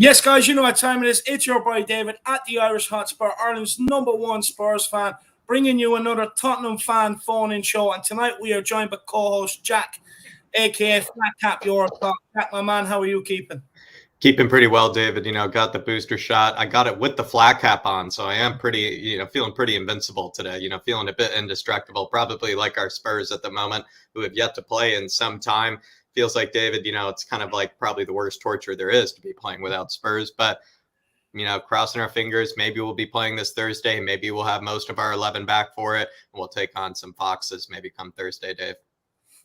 Yes, guys, you know what time it is. It's your boy David at the Irish Hotspur, Ireland's #1 Spurs fan, bringing you another Tottenham fan phone-in show. And tonight we are joined by co-host Jack, a.k.a. flatcapeurotalk. Jack, my man, how are you keeping? Keeping pretty well, David. Got the booster shot. I got it with the flat cap on, so I am pretty, feeling pretty invincible today. Feeling a bit indestructible, probably like our Spurs at the moment, who have yet to play in some time. Feels like, David, it's kind of like probably the worst torture there is to be playing without Spurs. But, crossing our fingers, maybe we'll be playing this Thursday. Maybe we'll have most of our 11 back for it. And we'll take on some Foxes maybe come Thursday, Dave.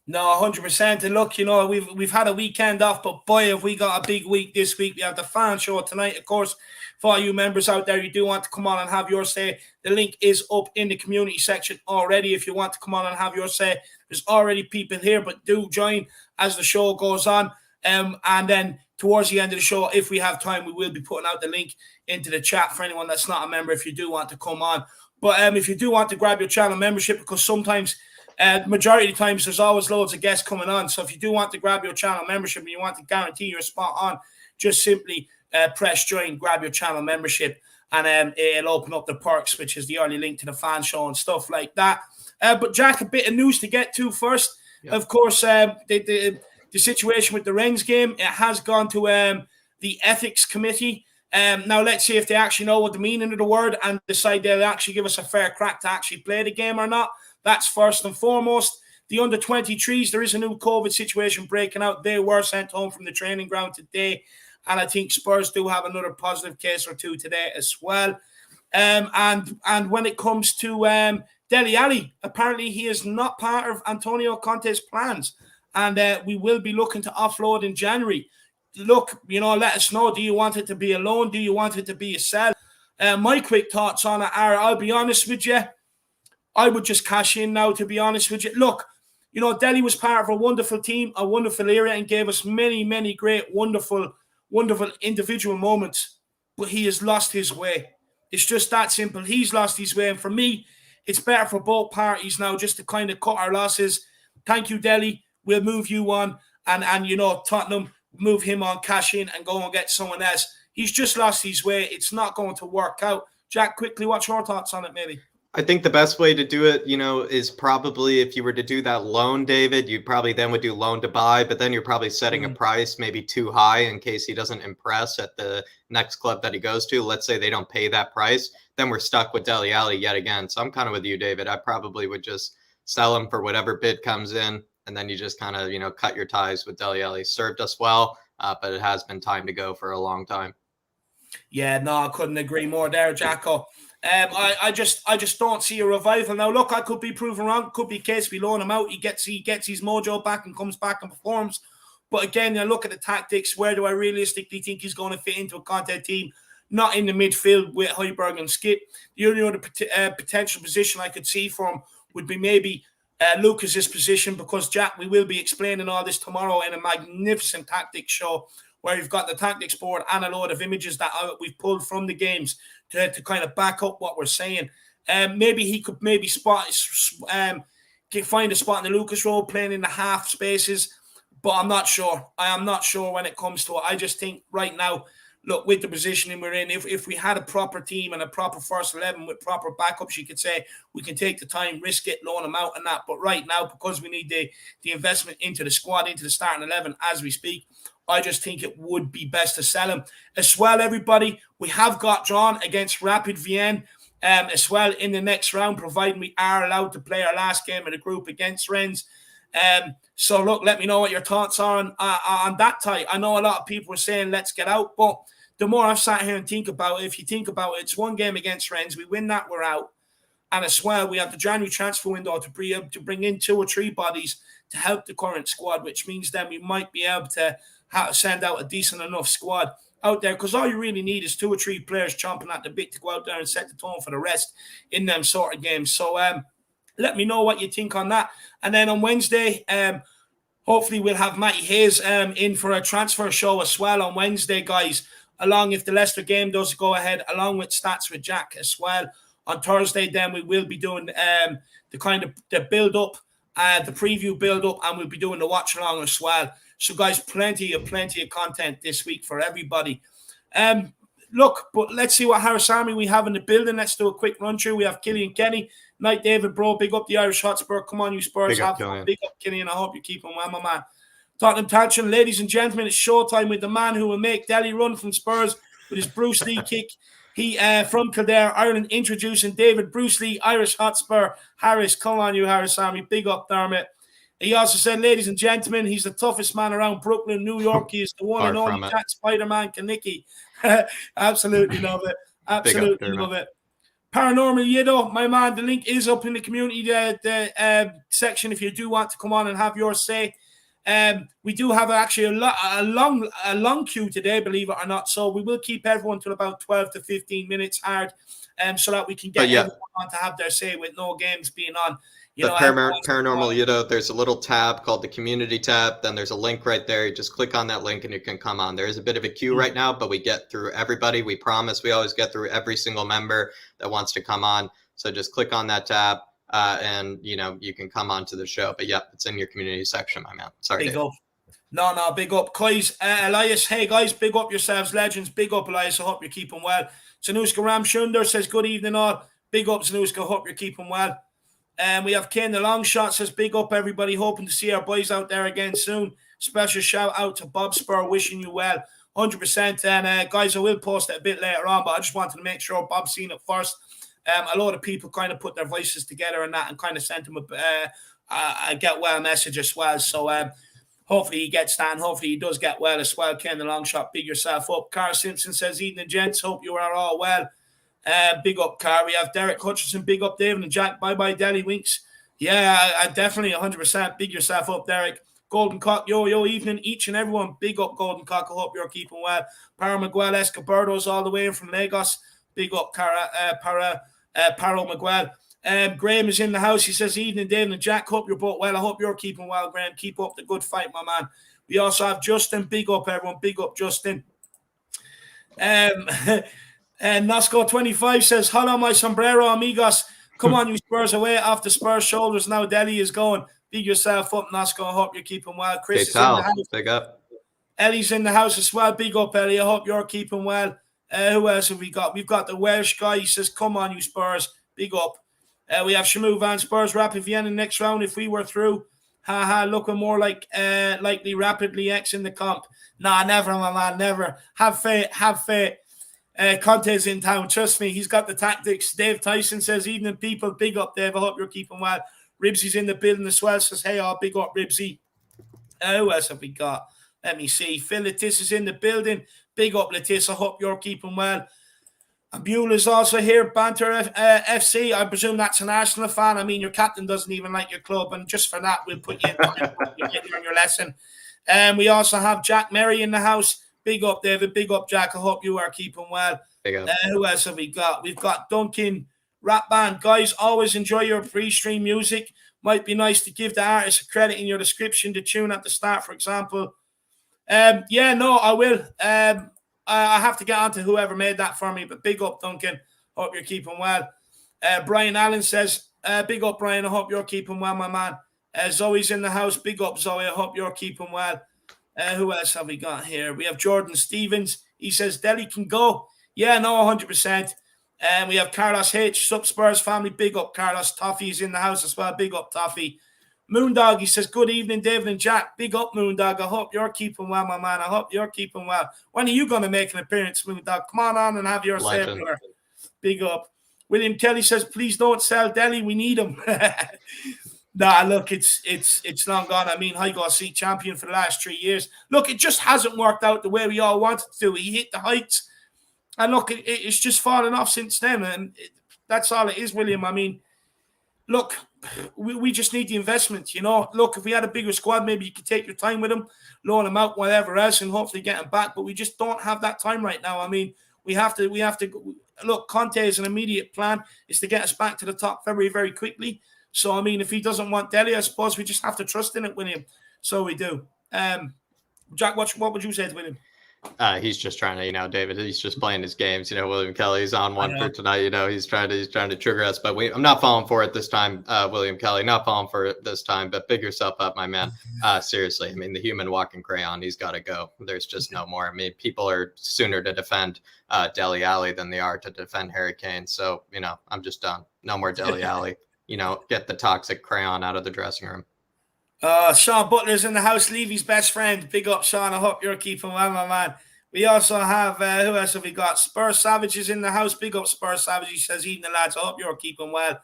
No, 100%. And look, we've had a weekend off, but boy, have we got a big week this week. We have the fan show tonight. Of course, for all you members out there, you do want to come on and have your say. The link is up in the community section already. If you want to come on and have your say, there's already people here, but do join as the show goes on. And then towards the end of the show, if we have time, we will be putting out the link into the chat for anyone that's not a member if you do want to come on. But if you do want to grab your channel membership, because sometimes majority of the times there's always loads of guests coming on, so if you do want to grab your channel membership and you want to guarantee your spot on, just simply press join, grab your channel membership, and it'll open up the perks, which is the early link to the fan show and stuff like that. But Jack, a bit of news to get to first. Yep. Of course, the situation with the Rennes game, it has gone to the ethics committee. Now let's see if they actually know what the meaning of the word and decide they'll actually give us a fair crack to actually play the game or not. That's first and foremost. The under-23s, there is a new COVID situation breaking out. They were sent home from the training ground today. And I think Spurs do have another positive case or two today as well. And when it comes to Dele Alli, apparently he is not part of Antonio Conte's plans. And we will be looking to offload in January. Look, let us know. Do you want it to be a loan? Do you want it to be a sell? My quick thoughts on it are, I'll be honest with you, I would just cash in now, to be honest with you. Look, Dele was part of a wonderful team, a wonderful era, and gave us many, many great, wonderful individual moments. But he has lost his way. It's just that simple. He's lost his way. And for me, it's better for both parties now just to kind of cut our losses. Thank you, Dele. We'll move you on. And Tottenham, move him on, cash in, and go and get someone else. He's just lost his way. It's not going to work out. Jack, quickly, what's your thoughts on it, maybe? I think the best way to do it, is probably if you were to do that loan, David, you probably then would do loan to buy, but then you're probably setting a price maybe too high in case he doesn't impress at the next club that he goes to. Let's say they don't pay that price, then we're stuck with Dele Alli yet again. So I'm kind of with you, David. I probably would just sell him for whatever bid comes in, and then you just kind of, cut your ties with Dele Alli. Served us well, but it has been time to go for a long time. Yeah, no, I couldn't agree more there, Jacko. I just don't see a revival. Now, look, I could be proven wrong. Could be a case we loan him out. He gets his mojo back and comes back and performs. But again, I look at the tactics. Where do I realistically think he's going to fit into a Conte team? Not in the midfield with Højbjerg and Skip. The only other potential position I could see for him would be maybe Lucas's position, because, Jack, we will be explaining all this tomorrow in a magnificent tactics show where we've got the tactics board and a load of images that we've pulled from the games to kind of back up what we're saying. Maybe he could find a spot in the Lucas role, playing in the half spaces, but I'm not sure. I am not sure when it comes to it. I just think right now, look, with the positioning we're in, if we had a proper team and a proper first 11 with proper backups, you could say we can take the time, risk it, loan them out and that. But right now, because we need the investment into the squad, into the starting 11 as we speak, I just think it would be best to sell him. As well, everybody, we have got drawn against Rapid Wien as well in the next round, providing we are allowed to play our last game of the group against Rennes. So, look, let me know what your thoughts are on that tie. I know a lot of people are saying let's get out, but the more I've sat here and think about it, if you think about it, it's one game against Rennes. We win that, we're out. And as well, we have the January transfer window to be able to bring in 2 or 3 bodies to help the current squad, which means then we might be able to send out a decent enough squad out there, because all you really need is 2 or 3 players chomping at the bit to go out there and set the tone for the rest in them sort of games. So let me know what you think on that. And then on Wednesday, hopefully we'll have Matty Hayes in for a transfer show as well on Wednesday, guys, along if the Leicester game does go ahead, along with Stats with Jack as well. On Thursday, then we will be doing the build-up, the preview build-up, and we'll be doing the watch-along as well. So, guys, plenty of content this week for everybody. Look, but let's see what Harris Army we have in the building. Let's do a quick run through. We have Killian Kenny, Night David, bro. Big up the Irish Hotspur. Come on, you Spurs. Big up Killian. I hope you're keeping well, my man. Tottenham Tantrum, ladies and gentlemen, it's showtime with the man who will make Dele run from Spurs with his Bruce Lee kick. He from Kildare, Ireland, introducing David Bruce Lee, Irish Hotspur. Harris, come on, you Harris Army. Big up, Dermot. He also said, ladies and gentlemen, he's the toughest man around Brooklyn, New York. He is the one and only Jack Spider-Man Kanicki. Absolutely love it. Absolutely love it. Paranormal Yido, my man, the link is up in the community section if you do want to come on and have your say. We do have actually a long queue today, believe it or not. So we will keep everyone till about 12 to 15 minutes hard, so that we can get everyone on to have their say with no games being on. Paranormal Yudo, there's a little tab called the community tab. Then there's a link right there. You just click on that link and you can come on. There is a bit of a queue right now, but we get through everybody. We promise we always get through every single member that wants to come on. So just click on that tab. And you can come on to the show. But it's in your community section, my man. Sorry. Big up. No, big up. Coys, Elias, hey guys, big up yourselves, legends. Big up, Elias. I hope you're keeping well. Zanuska Ramshunder says, good evening, all. Big up, Zanuska. Hope you're keeping well. We have Ken the Long Shot says, big up, everybody. Hoping to see our boys out there again soon. Special shout out to Bob Spur, wishing you well. 100%. And guys, I will post it a bit later on, but I just wanted to make sure Bob's seen it first. A lot of people kind of put their voices together and that, and kind of sent him a get well message as well. So hopefully he gets that, and hopefully he does get well as well. Ken the Long Shot, big yourself up. Cara Simpson says, evening gents, hope you are all well. Big up, Cara. We have Derek Hutchinson, big up David and Jack. Bye Deli Winks. Yeah, I definitely 100%. Big yourself up, Derek. Golden Cock, yo, evening, each and everyone. Big up, Golden Cock. I hope you're keeping well. Para Miguel Escobardo's all the way in from Lagos. Big up, Paro Miguel. Graham is in the house. He says, evening, David and Jack. Hope you're both well. I hope you're keeping well, Graham. Keep up the good fight, my man. We also have Justin. Big up, everyone. Big up, Justin. And Nasco25 says, hello, my sombrero amigos. Come on, you Spurs away off the Spurs shoulders. Now Dele is going. Big yourself up, Nasco. I hope you're keeping well. Chris is in the house. Big up. Ellie's in the house as well. Big up, Ellie. I hope you're keeping well. Who else have we got? We've got the Welsh guy. He says, come on, you Spurs. Big up. We have Shamu Van Spurs Rapid Vienna next round if we were through. Looking more like likely rapidly X in the comp. Nah, never, my man, never. Have faith. Conte's in town. Trust me, he's got the tactics. Dave Tyson says, evening, people. Big up, Dave. I hope you're keeping well. Ribsy's in the building as well. Says, hey, all. Big up, Ribsy. Who else have we got? Let me see. Phil Letice is in the building. Big up, Letice. I hope you're keeping well. Beulah's also here. Banter FC. I presume that's an Arsenal fan. I mean, your captain doesn't even like your club. And just for that, we'll put you in on your lesson. We also have Jack Merry in the house. Big up, David. Big up, Jack. I hope you are keeping well. Who else have we got? We've got Duncan Rap Band. Guys, always enjoy your pre-stream music. Might be nice to give the artist a credit in your description, the tune at the start, for example. I will. I have to get on to whoever made that for me, but big up, Duncan. Hope you're keeping well. Brian Allen says, big up, Brian. I hope you're keeping well, my man. Zoe's in the house. Big up, Zoe. I hope you're keeping well. Who else have we got here? We have Jordan Stevens. He says, Dele can go. Yeah, no, 100%. And we have Carlos H. Sup Spurs family. Big up, Carlos. Toffee is in the house as well. Big up, Toffee. Moondog, he says, good evening, David and Jack. Big up, Moondog. I hope you're keeping well, my man. I hope you're keeping well. When are you going to make an appearance, Moondog? Come on and have your say, brother. Big up. William Kelly says, please don't sell Dele. We need him. Nah, look, it's long gone. I mean, Highgall Seat champion for the last 3 years. Look, it just hasn't worked out the way we all wanted to. He hit the heights. And look, it's just fallen off since then. And that's all it is, William. I mean, look, we just need the investment, you know. Look, if we had a bigger squad, maybe you could take your time with him, loan him out, whatever else, and hopefully get him back. But we just don't have that time right now. I mean, we have to look, Conte is an immediate plan is to get us back to the top very, very quickly. So, I mean, if he doesn't want Dele, I suppose we just have to trust in it with him. So we do. Jack, what would you say to William? He's just trying to, David, he's just playing his games. William Kelly's on one for tonight. He's trying to trigger us, but I'm not falling for it this time. William Kelly, not falling for it this time, but big yourself up, my man. Seriously. I mean, the human walking crayon, he's got to go. There's just no more. I mean, people are sooner to defend Dele Alli than they are to defend Harry Kane. So, I'm just done. No more Dele Alli. Get the toxic crayon out of the dressing room. Sean Butler's in the house, Levy's best friend. Big up, Sean. I hope you're keeping well, my man. We also have, who else have we got? Spurs Savage is in the house. Big up, Spurs Savage. He says, eating the lads. I hope you're keeping well.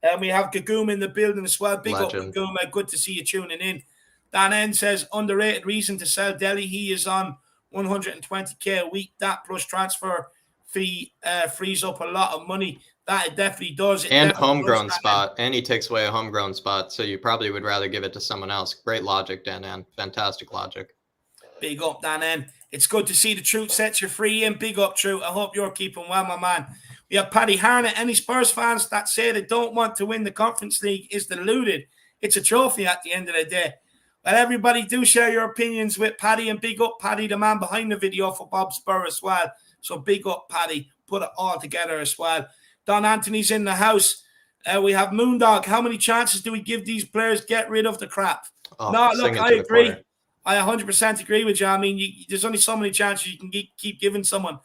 And we have Gagoom in the building as well. Big Legend. up, Gagoom. Good to see you tuning in. Dan N says, underrated reason to sell Dele. He is on 120k a week. That plus transfer fee frees up a lot of money. That it definitely does. And homegrown spot. And he takes away a homegrown spot. So you probably would rather give it to someone else. Great logic, Dan N. Fantastic logic. Big up, Dan N. It's good to see the truth sets you free. And big up, Truth. I hope you're keeping well, my man. We have Paddy Harnett. Any Spurs fans that say they don't want to win the Conference League is deluded. It's a trophy at the end of the day. Well, everybody do share your opinions with Paddy, and big up Paddy, the man behind the video for Bob Spur as well. So big up Paddy. Put it all together as well. Don Anthony's in the house. We have Moondog. How many chances do we give these players? Get rid of the crap. No, look, I agree. I 100% agree with you. I mean, there's only so many chances you can keep giving someone.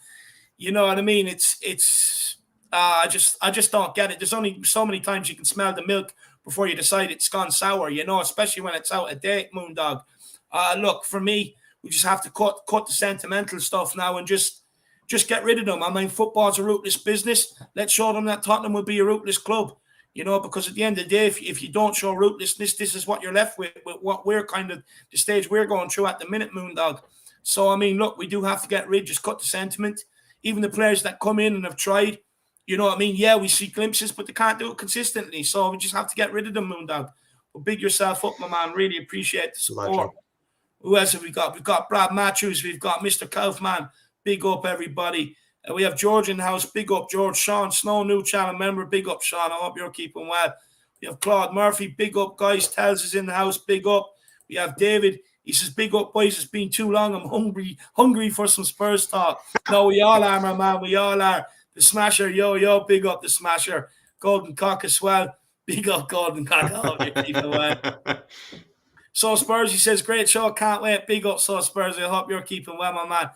You know what I mean? I just don't get it. There's only so many times you can smell the milk before you decide it's gone sour, especially when it's out of date, Moondog. Look, for me, we just have to cut the sentimental stuff now and just get rid of them. I mean, football's a ruthless business. Let's show them that Tottenham will be a ruthless club, because at the end of the day, if you don't show ruthlessness, this is what you're left with what we're kind of the stage we're going through at the minute, Moondog. So, I mean, look, we do have to get rid, just cut the sentiment. Even the players that come in and have tried, you know what I mean? Yeah, we see glimpses, but they can't do it consistently. So we just have to get rid of them, Moondog. But big yourself up, my man. Really appreciate the support. Legend. Who else have we got? We've got Brad Matthews. We've got Mr. Kaufman. Big up, everybody. We have George in the house. Big up, George. Sean Snow, new channel member. Big up, Sean. I hope you're keeping well. We have Claude Murphy. Big up, guys. Tells is in the house. Big up. We have David. He says, big up, boys. It's been too long. I'm hungry for some Spurs talk. No, we all are, my man. We all are. The Smasher, yo, big up the Smasher. Golden Cock as well. Big up Golden Cock. I hope you're keeping well. So Spurs, he says, great show. Can't wait. Big up, So Spurs. I hope you're keeping well, my man.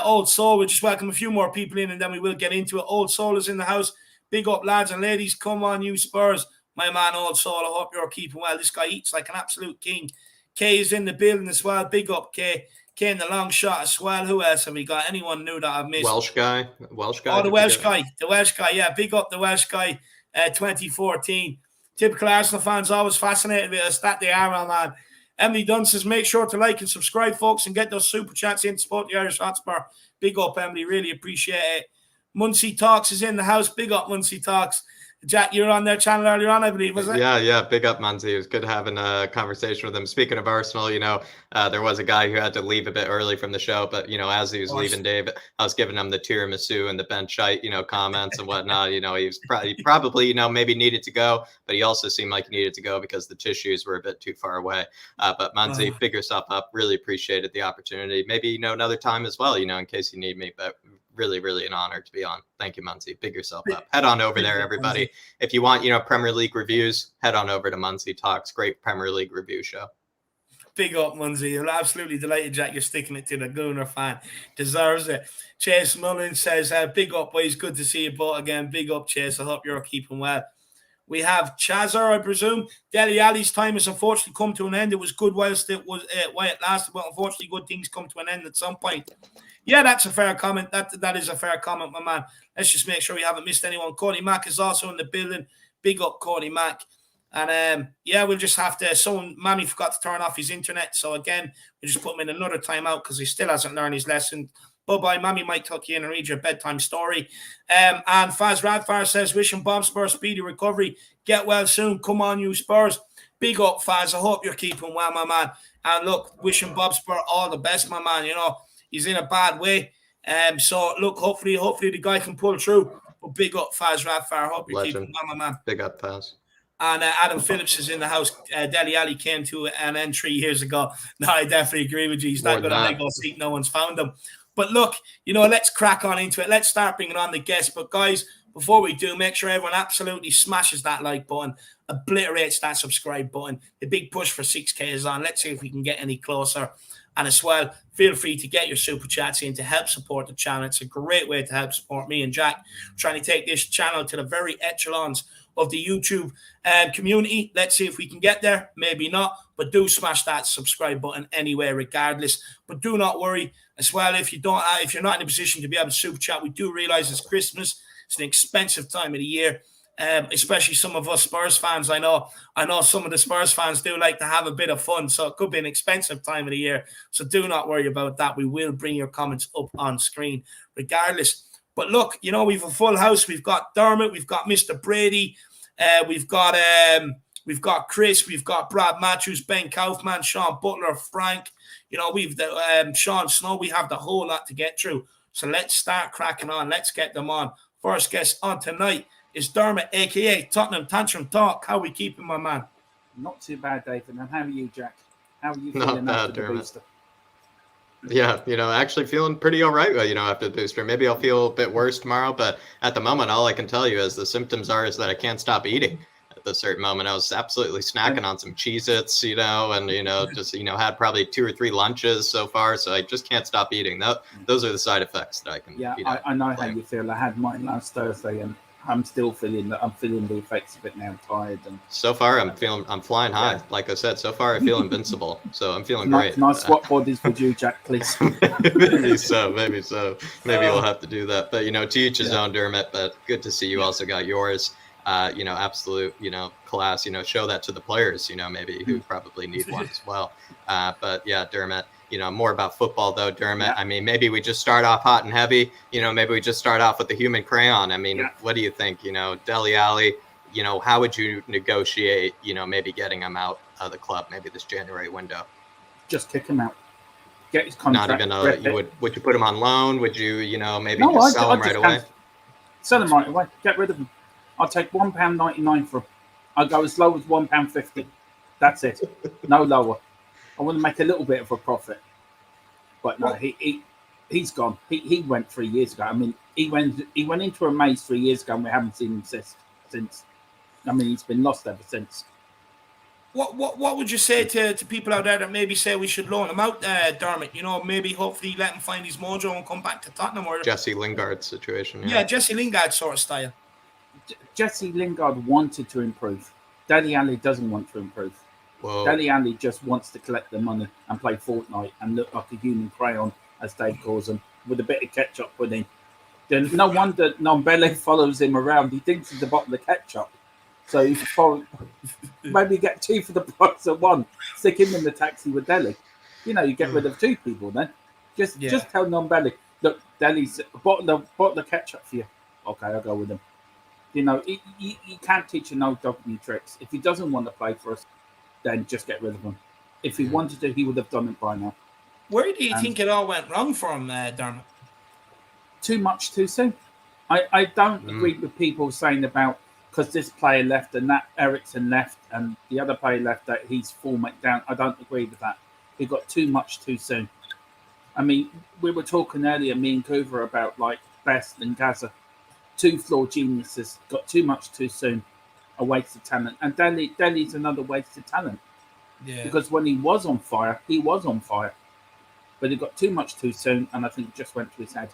Old Soul, we'll just welcome a few more people in and then we will get into it. Old Soul is in the house. Big up, lads and ladies. Come on, you Spurs. My man, Old Soul, I hope you're keeping well. This guy eats like an absolute king. Kay is in the building as well. Big up, Kay. Kay in the long shot as well. Who else have we got? Anyone new that I've missed? Welsh guy. Oh, the Welsh guy. The Welsh guy, yeah. Big up the Welsh guy, 2014. Typical Arsenal fans always fascinated with us. That they are, my man. Emily Dunn says, make sure to like and subscribe, folks, and get those super chats in to support the Irish Hotspur. Big up, Emily. Really appreciate it. Muncie Talks is in the house. Big up, Muncie Talks. Jack, you were on their channel earlier on, I believe, was it? Yeah. Big up, Muncie. It was good having a conversation with him. Speaking of Arsenal, there was a guy who had to leave a bit early from the show, but, as he was leaving, Dave, I was giving him the tiramisu and the Ben Shite, comments and whatnot. He was probably, maybe needed to go, but he also seemed like he needed to go because the tissues were a bit too far away. But Muncie, big yourself up. Really appreciated the opportunity. Maybe, another time as well, in case you need me, but really, really an honor to be on. Thank you, Muncie. Big yourself up. Head on over there, everybody. If you want, Premier League reviews, head on over to Muncie Talks. Great Premier League review show. Big up, Muncie. I'm absolutely delighted, Jack. You're sticking it to the Gooner fan. Deserves it. Chase Mullins says, big up, boys. Good to see you both again. Big up, Chase. I hope you're keeping well. We have Chazzer, I presume. Dele Alli's time has unfortunately come to an end. It was good whilst it lasted, but unfortunately good things come to an end at some point. Yeah, that's a fair comment. That is a fair comment, my man. Let's just make sure we haven't missed anyone. Cody Mack is also in the building. Big up, Cody Mack. And we'll just have to. Mammy forgot to turn off his internet. So again, we'll just put him in another timeout because he still hasn't learned his lesson. Bye-bye. Mammy might tuck you in and read your bedtime story. And Faz Radfar says, wishing Bob Spurs speedy recovery. Get well soon. Come on, you Spurs. Big up, Faz. I hope you're keeping well, my man. And look, wishing Bob Spurs all the best, my man. He's in a bad way. So, look, hopefully the guy can pull through. But big up, Faz Radfar. Hope you're keeping well, my man. Big up, Faz. And Adam Phillips is in the house. Dele Alli came to an end 3 years ago. No, I definitely agree with you. He's not going to Lego seat. No one's found him. But look, let's crack on into it. Let's start bringing on the guests. But guys, before we do, make sure everyone absolutely smashes that like button, obliterates that subscribe button. The big push for 6K is on. Let's see if we can get any closer. And as well, feel free to get your super chats in to help support the channel. It's a great way to help support me and Jack, trying to take this channel to the very echelons of the YouTube community. Let's see if we can get there. Maybe not, but do smash that subscribe button anyway, regardless. But do not worry as well if you're not in a position to be able to super chat. We do realize it's Christmas. It's an expensive time of the year. Especially some of us Spurs fans. I know some of the Spurs fans do like to have a bit of fun, so it could be an expensive time of the year. So do not worry about that. We will bring your comments up on screen regardless. But look, we've a full house. We've got Dermot, we've got Mr. Brady, we've got Chris, we've got Brad Matthews, Ben Kaufman, Sean Butler, Frank. We've the Sean Snow. We have the whole lot to get through. So let's start cracking on. Let's get them on. First guest on tonight is Dermot, a.k.a. Tottenham Tantrum Talk. How are we keeping, my man? Not too bad, David. And how are you, Jack? How are you feeling after the booster? Yeah, actually feeling pretty all right, after the booster. Maybe I'll feel a bit worse tomorrow, but at the moment, all I can tell you is the symptoms is that I can't stop eating. At this certain moment, I was absolutely snacking on some Cheez-Its, and, just, had probably 2 or 3 lunches so far, so I just can't stop eating. Those are the side effects that I can. Yeah, I know how you feel. I had mine last Thursday, and I'm still feeling that. I'm feeling the effects of it now. I'm tired, and so far I'm flying high. Yeah. Like I said, so far I feel invincible. So I'm feeling great. Nice swap bodies with you, Jack, please. Maybe so. Maybe we'll have to do that. But to each his own, Dermot. But good to see you also got yours. Absolute, class. Show that to the players. Maybe who probably need one as well. But yeah, Dermot. More about football though, Dermot. Yeah. I mean, maybe we just start off hot and heavy. Maybe we just start off with the human crayon. I mean, What do you think? Dele Alli, how would you negotiate, maybe getting him out of the club, maybe this January window? Just kick him out. Get his contract. Not even, would you put him on loan? Would you, maybe just sell him right away? Sell him right away. Get rid of him. I'll take £1.99 for him. I'll go as low as £1.50. That's it. No lower. I want to make a little bit of a profit, but no, he's gone. He went 3 years ago. I mean, he went into a maze 3 years ago, and we haven't seen him since. I mean, he's been lost ever since. What would you say to people out there that maybe say we should loan him out, Dermot? Maybe hopefully let him find his mojo and come back to Tottenham, or Jesse Lingard situation. Yeah, Jesse Lingard sort of style. Jesse Lingard wanted to improve. Dele Alli doesn't want to improve. Dele Alli just wants to collect the money and play Fortnite and look like a human crayon, as Dave calls him, with a bit of ketchup put in. Then no wonder Nombele follows him around. He thinks he's a bottle of ketchup. So you probably maybe get 2 for the price of 1. Stick him in the taxi with Dele. You get rid of 2 people then. Just tell Nombele, look, Dele's a bottle of ketchup for you. Okay, I'll go with him. You can't teach an old dog new tricks. If he doesn't want to play for us, then just get rid of him. If he wanted to, he would have done it by now. Where do you think it all went wrong for him, Dermot? Too much too soon. I don't agree with people saying about because this player left and that Ericsson left and the other player left that he's format down. I don't agree with that. He got too much too soon. I mean, we were talking earlier, me and Coover, about like Best and Gaza. 2 flawed geniuses got too much too soon. A waste of talent, and Dele's another waste of talent. Yeah. Because when he was on fire, but he got too much too soon, and I think it just went to his head.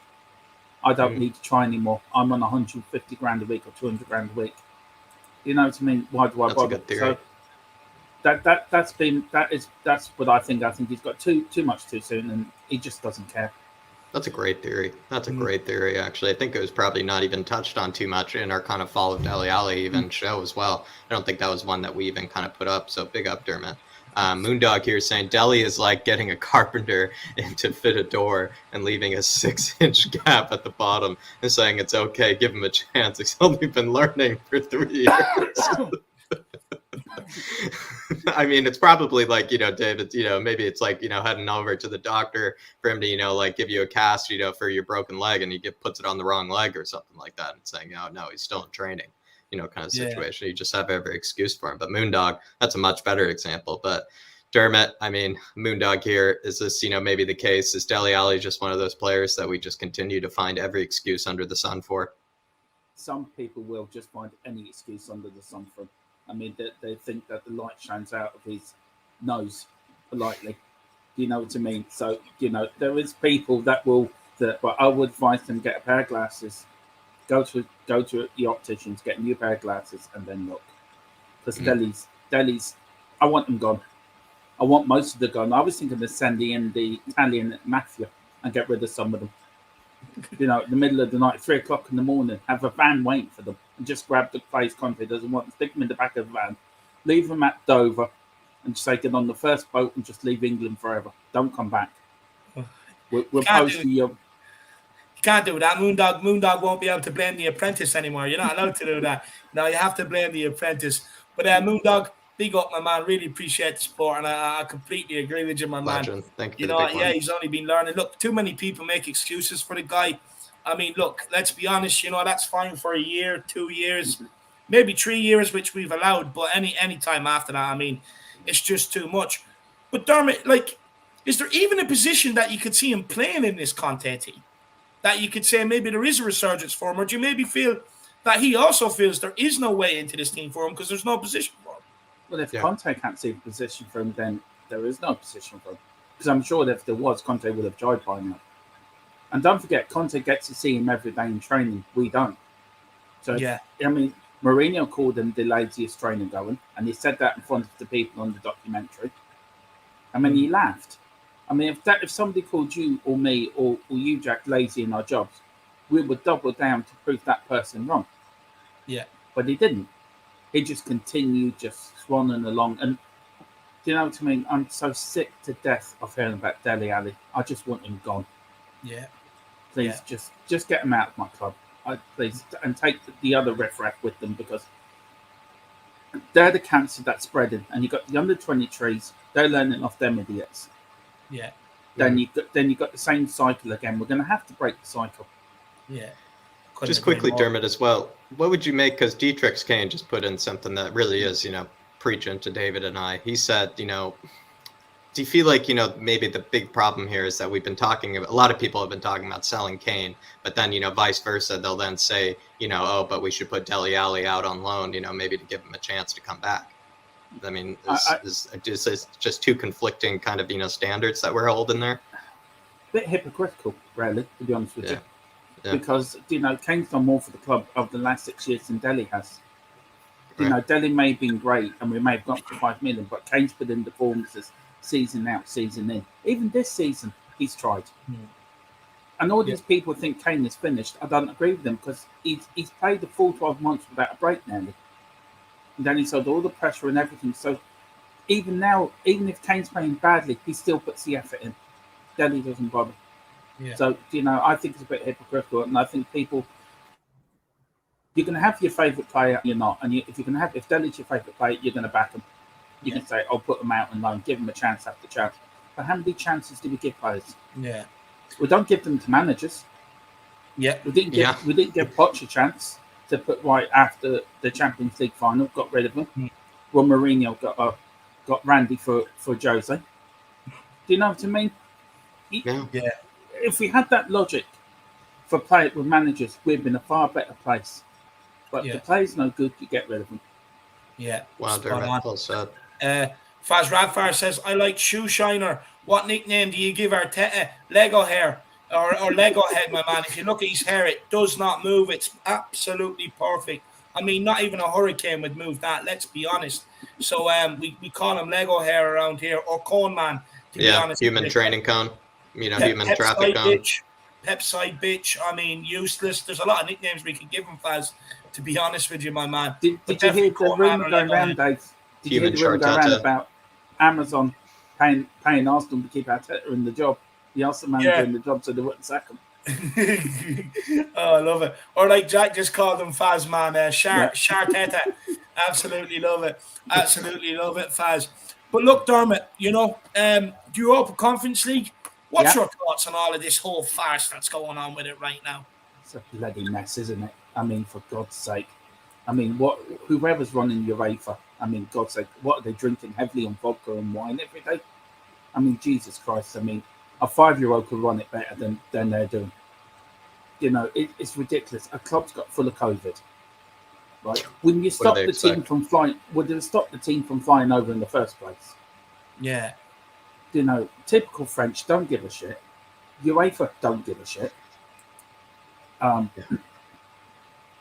I don't need to try anymore. I'm on 150 grand a week or 200 grand a week. You know what I mean? Why do I bother? So that's what I think. I think he's got too much too soon, and he just doesn't care. That's a great theory. That's a great theory, actually. I think it was probably not even touched on too much in our kind of Fall of Dele Alli even show as well. I don't think that was one that we even kind of put up, so big up, Dermot. Moondog here saying Dele is like getting a carpenter in to fit a door and leaving a 6-inch gap at the bottom and saying it's okay, give him a chance. He's only been learning for 3 years. I mean, it's probably like, David, maybe it's like, heading over to the doctor for him to, like give you a cast, for your broken leg and he puts it on the wrong leg or something like that and saying, oh, no, he's still in training, kind of situation. You just have every excuse for him. But Moondog, that's a much better example. But Dermot, I mean, Moondog here, is this, maybe the case? Is Dele Alli just one of those players that we just continue to find every excuse under the sun for? Some people will just find any excuse under the sun for him. I mean, they think that the light shines out of his nose, politely. Do you know what I mean? So, there is people that will, but I would advise them get a pair of glasses, go to the opticians, get a new pair of glasses, and then look. Because Dele's, I want them gone. I want most of them gone. I was thinking of sending in the Italian mafia and get rid of some of them. In the middle of the night, 3 o'clock in the morning, have a van waiting for them and just grab the players Conte doesn't want, stick them in the back of the van, leave them at Dover, and just say get on the first boat and just leave England forever. Don't come back. We're posting you. You can't do that. Moondog won't be able to blame the apprentice anymore. You're not allowed to do that. No, you have to blame the apprentice. But Moondog, big up, my man. Really appreciate the support, and I completely agree with you, my man. Legend. Thank you. He's only been learning. Look, too many people make excuses for the guy. I mean, look, let's be honest. That's fine for a year, 2 years, maybe 3 years, which we've allowed. But any time after that, I mean, it's just too much. But Dermot, is there even a position that you could see him playing in this Conte team? That you could say maybe there is a resurgence for him, or do you maybe feel that he also feels there is no way into this team for him because there's no position for him? Well, if Conte can't see a position for him, then there is no position for him. Because I'm sure that if there was, Conte would have joined by now. And don't forget, Conte gets to see him every day in training. We don't. So, I mean, Mourinho called him the laziest trainer going, and he said that in front of the people on the documentary. I mean, he laughed. I mean, if somebody called you or me or you, Jack, lazy in our jobs, we would double down to prove that person wrong. Yeah. But he didn't. He just continued just swanning along. And do you know what I mean? I'm so sick to death of hearing about Dele Alli. I just want him gone. Yeah. Please, just get him out of my club. Please, and take the other riffraff with them, because they're the cancer that's spreading. And you've got the under-23s. They're learning off them idiots. Yeah. Then you've got the same cycle again. We're going to have to break the cycle. Yeah. Just quickly, Dermot, as well. What would you make? Because Dietrich Kane just put in something that really is, preaching to David and I. He said, do you feel like, maybe the big problem here is that we've been talking about, a lot of people have been talking about selling Kane, but then, vice versa, they'll then say, oh, but we should put Dele Alli out on loan, maybe to give him a chance to come back. I mean, it's just two conflicting kind of, standards that we're holding there. A bit hypocritical, really, to be honest with you. Yeah. Because, Kane's done more for the club over the last 6 years than Dele has. Dele may have been great and we may have got for 5 million, but Kane's put in performances season out, season in. Even this season, he's tried. Mm. And all these people think Kane is finished. I don't agree with them, because he's played the full 12 months without a break nearly. And then he's had all the pressure and everything. So even now, even if Kane's playing badly, he still puts the effort in. Dele doesn't bother. Yeah. So, I think it's a bit hypocritical. And I think people, you're going to have your favourite player, you're not. And if Dele's your favourite player, you're going to back him. You can say, I'll put them out on loan, give them a chance after chance. But how many chances do we give players? Yeah. We don't give them to managers. Yeah. We didn't give Poch a chance to put right after the Champions League final, got rid of him. Mm. Well, Mourinho got Randy for Jose. Do you know what I mean? Yeah. If we had that logic for players with managers, we'd be in a far better place. But if the player's no good, you get rid of them. Yeah. Wow, Dermot, well said. Faz Radfar says, I like Shoe Shiner. What nickname do you give Arteta? Lego hair or Lego head, my man. If you look at his hair, it does not move. It's absolutely perfect. I mean, not even a hurricane would move that, let's be honest. So we call him Lego hair around here, or Cone Man, to be honest. Human training cone, human traffic cone. Pepside bitch. I mean, useless. There's a lot of nicknames we could give him, Faz, to be honest with you, my man. Did you hear the rumour going around, Dave? Did you hear the rumour going around about Amazon paying Arsenal to keep Arteta in the job? The Arsenal manager in the job, so they wouldn't sack him. Oh, I love it. Or like Jack just called him Faz, man. Sharteta. Absolutely love it. Absolutely love it, Faz. But look, Dermot, the Europa Conference League, what's your thoughts on all of this whole farce that's going on with it right now? It's a bloody mess, isn't it? I mean, for God's sake. I mean, whoever's running UEFA, I mean, God's sake, what are they drinking heavily on vodka and wine every day? I mean, Jesus Christ. I mean, a 5-year-old could run it better than they're doing. You know, it's ridiculous. A club's got full of COVID. Right? When you stop the team from flying, would it stop the team from flying over in the first place? Yeah. You know, typical French don't give a shit. UEFA don't give a shit.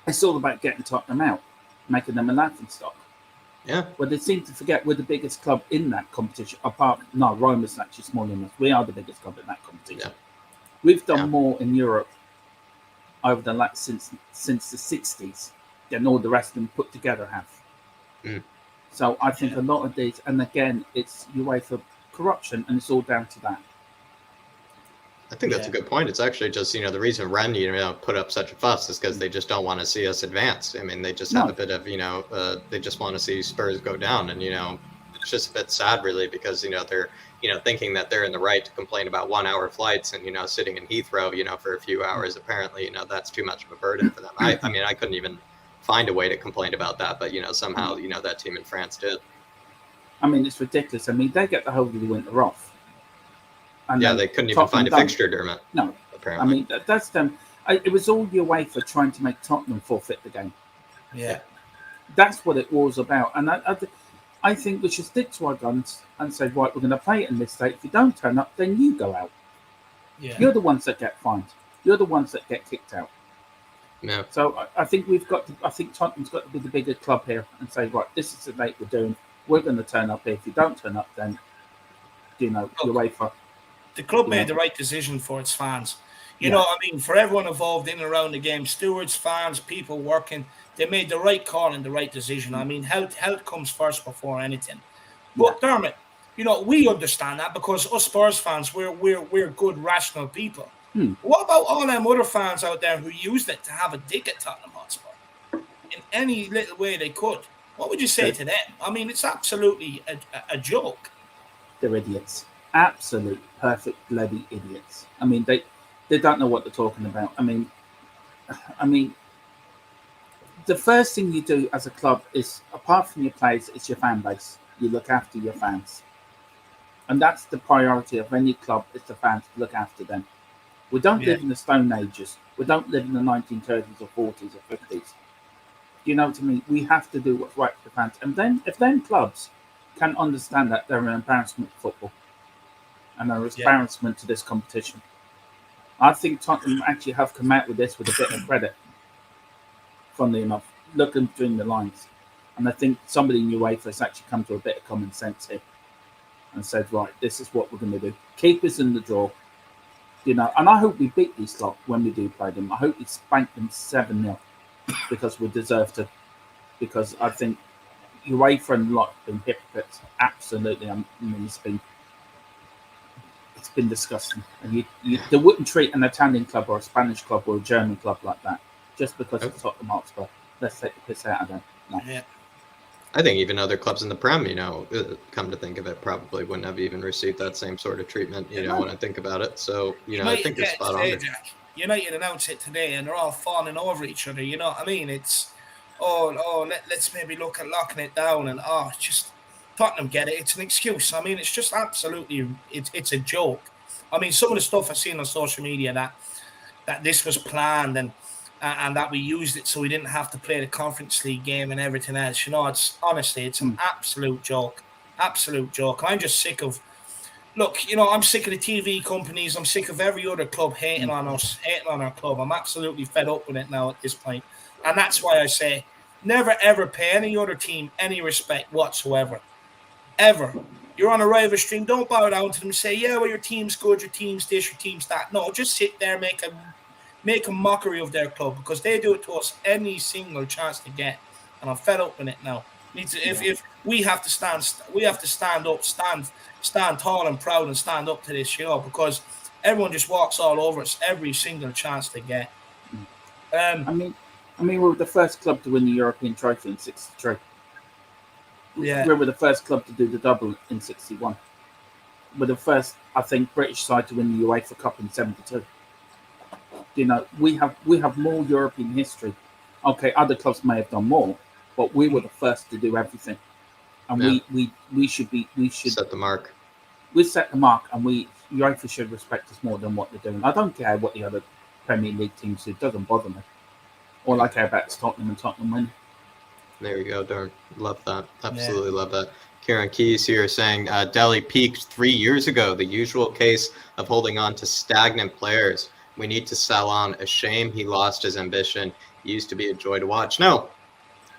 It's all about getting Tottenham out, making them a laughing stock. Yeah. Well, they seem to forget we're the biggest club in that competition. Rome is actually smaller than us. We are the biggest club in that competition. Yeah. We've done more in Europe over the last since the 60s than all the rest of them put together have. So I think a lot of these, and again, it's UEFA corruption, and it's all down to that. I think that's a good point. It's actually just, the reason Ren, put up such a fuss is because they just don't want to see us advance. I mean, they just have a bit of, they just want to see Spurs go down. And, it's just a bit sad, really, because, they're, thinking that they're in the right to complain about 1-hour flights and, sitting in Heathrow, for a few hours. Apparently, that's too much of a burden for them. I mean, I couldn't even find a way to complain about that. But, somehow, that team in France did. I mean, it's ridiculous. I mean, they get the whole of the winter off. And they couldn't even find a fixture, Dermot. No, apparently. I mean, that's them. It was all UEFA trying to make Tottenham forfeit the game. Yeah, that's what it was about. And I think we should stick to our guns and say, right, we're going to play it in this state. If you don't turn up, then you go out. Yeah, you're the ones that get fined. You're the ones that get kicked out. Yeah. So I think I think Tottenham's got to be the bigger club here and say, right, this is the date we're doing. We're going to turn up here. If you don't turn up, then UEFA. The club made the right decision for its fans. You know what I mean? For everyone involved in and around the game, stewards, fans, people working, they made the right call and the right decision. I mean, health comes first before anything. But Dermot, we understand that because us Spurs fans, we're good, rational people. What about all them other fans out there who used it to have a dig at Tottenham Hotspur in any little way they could? What would you say to them? I mean, it's absolutely a joke. They're idiots. Absolute perfect bloody idiots. I mean, they don't know what they're talking about. I mean, the first thing you do as a club is, apart from your players, it's your fan base. You look after your fans, and that's the priority of any club. Is the fans to look after them. We don't live in the Stone Ages. We don't live in the 1930s or 40s or 50s. You know what I mean? We have to do what's right for the fans, and then if them clubs can understand that, they're an embarrassment for football. And an embarrassment to this competition. I think Tottenham actually have come out with this with a bit of credit, funnily enough, looking between the lines. And I think somebody in UEFA has actually come to a bit of common sense here and said, right, this is what we're going to do. Keep us in the draw. And I hope we beat these lot when we do play them. I hope we spank them 7-0 because we deserve to. Because I think UEFA and lot have been hypocrites. Absolutely. I mean, it's been disgusting. And they wouldn't treat an Italian club or a Spanish club or a German club like that just because it's Tottenham Hotspur. Let's take the piss out of them. No. Yeah. I think even other clubs in the Prem, come to think of it, probably wouldn't have even received that same sort of treatment, when I think about it. So, I think you're spot on. United announced it today and they're all falling over each other, you know what I mean? It's, let's maybe look at locking it down and, it's just, Tottenham get it. It's an excuse. I mean, it's just absolutely, it's a joke. I mean, some of the stuff I've seen on social media that this was planned and that we used it so we didn't have to play the Conference League game and everything else. It's honestly, it's an absolute joke. Absolute joke. I'm just sick of, I'm sick of the TV companies. I'm sick of every other club hating on us, hating on our club. I'm absolutely fed up with it now at this point. And that's why I say, never ever pay any other team any respect whatsoever. Ever. You're on a rival stream, don't bow down to them and say, your team's good, your team's this, your team's that. No, just sit there, make a mockery of their club because they do it to us any single chance they get. And I'm fed up with it now. If we have to stand up, stand tall and proud and stand up to this, because everyone just walks all over us every single chance they get. I mean, we were the first club to win the European trophy in '63. Yeah. We were the first club to do the double in '61. We're the first, I think, British side to win the UEFA Cup in '72. We have more European history. Okay, other clubs may have done more, but we were the first to do everything. and we should set the mark. We set the mark, and UEFA should respect us more than what they're doing. I don't care what the other Premier League teams do; it doesn't bother me. All I care about is Tottenham and Tottenham win. There you go, Darn. Love that. Absolutely love that. Kieran Keys here saying Dele peaked 3 years ago. The usual case of holding on to stagnant players. We need to sell on. A shame he lost his ambition. He used to be a joy to watch. No,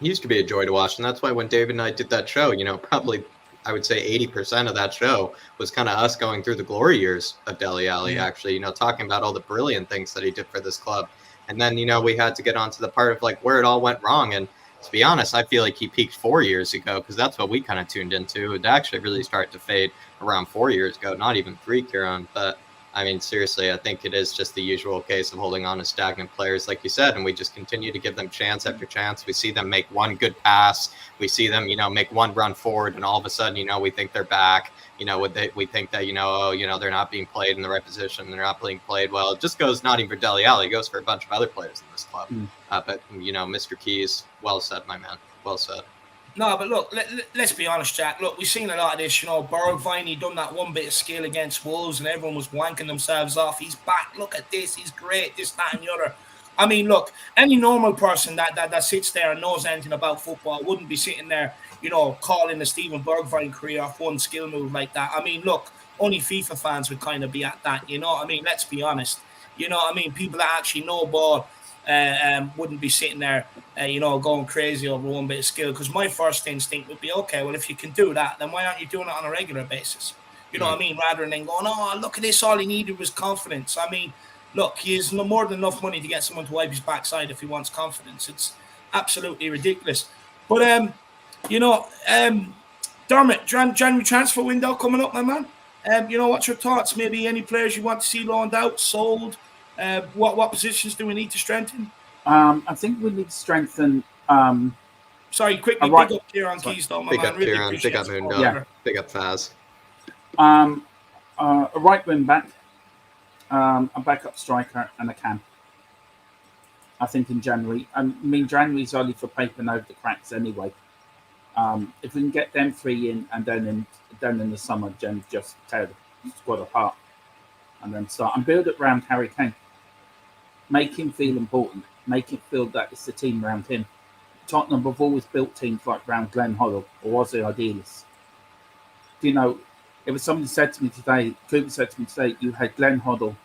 he used to be a joy to watch, and that's why when David and I did that show, probably I would say 80% of that show was kind of us going through the glory years of Dele Alli, actually, talking about all the brilliant things that he did for this club. And then, we had to get onto the part of where it all went wrong. And to be honest, I feel like he peaked 4 years ago because that's what we kind of tuned into. It actually really started to fade around 4 years ago, not even 3, Kieran. But I mean, seriously, I think it is just the usual case of holding on to stagnant players, like you said, and we just continue to give them chance after chance. We see them make one good pass. We see them, make one run forward, and all of a sudden, we think they're back. We think that, they're not being played in the right position. They're not being played well. It just goes not even for Dele Alli. It goes for a bunch of other players in this club. But, Mr. Keys, well said, my man. Well said. No, but look, let's be honest, Jack. Look, we've seen a lot of this. Bergwijn, he done that one bit of skill against Wolves, and everyone was wanking themselves off. He's back. Look at this. He's great. This, that, and the other. I mean, look, any normal person that sits there and knows anything about football wouldn't be sitting there, calling the Steven Bergwijn career off one skill move like that. I mean, look, only FIFA fans would kind of be at that. I mean, let's be honest. I mean, people that actually know ball wouldn't be sitting there, going crazy over one bit of skill. Because my first instinct would be, okay, well, if you can do that, then why aren't you doing it on a regular basis? You know what I mean? Rather than going, oh, look at this, all he needed was confidence. I mean, look, he has no more than enough money to get someone to wipe his backside if he wants confidence. It's absolutely ridiculous. But, Dermot, January transfer window coming up, my man. What's your thoughts? Maybe any players you want to see loaned out, sold? What positions do we need to strengthen? I think we need to strengthen. Sorry, quickly, big up Kieran Keys, though, my man. Big up Kieran, big up Mundo, big up Faz. A right wing back, a backup striker, and a cam. I think in January. I mean, January's only for papering over the cracks anyway. If we can get them 3 in, and then in the summer, just tear the squad apart, and then start and build it around Harry Kane. Make him feel important. Make it feel that it's the team around him. Tottenham have always built teams like around Glenn Hoddle or Ozzy Idealist. It was somebody said to me today, Cooper said to me today, you had Glenn Hoddle,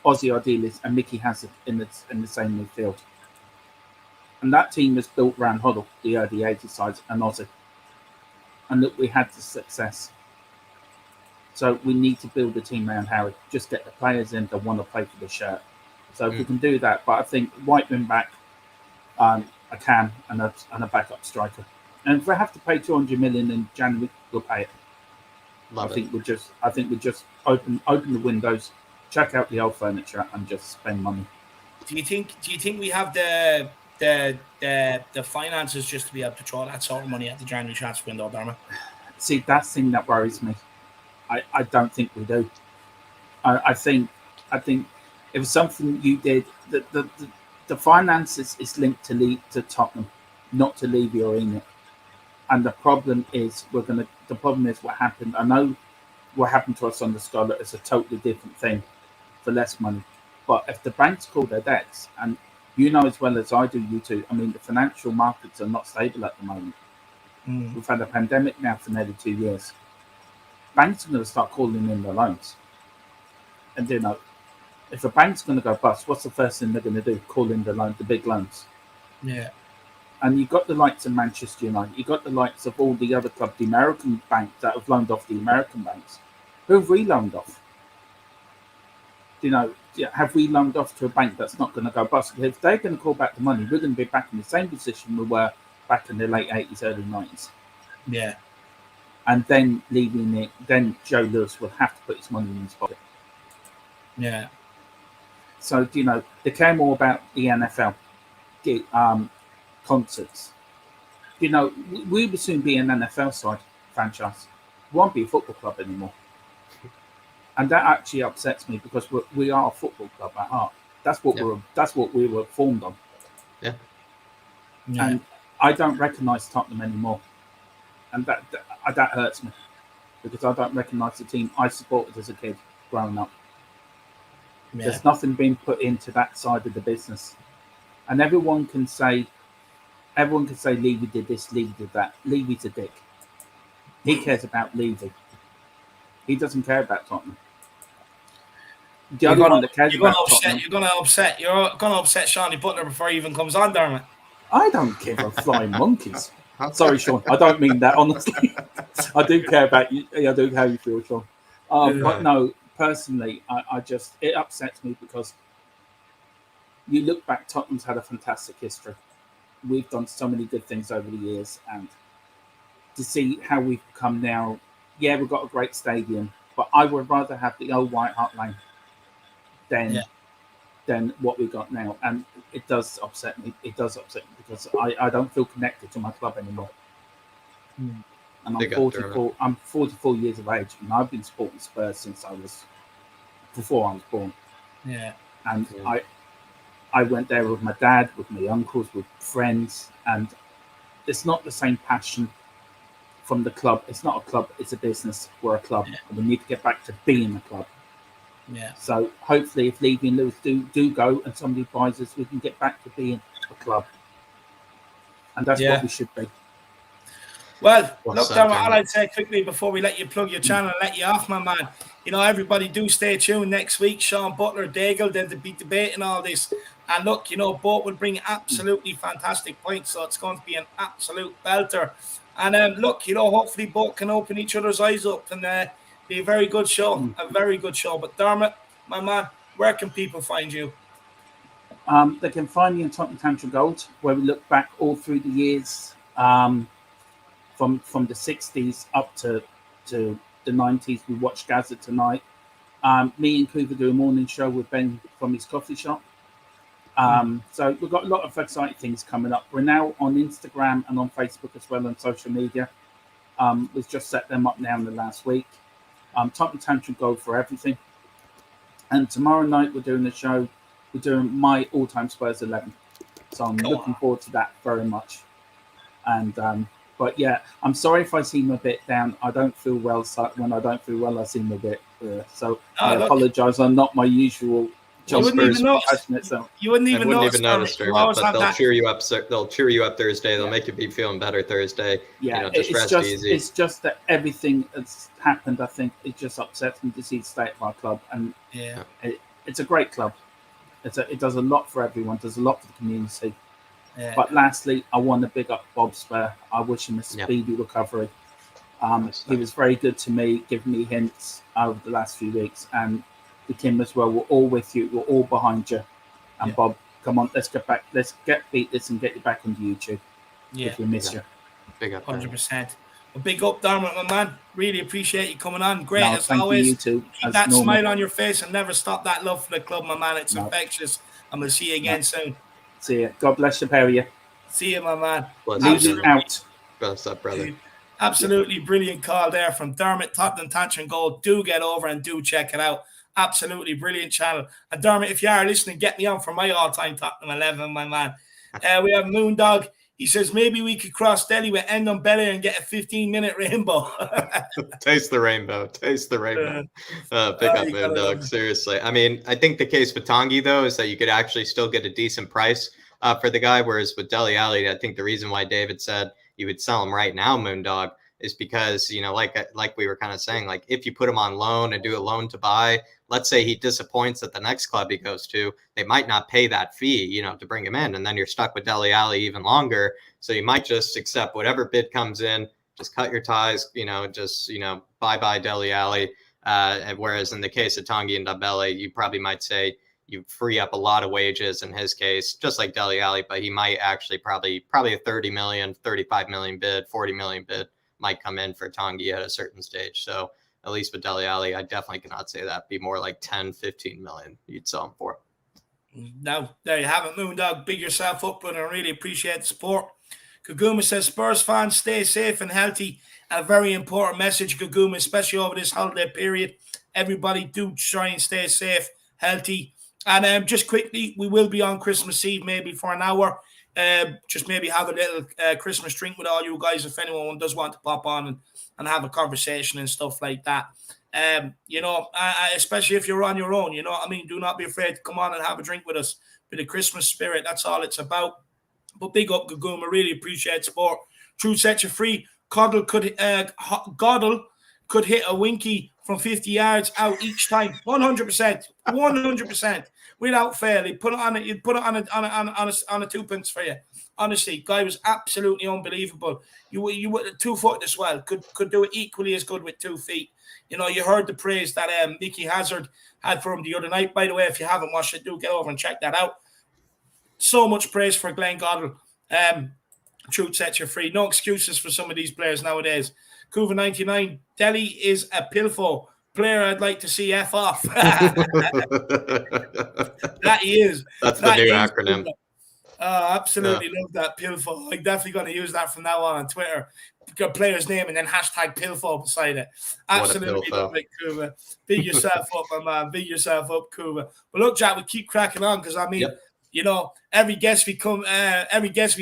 Ozzy Idealist, and Mickey Hazard in the same midfield. And that team was built around Hoddle, the early 80s sides, and Ozzy. And look, we had the success. So we need to build a team around Harry. Just get the players in that want to play for the shirt. So if we can do that, but I think right wing back, a cam, and a backup striker. And if we have to pay 200 million in January, we'll pay it. I think we just open the windows, check out the old furniture, and just spend money. Do you think we have the finances just to be able to throw that sort of money at the January transfer window, Dermot? See, that's the thing that worries me. I don't think we do. I think it was something you did. The finances is linked to Tottenham, not to Levy or Enid. And the problem is what happened. I know what happened to us on the Scarlet is a totally different thing for less money. But if the banks call their debts, and you know as well as I do, you two, I mean, the financial markets are not stable at the moment. We've had a pandemic now for nearly 2 years. Banks are going to start calling in their loans. And if a bank's going to go bust, what's the first thing they're going to do? Call in the big loans. Yeah. And you've got the likes of Manchester United. You've got the likes of all the other clubs, the American banks that have loaned off the American banks. Who have we loaned off? Have we loaned off to a bank that's not going to go bust? If they're going to call back the money, we're going to be back in the same position we were back in the late 80s, early 90s. Yeah. And then leaving it, then Joe Lewis will have to put his money in his pocket. Yeah. So, they care more about the NFL concerts. We will soon be an NFL side franchise. We won't be a football club anymore. And that actually upsets me because we are a football club at heart. That's what we were formed on. Yeah. And I don't recognise Tottenham anymore. and that hurts me because I don't recognise the team I supported as a kid growing up. Yeah. There's nothing being put into that side of the business, and everyone can say Levy did this, Levy did that. Levy's a dick. He cares about Levy. He doesn't care about Tottenham. The only one that cares about Tottenham. You're going to upset Shawnee Butler before he even comes on, Dermot. I don't give a flying monkeys. Sorry, Sean. I don't mean that, honestly. I do care about you. I do how you feel, Sean. But no, personally, it upsets me because you look back, Tottenham's had a fantastic history. We've done so many good things over the years, and to see how we've become now, yeah, we've got a great stadium, but I would rather have the old White Hart Lane than what we got now. And it does upset me. It does upset me because I don't feel connected to my club anymore. And I'm 44. I'm 44 years of age, and I've been supporting Spurs since before I was born. Yeah. And I went there with my dad, with my uncles, with friends, and it's not the same passion from the club. It's not a club, it's a business. We're a club, and we need to get back to being a club. Yeah. So hopefully if Levy and Lewis do go and somebody buys us, we can get back to being a club. And that's what we should be. Well, look, Dermot, all I'd say quickly before we let you plug your channel and let you off, my man, everybody do stay tuned next week. Sean Butler, Daigle, they'll be debating all this. And look, both will bring absolutely fantastic points. So it's going to be an absolute belter. And look, hopefully both can open each other's eyes up and be a very good show. A very good show. But Dermot, my man, where can people find you? They can find me in Tottenham Tantrum Gold, where we look back all through the years. From the 60s up to the 90s. We watched Gaza tonight. Me and Cooper do a morning show with Ben from his coffee shop. So we've got a lot of exciting things coming up. We're now on Instagram and on Facebook as well, on social media. We've just set them up now in the last week. Tottenham Tantrum Gold for everything. And tomorrow night we're doing a show. We're doing my all-time Spurs 11. So I'm looking forward to that very much. And but yeah, I'm sorry if I seem a bit down. I don't feel well. So when I don't feel well, I seem a bit. I apologise. I'm not my usual. You wouldn't even notice, Dermot, but they'll cheer you up. They'll cheer you up Thursday. They'll make you be feeling better Thursday. Yeah, rest easy. It's just that everything that's happened. I think it just upsets me to see the state of our club, and it's a great club. It does a lot for everyone. Does a lot for the community. Yeah. But lastly, I want to big up Bob Spur. I wish him a speedy recovery. He was very good to me, giving me hints over the last few weeks, and the Kim as well. We're all with you. We're all behind you. And Bob, come on, let's get back. Let's beat this and get you back onto YouTube. Yeah, if we miss you. Big up, 100%. Well, big up, Dermot, my man. Really appreciate you coming on. Great as always. You too, keep that smile on your face and never stop that love for the club, my man. It's infectious. I'm gonna see you again soon. See you. God bless the pair of you. See you, my man. Absolutely out. What's up, brother? Absolutely brilliant call there from Dermot, Tottenham Tantrum Gold. Do get over and do check it out. Absolutely brilliant channel. And Dermot, if you are listening, get me on for my all-time Tottenham 11, my man. We have Moondog. He says, maybe we could cross Dele with End on Belly and get a 15-minute rainbow. Taste the rainbow. Taste the rainbow. Pick up Moondog. Seriously. I mean, I think the case with Tanguy, though, is that you could actually still get a decent price for the guy, whereas with Dele Alli, I think the reason why David said you would sell him right now, Moondog, is because, like we were kind of saying, like if you put him on loan and do a loan to buy, let's say he disappoints at the next club he goes to, they might not pay that fee, to bring him in. And then you're stuck with Dele Alli even longer. So you might just accept whatever bid comes in, just cut your ties, bye-bye Dele Alli. Whereas in the case of Tanguy and Dembele, you probably might say you free up a lot of wages in his case, just like Dele Alli, but he might actually probably a 30 million, 35 million bid, 40 million bid might come in for Tanguy at a certain stage. So at least with Dele Alli, I definitely cannot say that. Be more like 10, 15 million you'd sell him for. Now, there you have it, Moondog. Big yourself up, and I really appreciate the support. Kaguma says, Spurs fans, stay safe and healthy. A very important message, Kaguma, especially over this holiday period. Everybody do try and stay safe, healthy. And just quickly, we will be on Christmas Eve maybe for an hour. Just maybe have a little Christmas drink with all you guys if anyone does want to pop on and have a conversation and stuff like that. Especially if you're on your own, you know what I mean? Do not be afraid to come on and have a drink with us. With the Christmas spirit, that's all it's about. But big up, Gagoon. I really appreciate support. Truth sets you free. Goddle could hit a winky from 50 yards out each time. 100%. Without fail. He'd put it on a twopence for you. Honestly, guy was absolutely unbelievable. You would 2 foot as well. Could do it equally as good with 2 feet. You know, you heard the praise that Mickey Hazard had for him the other night. By the way, if you haven't watched it, do get over and check that out. So much praise for Glenn Goddard. Truth sets you free. No excuses for some of these players nowadays. Cuva 99, Dele is a pilfo player I'd like to see F off. That he is. That's the new acronym. Absolutely love that, pilfo. I'm definitely going to use that from now on Twitter. Got player's name and then hashtag pilfo beside it. Absolutely love it, Cuva. Big yourself up, my man. Big yourself up, Cuva. But look, Jack, we keep cracking on because I mean, you know, every guest we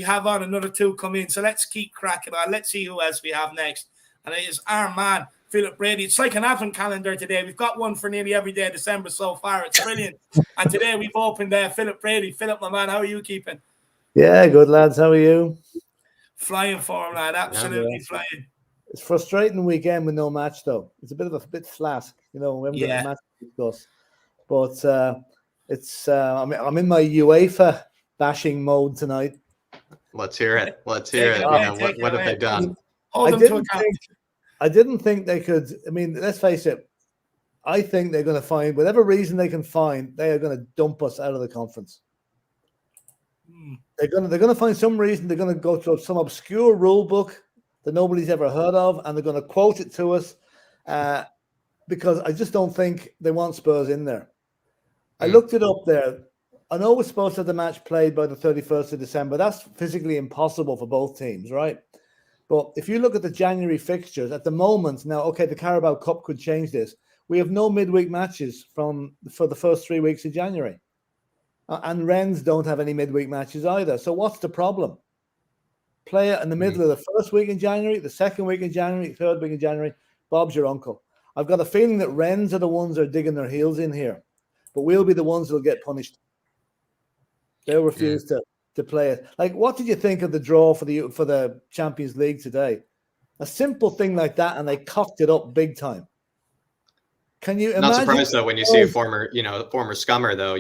have on, another 2 come in. So let's keep cracking on. Let's see who else we have next. And it is our man, Philip Brady. It's like an advent calendar today. We've got one for nearly every day of December so far. It's brilliant. And today we've opened Philip Brady. Philip, my man, how are you keeping? Yeah, good, lads. How are you? Flying for him, lad. Absolutely flying. It's a frustrating weekend with no match, though. It's a bit flat. You know, we haven't got a match to discuss. But I'm in my UEFA bashing mode tonight. Let's hear it. Let's hear it. What have they done? I didn't think they could. I mean, let's face it. I think they're going to find whatever reason they can find. They are going to dump us out of the conference. They're going to find some reason. They're going to go to some obscure rule book that nobody's ever heard of, and they're going to quote it to us because I just don't think they want Spurs in there. I looked it up there. I know we're supposed to have the match played by the 31st of December. That's physically impossible for both teams, right? But if you look at the January fixtures at the moment, now, okay, the Carabao Cup could change this. We have no midweek matches for the first 3 weeks of January. And Rennes don't have any midweek matches either. So what's the problem? Play it in the middle of the first week in January, the second week in January, third week in January. Bob's your uncle. I've got a feeling that Rennes are the ones that are digging their heels in here. But we'll be the ones that'll get punished. They'll refuse to play it. Like, what did you think of the draw for the Champions League today? A simple thing like that, and they cocked it up big time. Can you imagine? Not surprised though when you see a former scummer though,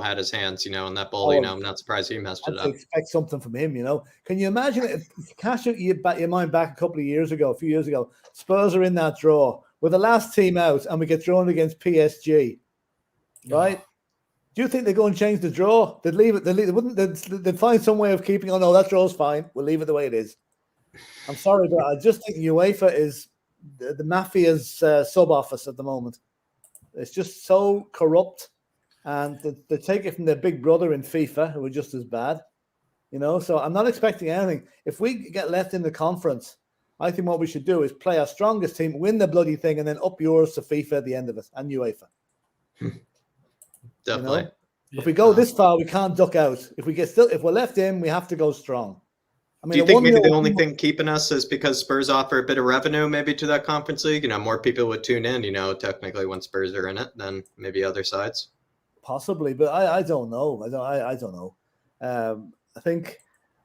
had his hands, in that ball. I'm not surprised he messed it up. Expect something from him, Can you imagine if cast your mind back a few years ago, Spurs are in that draw. We're the last team out, and we get drawn against PSG, right? Do you think they go and change the draw? They'd leave it. They'd find some way of keeping. Oh no, that draw's fine. We'll leave it the way it is. I'm sorry, but I just think UEFA is the mafia's sub office at the moment. It's just so corrupt, and they take it from their big brother in FIFA, who are just as bad. So I'm not expecting anything. If we get left in the conference, I think what we should do is play our strongest team, win the bloody thing, and then up yours to FIFA at the end of it and UEFA. Definitely. If we go this far, we can't duck out. If we're left in, we have to go strong. I mean, do you think maybe the only thing keeping us is because Spurs offer a bit of revenue maybe to that conference league? More people would tune in, technically when Spurs are in it than maybe other sides. Possibly, but I don't know. I don't know. I think,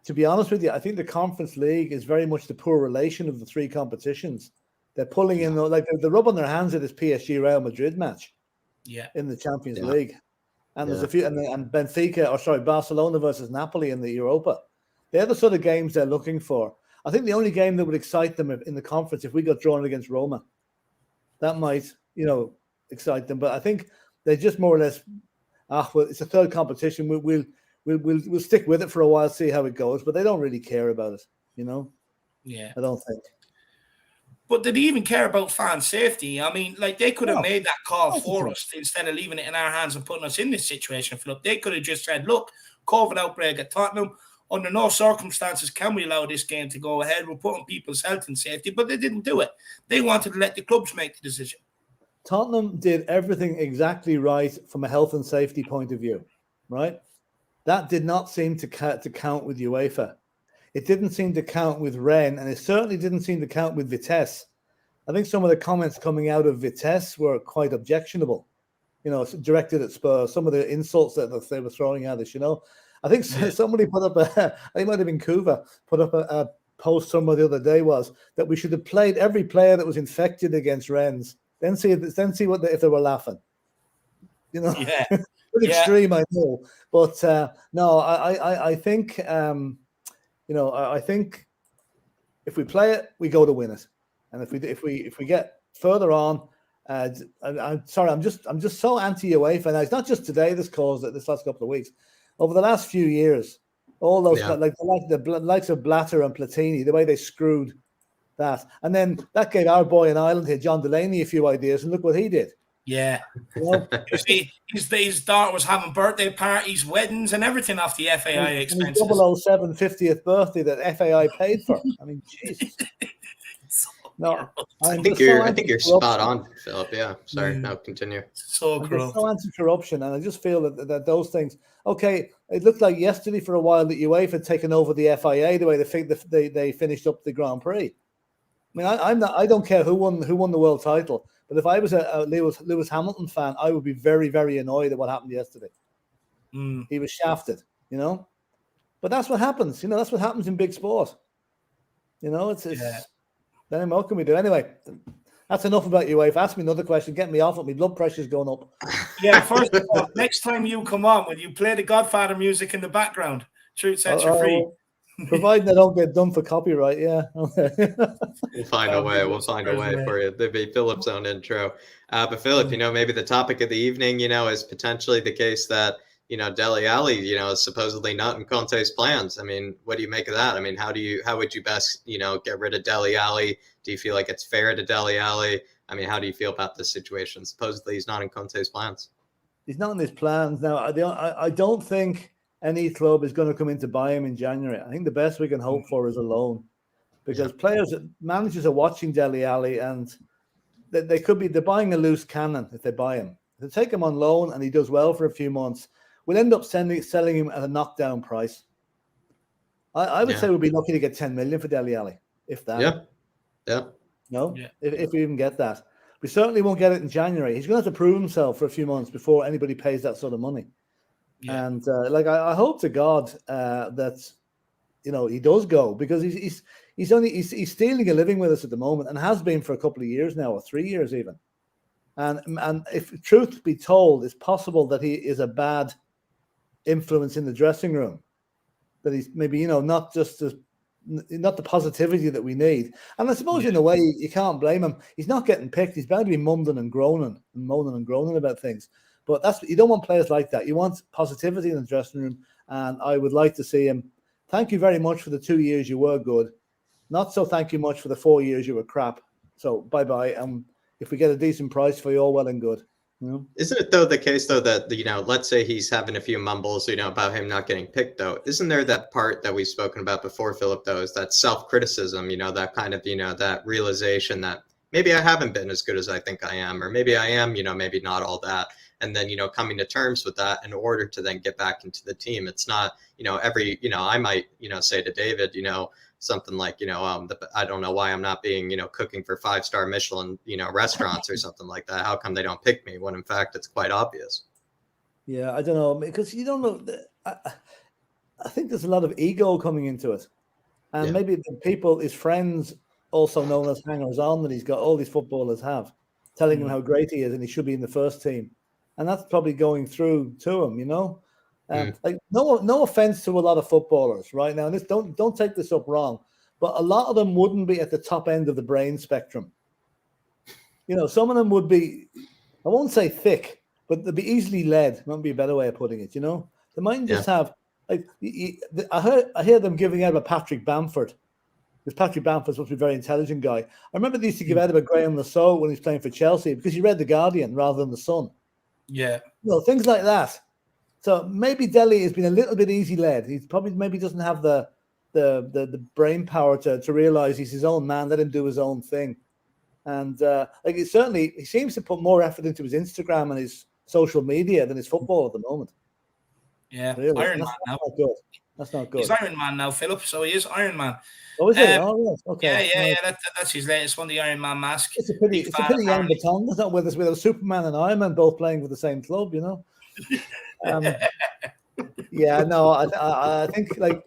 to be honest with you, I think the Conference League is very much the poor relation of the 3 competitions. They're pulling in, like the rub on their hands at this PSG Real Madrid match. In the Champions League. And there's a few, and Barcelona versus Napoli in the Europa. They're the sort of games they're looking for. I think the only game that would excite them in the conference, if we got drawn against Roma, that might, excite them. But I think they're just more or less, it's a third competition. We'll stick with it for a while, see how it goes. But they don't really care about it, I don't think. But did they even care about fan safety? I mean, like, they could have made that call for us instead of leaving it in our hands and putting us in this situation, Philip. They could have just said, look, COVID outbreak at Tottenham. Under no circumstances can we allow this game to go ahead. We're putting people's health and safety, but they didn't do it. They wanted to let the clubs make the decision. Tottenham did everything exactly right from a health and safety point of view, right? that did not seem to count with UEFA. It didn't seem to count with Rennes, and it certainly didn't seem to count with Vitesse. I think some of the comments coming out of Vitesse were quite objectionable, directed at Spurs. Some of the insults that they were throwing at us, I think somebody put up I think it might have been Kuva, put up a post somewhere the other day was that we should have played every player that was infected against Rennes. Then see what if they were laughing. Yeah. Extreme, I know, but no, I think I think if we play it, we go to win it, and if we get further on, I'm sorry, I'm just so anti UEFA. And it's not just today. This last couple of weeks, over the last few years, all those like the likes of Blatter and Platini, the way they screwed that, and then that gave our boy in Ireland here, John Delaney, a few ideas, and look what he did. Yeah. You see, his daughter was having birthday parties, weddings, and everything off the FAI expenses. 007 50th birthday that FAI paid for. I mean, Jesus. No, I think you're spot on, Philip. Yeah. Sorry. No, continue. So anti-corruption, and I just feel that those things. Okay, it looked like yesterday for a while that UEFA had taken over the FIA the way they finished up the Grand Prix. I mean, I don't care who won the world title. But if I was a Lewis Hamilton fan, I would be very, very annoyed at what happened yesterday. He was shafted, But that's what happens. That's what happens in big sport. It's then what can we do? Anyway, that's enough about UEFA. Ask me another question. Get me off it. My blood pressure's going up. Yeah, first of all, next time you come on, will you play the Godfather music in the background? Truth sets you free. Providing they don't get done for copyright, yeah. We'll find a way. We'll find a way for you. There'll be Philip's own intro. But Philip, maybe the topic of the evening, is potentially the case that, Dele Alli, is supposedly not in Conte's plans. I mean, what do you make of that? I mean, how would you best, get rid of Dele Alli? Do you feel like it's fair to Dele Alli? I mean, how do you feel about this situation? Supposedly he's not in Conte's plans. He's not in his plans. Now, I don't think any club is going to come in to buy him in January. I think the best we can hope for is a loan, because managers are watching Dele Alli, and they're buying a loose cannon if they buy him. If they take him on loan and he does well for a few months, we'll end up selling him at a knockdown price. I would say we'd be lucky to get 10 million for Dele Alli, if that. If we even get that. We certainly won't get it in January. He's going to have to prove himself for a few months before anybody pays that sort of money. Yeah. And I hope to God that he does go, because he's stealing a living with us at the moment, and has been for a couple of years now, or 3 years even. And if truth be told, it's possible that he is a bad influence in the dressing room. That he's maybe not the positivity that we need. And I suppose in a way you can't blame him. He's not getting picked. He's bound to be moaning and groaning about things. But you don't want players like that. You want positivity in the dressing room, and I would like to see him. Thank you very much for the 2 years you were good. Not so thank you much for the 4 years you were crap. So bye-bye. If we get a decent price for you, all well and good. Isn't it though the case though that let's say he's having a few mumbles about him not getting picked though? Isn't there that part that we've spoken about before, Philip? Though is that self-criticism? That kind of that realization that maybe I haven't been as good as I think I am, or maybe I am. Maybe not all that. And then, coming to terms with that in order to then get back into the team. It's not, I might, say to David, something like, I don't know why I'm not being, cooking for 5-star Michelin, restaurants or something like that. How come they don't pick me when in fact it's quite obvious? Yeah, I don't know, because you don't know. I think there's a lot of ego coming into it. And maybe the people, his friends, also known as hangers on, that he's got, all these footballers have, telling him how great he is and he should be in the first team. And that's probably going through to him, Like no offense to a lot of footballers right now. And don't take this up wrong, but a lot of them wouldn't be at the top end of the brain spectrum. Some of them would be, I won't say thick, but they'd be easily led. Might be a better way of putting it. They mightn't just have like. I hear them giving out about Patrick Bamford. Because Patrick Bamford's supposed to be a very intelligent guy. I remember they used to give out about Graham Lasso when he was playing for Chelsea, because he read The Guardian rather than The Sun. Yeah. Things like that. So maybe Dele has been a little bit easy led. He probably maybe doesn't have the brain power to realize he's his own man. Let him do his own thing. And he seems to put more effort into his Instagram and his social media than his football at the moment. Yeah, Really? Iron Man now. Not good. That's not good. He's Iron Man now, Philip. So he is Iron Man. Oh, is it? Oh, yes. Okay. Yeah. That's his latest one, the Iron Man mask. It's a pity. It's a pity Jan Batonga's not with us. We have Superman and Iron Man both playing for the same club. You know. Yeah. No. I think like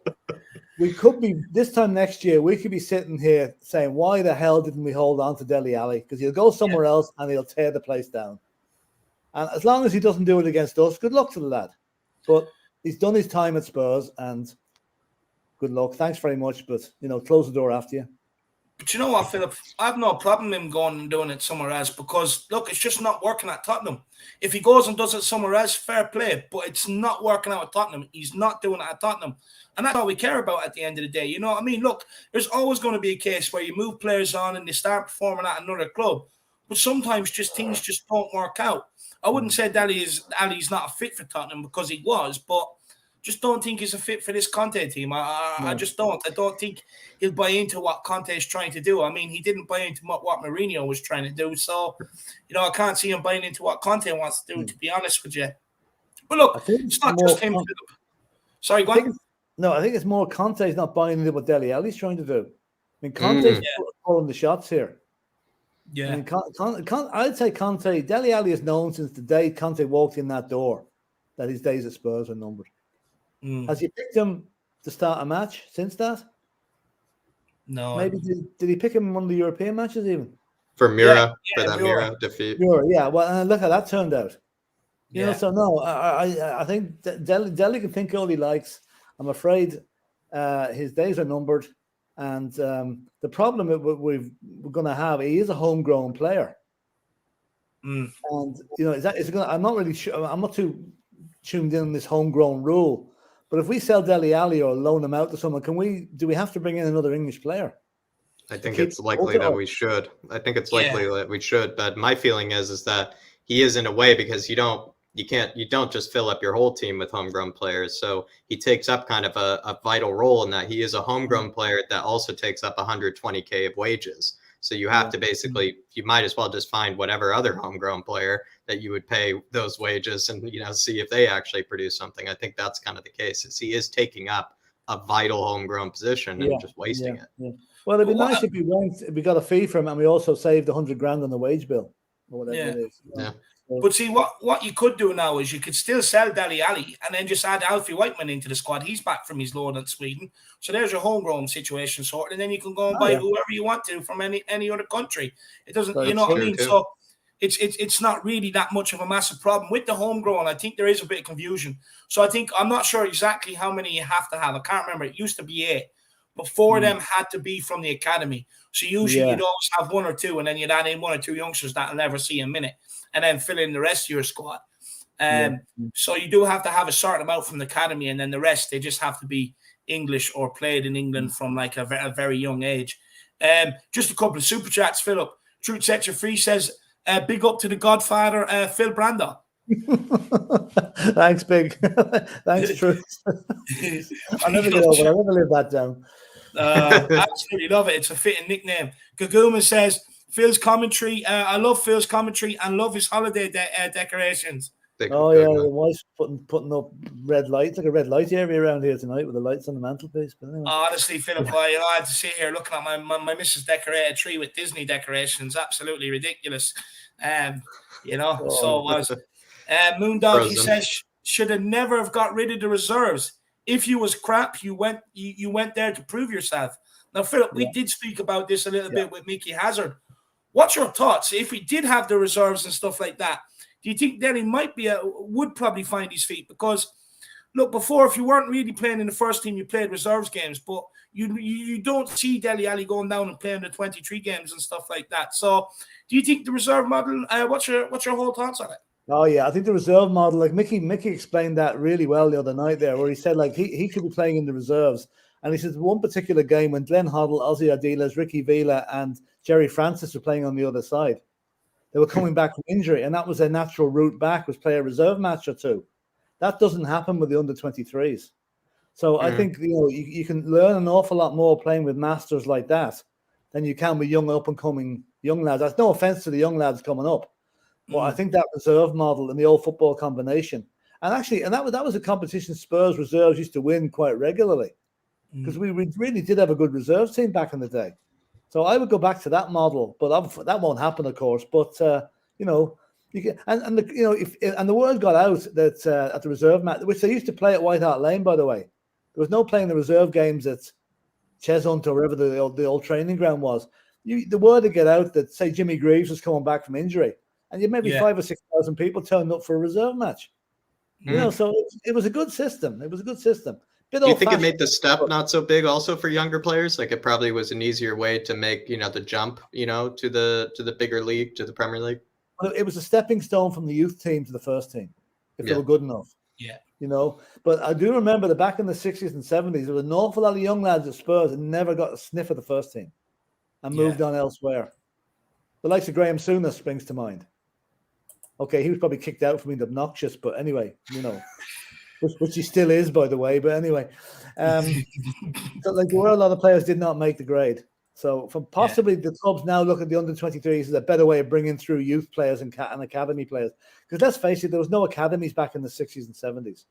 we could be this time next year. We could be sitting here saying, "Why the hell didn't we hold on to Dele Alli? Because he'll go somewhere else and he'll tear the place down." And as long as he doesn't do it against us, good luck to the lad. But he's done his time at Spurs, and good luck. Thanks very much, but close the door after you. But you know what, Philip? I have no problem him going and doing it somewhere else because, look, it's just not working at Tottenham. If he goes and does it somewhere else, fair play, but it's not working out at Tottenham. He's not doing it at Tottenham. And that's all we care about at the end of the day. You know what I mean? Look, there's always going to be a case where you move players on and they start performing at another club, but sometimes things just don't work out. I wouldn't say Ali's not a fit for Tottenham because he was, but just don't think he's a fit for this Conte team. I just don't. I don't think he'll buy into what Conte is trying to do. I mean, he didn't buy into what Mourinho was trying to do. So, I can't see him buying into what Conte wants to do, to be honest with you. But look, it's not just him. Sorry, go on. I think it's more Conte's not buying into what Dele Alli's trying to do. I mean, Conte's calling the shots here. Yeah. I mean, I'd say Conte, Dele Alli has known since the day Conte walked in that door that his days at Spurs are numbered. Has he picked him to start a match since that? No. Maybe did he pick him in one of the European matches even? For Mira, for that Mira defeat. Yeah. Well, look how that turned out. You know, so no, I think Dele can think all he likes. I'm afraid his days are numbered. And the problem we're going to have, he is a homegrown player. And, I'm not really sure. I'm not too tuned in on this homegrown rule. But if we sell Dele Alli or loan him out to someone, do we have to bring in another English player? I think it's likely that we should. That we should. But my feeling is that he is in a way because you don't just fill up your whole team with homegrown players. So he takes up kind of a vital role in that he is a homegrown player that also takes up 120K of wages. So you have to basically, you might as well just find whatever other homegrown player that you would pay those wages and, see if they actually produce something. I think that's kind of the case, is he is taking up a vital homegrown position and just wasting it. Yeah. Well, it'd be nice if we got a fee from him and we also saved $100,000 on the wage bill or whatever it is. Yeah. But see, what you could do now is you could still sell Dele Alli and then just add Alfie Whiteman into the squad. He's back from his loan at Sweden. So there's your homegrown situation sorted. And then you can go and buy whoever you want to from any other country. It doesn't, you know what I mean? Too. So it's not really that much of a massive problem. With the homegrown, I think there is a bit of confusion. So I'm not sure exactly how many you have to have. I can't remember. It used to be 8. But 4 of them had to be from the academy. So usually you'd always have 1 or 2, and then you'd add in 1 or 2 youngsters that will never see a minute, and then fill in the rest of your squad. So you do have to have a certain amount from the academy, and then the rest, they just have to be English or played in England from like a very young age. Just a couple of super chats, Philip. Truth Sets You Free says, big up to the Godfather, Phil Brando. Thanks, Big. Thanks, Truth. I'll never get over it. I'll never live that down. Absolutely love it. It's a fitting nickname. Gaguma says, Phil's commentary. I love Phil's commentary and love his holiday decorations. Oh yeah, the wife's putting up red lights, like a red light area around here tonight with the lights on the mantelpiece. But anyway. Honestly, Philip, I had to sit here looking at my missus decorate a tree with Disney decorations. Absolutely ridiculous. So it was. Moondog, he says, should have never have got rid of the reserves. If you was crap, you went there to prove yourself. Now, Philip, we did speak about this a little bit with Mickey Hazard. What's your thoughts? If we did have the reserves and stuff like that, do you think Dele would probably find his feet? Because, look, before, if you weren't really playing in the first team, you played reserves games, but you don't see Dele Alli going down and playing the 23 games and stuff like that. So, do you think the reserve model? What's your whole thoughts on it? Oh yeah, I think the reserve model, like Mickey explained that really well the other night there, where he said like he could be playing in the reserves, and he says one particular game when Glenn Hoddle, Ozzy Ardiles, Ricky Villa, and Jerry Francis were playing on the other side, they were coming back from injury, and that was their natural route back, was play a reserve match or 2. That doesn't happen with the under-23s. So I think you can learn an awful lot more playing with masters like that than you can with young up and coming young lads. That's no offense to the young lads coming up. Well, I think that reserve model and the old football combination, And that was a competition Spurs reserves used to win quite regularly, because we really did have a good reserve team back in the day. So I would go back to that model, but that won't happen, of course. But you can, and the word got out that at the reserve match, which they used to play at White Hart Lane, by the way, there was no playing the reserve games at Cheshunt or wherever the old training ground was. The word would get out that, say, Jimmy Greaves was coming back from injury, and you maybe 5,000 or 6,000 people turned up for a reserve match. So it was a good system. It was a good system. Do you think it made the step not so big also for younger players? Like, it probably was an easier way to make, the jump, to the bigger league, to the Premier League? Well, it was a stepping stone from the youth team to the first team, if they were good enough. Yeah. But I do remember that back in the 60s and 70s, there was an awful lot of young lads at Spurs that never got a sniff of the first team and moved on elsewhere. The likes of Graham Souness springs to mind. Okay, he was probably kicked out for being obnoxious, but anyway, which he still is, by the way. But anyway, so there were a lot of players did not make the grade. So from possibly the clubs now look at the under-23s as a better way of bringing through youth players and academy players. Because let's face it, there was no academies back in the 60s and 70s.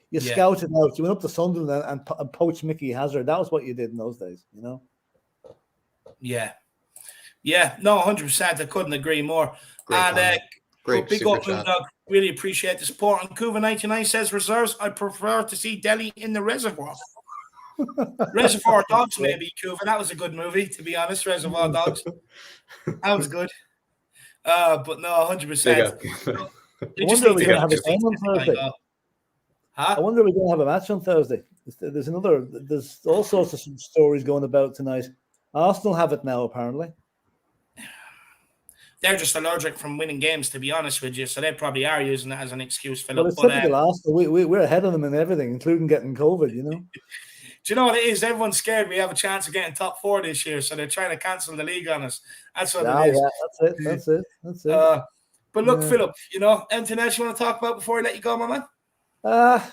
You scouted out. You went up to Sunderland and poached Mickey Hazard. That was what you did in those days, Yeah. Yeah. No, 100%. I couldn't agree more. Great big up, Dog. Really appreciate the support. And Cuva99 says, reserves, I prefer to see Dele in the reservoir. Reservoir Dogs, maybe, Cuva. That was a good movie, to be honest. Reservoir Dogs. That was good. But no, 100%. I wonder if we're going to have a game on Thursday. I wonder if we're going to have a match on Thursday. There's all sorts of stories going about tonight. Arsenal have it now, apparently. They're just allergic from winning games, to be honest with you. So they probably are using that as an excuse, Philip. Well, it's typical Arsenal. We're ahead of them in everything, including getting COVID, Do you know what it is? Everyone's scared we have a chance of getting top 4 this year, so they're trying to cancel the league on us. That's what it is. Yeah, that's it. But look, Philip, anything else you want to talk about before I let you go, my man?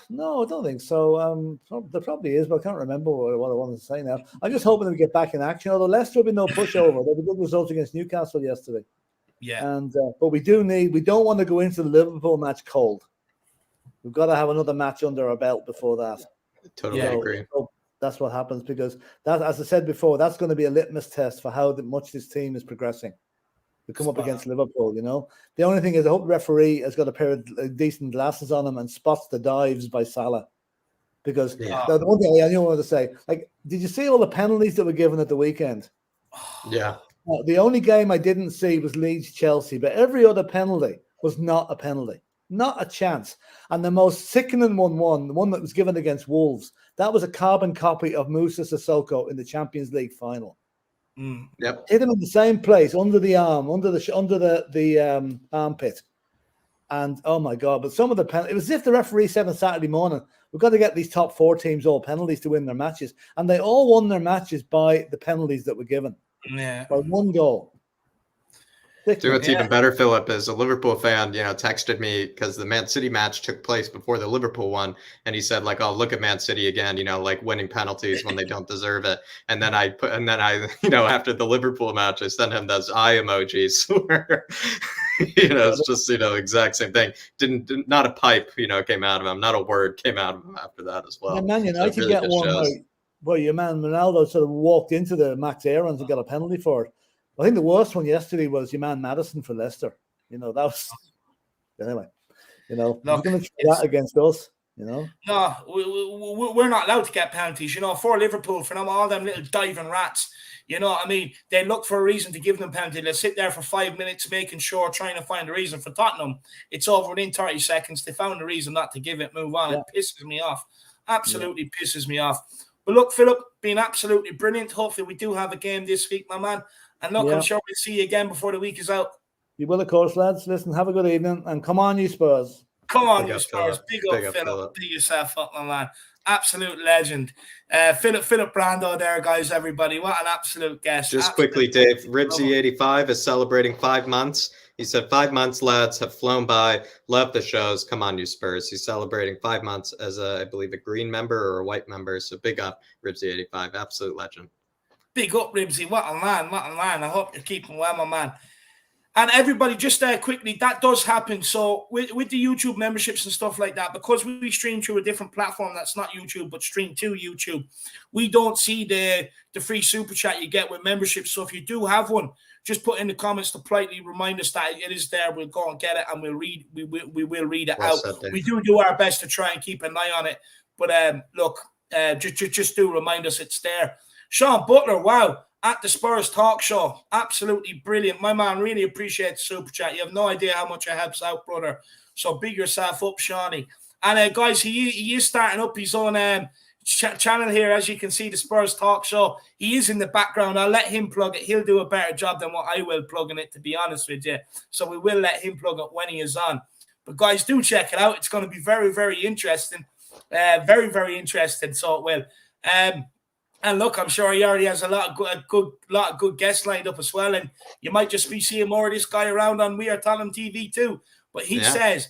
No, I don't think so. There probably is, but I can't remember what I wanted to say now. I'm just hoping that we get back in action. Although Leicester will be no pushover. They had a good result against Newcastle yesterday. Yeah. And but we don't want to go into the Liverpool match cold. We've got to have another match under our belt before that. Totally agree. So that's what happens, because that, as I said before, that's going to be a litmus test for how much this team is progressing. To come up against Liverpool, The only thing is, I hope the referee has got a pair of decent glasses on him and spots the dives by Salah. Because the one thing I knew I wanted to say, did you see all the penalties that were given at the weekend? Yeah. The only game I didn't see was Leeds-Chelsea, but every other penalty was not a penalty. Not a chance. And the most sickening the one that was given against Wolves, that was a carbon copy of Moussa Sissoko in the Champions League final. Yep. Hit him in the same place, under the arm, under the armpit. And oh my God, but some of the penalties, it was as if the referee said on Saturday morning, we've got to get these top 4 teams all penalties to win their matches. And they all won their matches by the penalties that were given. Yeah. By 1 goal. Do what's even better, Philip, is a Liverpool fan, texted me because the Man City match took place before the Liverpool one, and he said, oh, look at Man City again, winning penalties when they don't deserve it. And then I after the Liverpool match, I sent him those eye emojis where, it's just, exact same thing. Not a pipe, came out of him, not a word came out of him after that as well. And Man United really get one where your man Ronaldo sort of walked into the Max Aarons and got a penalty for it. I think the worst one yesterday was your man Maddison for Leicester. That was anyway. He's going to try that against us. No, we're not allowed to get penalties. For Liverpool, for them, all them little diving rats. You know what I mean? They look for a reason to give them penalty. They sit there for 5 minutes, making sure, trying to find a reason. For Tottenham, it's over within 30 seconds. They found a reason not to give it. Move on. Yeah. It pisses me off. Absolutely pisses me off. But look, Philip, been absolutely brilliant. Hopefully, we do have a game this week, my man. And look, I'm sure we'll see you again before the week is out. You will, of course, lads. Listen, have a good evening. And come on, you Spurs. Come on, you Spurs. Big up, Philip. Big yourself up, my man. Absolute legend. Philip Brando there, guys, everybody. What an absolute guest. Just quickly, Dave. Ribsy85 is celebrating 5 months. He said, 5 months, lads, have flown by. Love the shows. Come on, you Spurs. He's celebrating 5 months as, I believe, a green member or a white member. So big up, Ribsy85. Absolute legend. Big up, Ribsy. What a man. What a man. I hope you're keeping well, my man. And everybody, just quickly, that does happen. So with the YouTube memberships and stuff like that, because we stream through a different platform that's not YouTube, but stream to YouTube, we don't see the free super chat you get with memberships. So if you do have one, just put in the comments to politely remind us that it is there. We'll go and get it, and we'll read. We will read it out. We do our best to try and keep an eye on it. But look, just do remind us it's there. Sean Butler, wow. At the Spurs Talk Show. Absolutely brilliant. My man, really appreciate the super chat. You have no idea how much it helps out, brother. So big yourself up, Shawnee. And guys, he is starting up his own channel here. As you can see, the Spurs Talk Show. He is in the background. I'll let him plug it. He'll do a better job than what I will plugging it, to be honest with you. So we will let him plug it when he is on. But guys, do check it out. It's going to be very, very interesting. Very, very interesting. So it will. And look, I'm sure he already has a lot of good guests lined up as well. And you might just be seeing more of this guy around on We Are Tottenham TV too. But he says,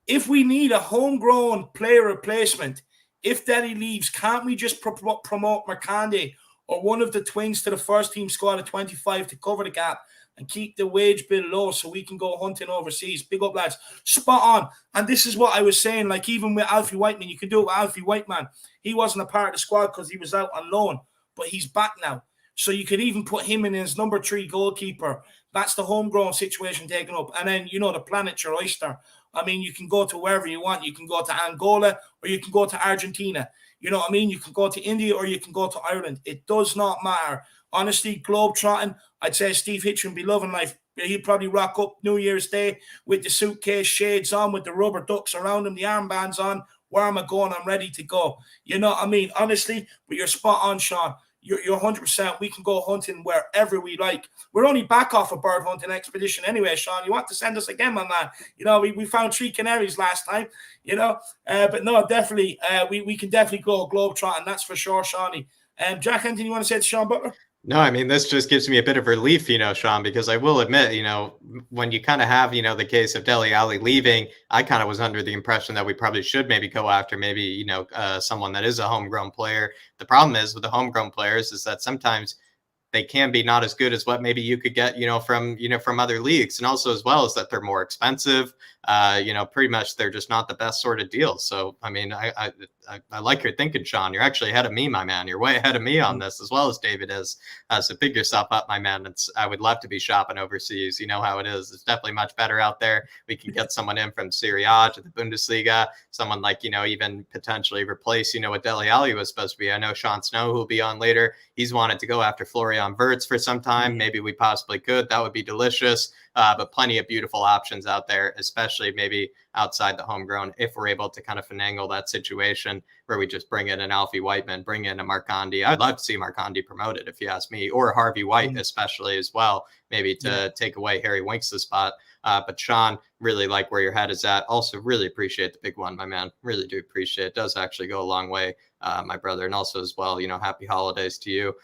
if we need a homegrown player replacement, if Dele leaves, can't we just promote Marcandi or one of the twins to the first team squad of 25 to cover the gap and keep the wage bill low so we can go hunting overseas? Big up, lads. Spot on. And this is what I was saying, like even with Alfie Whiteman, you can do it with Alfie Whiteman. He wasn't a part of the squad because he was out on loan, but he's back now. So you could even put him in as number 3 goalkeeper. That's the homegrown situation taken up. And then, the planet's your oyster. I mean, you can go to wherever you want. You can go to Angola or you can go to Argentina. You know what I mean? You can go to India or you can go to Ireland. It does not matter. Honestly, globetrotting, I'd say Steve Hitchen be loving life. He'd probably rock up New Year's Day with the suitcase, shades on, with the rubber ducks around him, the armbands on. Where am I going? I'm ready to go. You know what I mean? Honestly, but you're spot on, Sean. You're 100%. We can go hunting wherever we like. We're only back off a bird hunting expedition anyway, Sean. You want to send us again, my man? We found 3 canaries last time, But no, definitely, we can definitely go globetrotting. That's for sure, Shawnee. Jack, anything you want to say to Sean Butler? No, I mean, this just gives me a bit of relief, Sean, because I will admit, when you kind of have, the case of Dele Alli leaving, I kind of was under the impression that we probably should maybe go after someone that is a homegrown player. The problem is with the homegrown players is that sometimes they can be not as good as what maybe you could get, from other leagues. And also as well as that they're more expensive. Pretty much they're just not the best sort of deal. So, I mean, I like your thinking, Sean. You're actually ahead of me, my man. You're way ahead of me on this as well as David is. So pick yourself up, my man. I would love to be shopping overseas. You know how it is. It's definitely much better out there. We can get someone in from Serie A to the Bundesliga, someone like, even potentially replace, what Dele Alli was supposed to be. I know Sean Snow, who will be on later. He's wanted to go after Florian Wirtz for some time. Maybe we possibly could. That would be delicious. But plenty of beautiful options out there, especially maybe outside the homegrown, if we're able to kind of finagle that situation where we just bring in an Alfie Whiteman, bring in a Marcandi. I'd love to see Marcandi promoted, if you ask me, or Harvey White especially as well, maybe to take away Harry Winks' spot. But Sean, really like where your head is at. Also really appreciate the big one, my man. Really do appreciate it. Does actually go a long way, my brother. And also as well, happy holidays to you.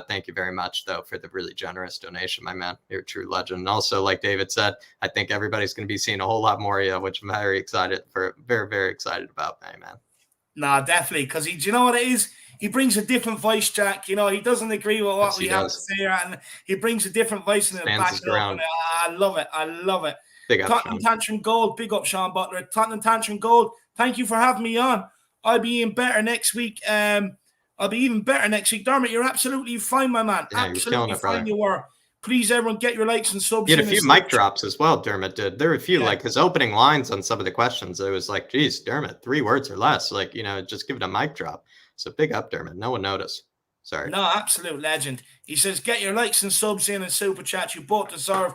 Thank you very much, though, for the really generous donation, my man. You're a true legend. And also, like David said, I think everybody's going to be seeing a whole lot more of you, which I'm very excited for. Very, very excited about, man. No, definitely. Because do you know what it is? He brings a different voice, Jack. He doesn't agree with what we have to say, and he brings a different voice in the back. I love it. I love it. Tottenham Tantrum Gold. Big up, Sean Butler. Tottenham Tantrum Gold. Thank you for having me on. I'll be even better next week. Dermot, you're absolutely fine, my man. Yeah, absolutely fine. You were. Please, everyone, get your likes and subs. You had a few mic drops as well, Dermot did. There were a few, like his opening lines on some of the questions. It was like, geez, Dermot, 3 words or less. Like, just give it a mic drop. So big up, Dermot. No one noticed. Sorry. No, absolute legend. He says, get your likes and subs in and super chat. You both deserve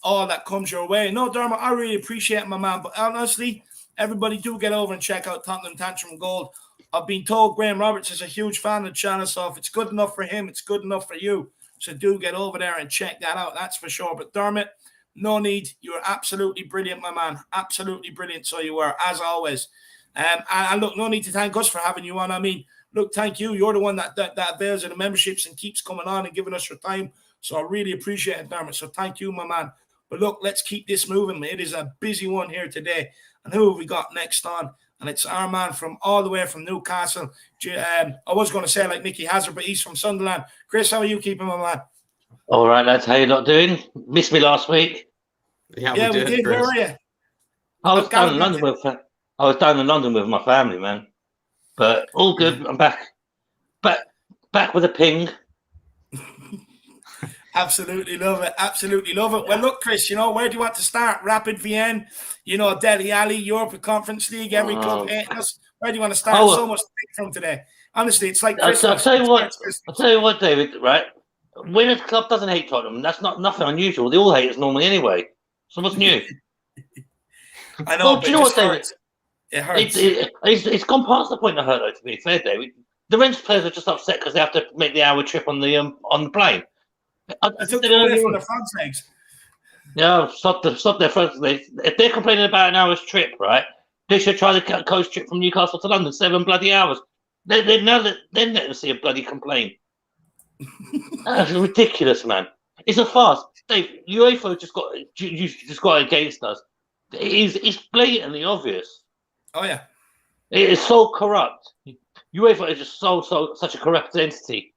all that comes your way. No, Dermot, I really appreciate it, my man. But honestly, everybody do get over and check out Tottenham Tantrum Gold. I've been told Graham Roberts is a huge fan of the channel, so if it's good enough for him, it's good enough for you. So do get over there and check that out. That's for sure. But Dermot, no need. You're absolutely brilliant, my man. Absolutely brilliant. So you were, as always. And look, no need to thank us for having you on. I mean, look, thank you. You're the one that avails of the memberships and keeps coming on and giving us your time. So I really appreciate it, Dermot. So thank you, my man. But look, let's keep this moving. It is a busy one here today. And who have we got next on? And it's our man from all the way from Newcastle. I was going to say like Nicky Hazard, but he's from Sunderland. Chris, how are you keeping, my man? All right, lads, how you lot doing? Missed me last week. Yeah, Yeah, we we did. Chris. Where were you? I was down in Gallivanting. London I was down in London with my family, man. But all good. I'm back with a ping. Absolutely love it. Absolutely love it. Well, look, Chris, where do you want to start? Rapid Wien, Dele Alli, Europe Conference League, every club hating us. Where do you want to start? So much to pick from today. Honestly, it's like Christmas. I'll tell you what, David, right? When a club doesn't hate Tottenham, that's nothing unusual. They all hate us normally anyway. So what's new? I know, Well, but do you know what, David? It hurts. It's gone past the point of hurt, though, to be fair, David. The Rangers players are just upset because they have to make the hour trip on the plane. I took them away from the front legs. Yeah, stop their front legs. If they're complaining about an hour's trip, right, they should try the coast trip from Newcastle to London, 7 bloody hours. They know that they're not to see a bloody complaint. That's ridiculous, man. It's a farce. Dave, UEFA just got against us. It's blatantly obvious. Oh yeah. It is so corrupt. UEFA is just such a corrupt entity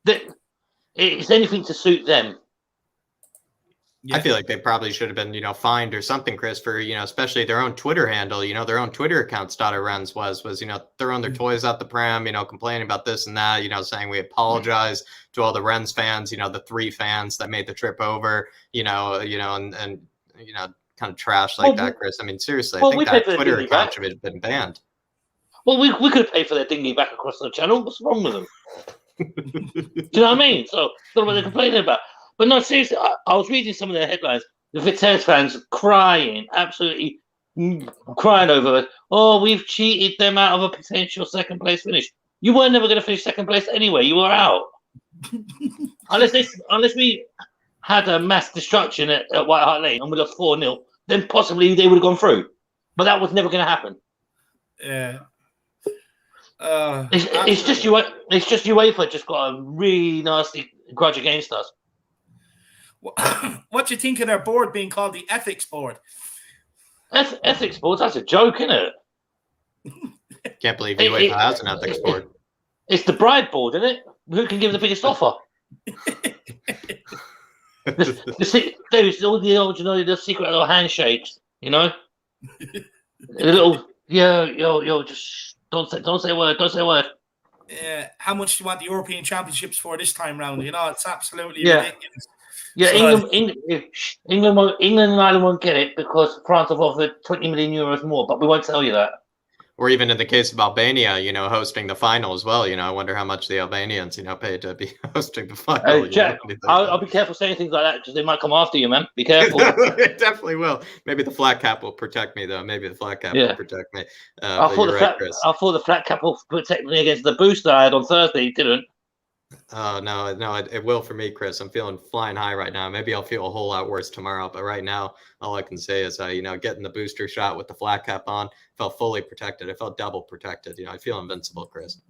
that it's anything to suit them. Yeah. I feel like they probably should have been, fined or something, Chris, for, especially their own Twitter handle, their own Twitter account started runs was, throwing their toys out the pram, complaining about this and that, saying we apologize to all the Rens fans, the 3 fans that made the trip over, and kind of trash like that, Chris. I mean, seriously, I think that Twitter account should have been banned. Well, we could have paid for their dinghy back across the channel. What's wrong with them? Do you know what I mean? So, that's what they're complaining about. But no, seriously, I was reading some of their headlines. The Vitesse fans crying, absolutely crying over it. Oh, we've cheated them out of a potential second place finish. You were never going to finish second place anyway. You were out. unless we had a mass destruction at White Hart Lane and we lost 4-0, then possibly they would have gone through. But that was never going to happen. Yeah. It's just UEFA just got a really nasty grudge against us. What do you think of their board being called the Ethics Board? Ethics Board? That's a joke, isn't it? Can't believe UEFA has an Ethics Board. It's the bride board, isn't it? Who can give the biggest offer? There's all the old, the secret little handshakes, the little just don't say a word. Yeah, how much do you want the European Championships for this time round? It's absolutely ridiculous. Yeah, England and Ireland won't get it because France have offered 20 million euros more, but we won't tell you that. Or even in the case of Albania, hosting the final as well. I wonder how much the Albanians, paid to be hosting the final. Jack, I'll be careful saying things like that because they might come after you, man. Be careful. It definitely will. Maybe the flat cap will protect me, though. Maybe the flat cap will protect me. I thought the flat cap will protect me against the booster I had on Thursday. It didn't. Oh, no, it will for me, Chris. I'm feeling flying high right now. Maybe I'll feel a whole lot worse tomorrow. But right now, all I can say is, getting the booster shot with the flat cap on, felt fully protected. I felt double protected. I feel invincible, Chris.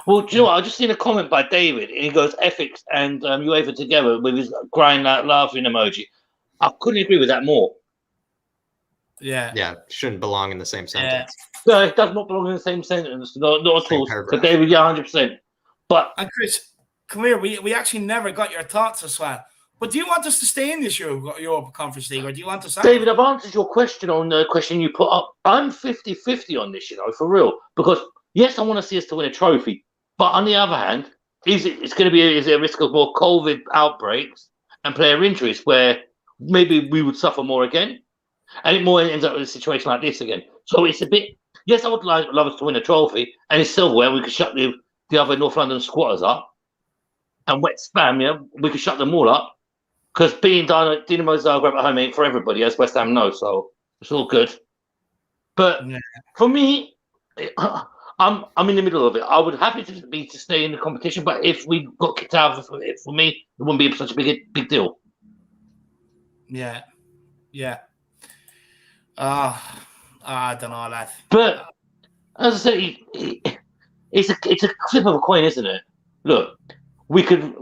Well, do you know what? I just seen a comment by David. And he goes, ethics and UEFA together with his crying, laughing emoji. I couldn't agree with that more. Yeah. Yeah, shouldn't belong in the same sentence. No, it does not belong in the same sentence. Not at all. So David, 100%. But and Chris, come here. We actually never got your thoughts as well. But do you want us to stay in this Europa Conference League, or do you want us? David, I've answered your question on the question you put up. I'm 50-50 on this, for real. Because yes, I want to see us to win a trophy. But on the other hand, is there a risk of more COVID outbreaks and player injuries where maybe we would suffer more again, and it more ends up with a situation like this again? So it's a bit. Yes, I would love us to win a trophy, and it's silverware. We could shut the other North London squatters up, and wet spam, we could shut them all up. Because being Dinamo Zagreb at home ain't for everybody, as West Ham knows, so it's all good. But for me, I'm in the middle of it. I would happy to stay in the competition, but if we got kicked out of it, for me, it wouldn't be such a big deal. Yeah. I don't know, lad. But as I say, it's a flip of a coin, isn't it? Look, we can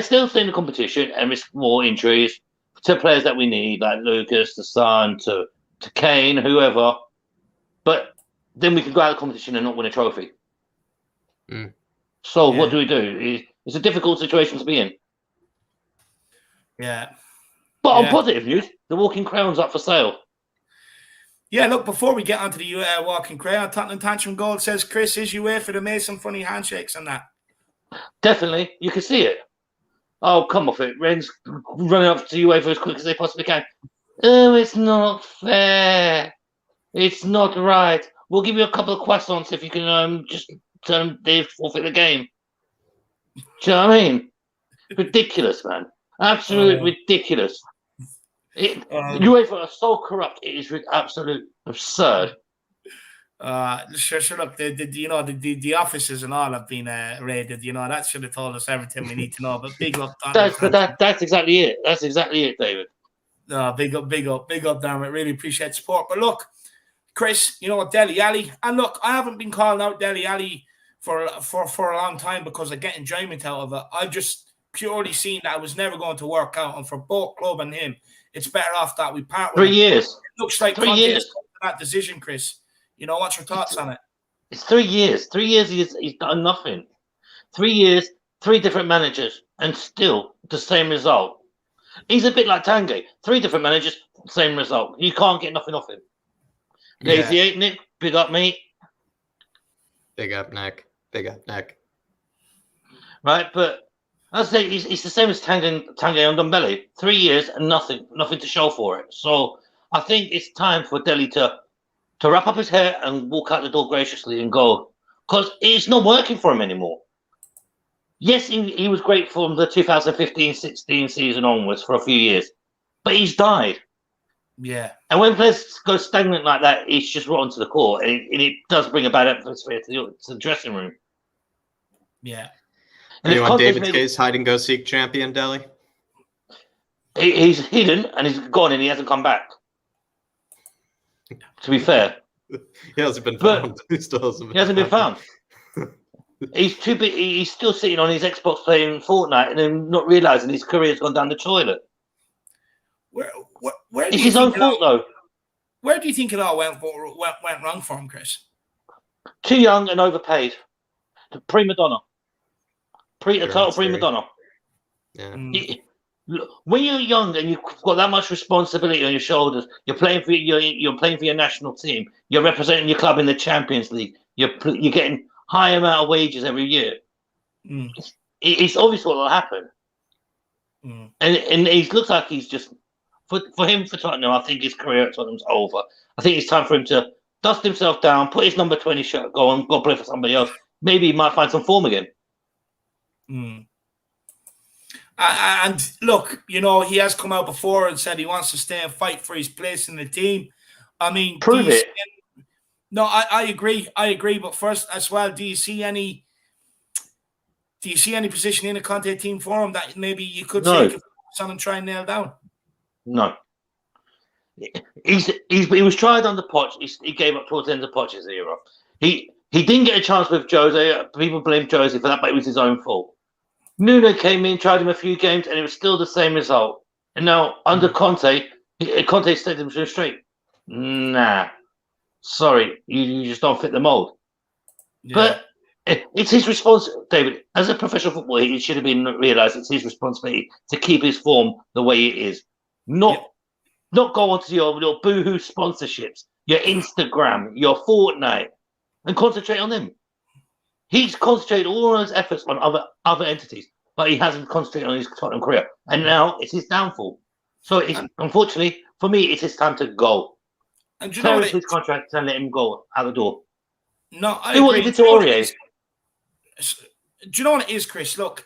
still stay in the competition and risk more injuries to players that we need, like Lucas, the Son, to Kane, whoever. But then we can go out of the competition and not win a trophy. So what do we do? It's a difficult situation to be in. Yeah. But on positive news, the walking crayon's up for sale. Yeah, look, before we get onto the walking crayon, Tottenham Tantrum Gold says, Chris, is you for the Mason funny handshakes and that? Definitely, you can see it. Oh, come off it. Ren's running up to UEFA as quick as they possibly can. Oh, it's not fair. It's not right. We'll give you a couple of croissants if you can just turn they forfeit the game. Do you know what I mean? Ridiculous, man. Absolutely ridiculous. UEFA are so corrupt. It is absolute absurd. Sure. Look, the offices and all have been raided. You know, that should have told us everything we need to know. But big up, that's exactly it. That's exactly it, David. Big up, Dermot. Really appreciate support. But look, Chris, you know, Dele Alli, and look, I haven't been calling out Dele Alli for a long time because I get enjoyment out of it. I've just purely seen that it was never going to work out, and for both club and him, it's better off that we part with 3 years. It looks like 3 years that decision, Chris. You know, what's your thoughts on it? It's 3 years. 3 years he's done nothing. 3 years, 3 different managers, and still the same result. He's a bit like Tanguy. 3 different managers, same result. You can't get nothing off him. Lazy ain't Nick. Big up, mate. Big up, Nick. Big up, Nick. Right, but I'd say he's the same as Tanguy on Dembele. 3 years and nothing to show for it. So I think it's time for Dele to wrap up his hair and walk out the door graciously and go, because it's not working for him anymore. Yes, he was great from the 2015-16 season onwards for a few years, but he's died. Yeah. And when players go stagnant like that, it's just rotten to the core, and it does bring a bad atmosphere to the dressing room. Yeah. Are you on David's case, hide and go seek champion, Dele? He's hidden and he's gone and he hasn't come back. To be fair, he hasn't been found. He hasn't been found. He's too big. He's still sitting on his Xbox playing Fortnite and then not realizing his career's gone down the toilet. Where it's his own fault, though. Where do you think it all went wrong for him, Chris? Too young and overpaid. The prima donna. A total prima donna. Yeah. When you're young and you've got that much responsibility on your shoulders, you're playing for your national team. You're representing your club in the Champions League. You're getting high amount of wages every year. It's obvious what will happen. And it looks like he's just for Tottenham. I think his career at Tottenham's over. I think it's time for him to dust himself down, put his number 20 shirt, go play for somebody else. Maybe he might find some form again. And look, you know, he has come out before and said he wants to stay and fight for his place in the team. I mean, prove it. No, I agree. But first, as well, do you see any position in the Conte team for him that maybe you could say on and try and nail down? No. He was tried under Poch. He gave up towards the end of Poch's era. He didn't get a chance with Jose. People blame Jose for that, but it was his own fault. Nuno came in, tried him a few games, and it was still the same result. And now, under Conte said to him straight, nah, sorry, you just don't fit the mould. Yeah. But it's his response, David, as a professional footballer, it should have been realised it's his responsibility to keep his form the way it is. Not go onto your little boohoo sponsorships, your Instagram, your Fortnite, and concentrate on them. He's concentrated all of his efforts on other entities, but he hasn't concentrated on his Tottenham career. And now it's his downfall. So unfortunately, for me, it's his time to go. And do you know what his contract and let him go out the door. No, I agree. What he did to Aurier. Do you know what it is, Chris? Look,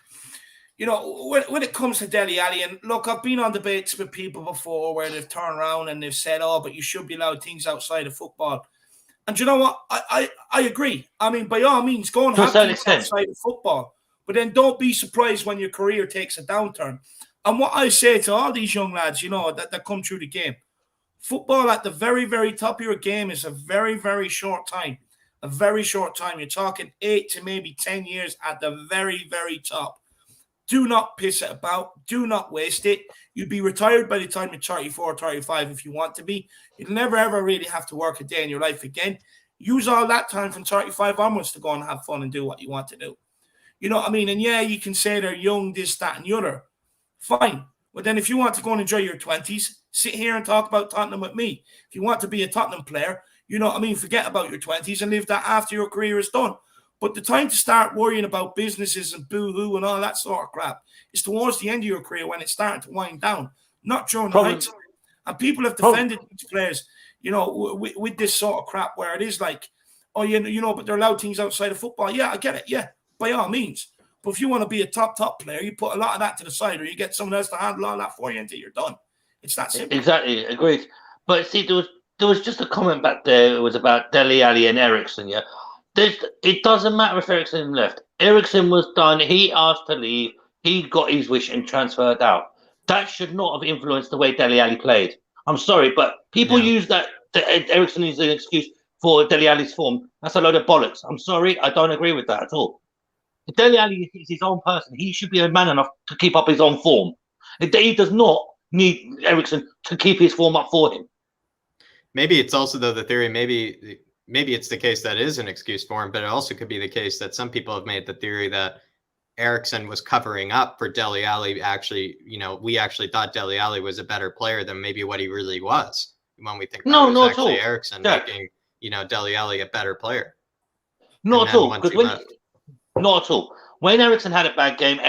you know, when it comes to Dele Alli, and look, I've been on debates with people before where they've turned around and they've said, oh, but you should be allowed things outside of football. And you know what? I agree. I mean, by all means, go and have things outside of football. But then don't be surprised when your career takes a downturn. And what I say to all these young lads, you know, that come through the game, football at the very, very top of your game is a very, very short time. A very short time. You're talking 8 to maybe 10 years at the very, very top. Do not piss it about. Do not waste it. You'll be retired by the time you're 34, 35 if you want to be. You'll never, ever really have to work a day in your life again. Use all that time from 35 onwards to go and have fun and do what you want to do. You know what I mean? And yeah, you can say they're young, this, that, and the other. Fine. But then if you want to go and enjoy your 20s, sit here and talk about Tottenham with me. If you want to be a Tottenham player, you know what I mean, forget about your 20s and live that after your career is done. But the time to start worrying about businesses and boo-hoo and all that sort of crap is towards the end of your career when it's starting to wind down, not during the heights. And people have defended these players, you know, with this sort of crap where it is like, oh, you know, but they're allowed things outside of football. Yeah, I get it. Yeah, by all means. But if you want to be a top player, you put a lot of that to the side, or you get someone else to handle all that for you until you're done. It's that simple. Exactly, agreed. But see, there was just a comment back there. It was about Dele Alli and Eriksen. Yeah, it doesn't matter if Eriksen left. Eriksen was done. He asked to leave. He got his wish and transferred out. That should not have influenced the way Dele Alli played. I'm sorry, but people use that Eriksen is an excuse for Dele Alli's form. That's a load of bollocks. I'm sorry, I don't agree with that at all. Dele Alli is his own person. He should be a man enough to keep up his own form. He does not need Eriksen to keep his form up for him. Maybe it's also, though, the theory, maybe it's the case that is an excuse for him, but it also could be the case that some people have made the theory that Eriksen was covering up for Dele Alli. Actually, you know, we actually thought Dele Alli was a better player than maybe what he really was. When we think that was actually Eriksen making, you know, Dele Alli a better player. Not at all. Not at all. When Eriksen had a bad game,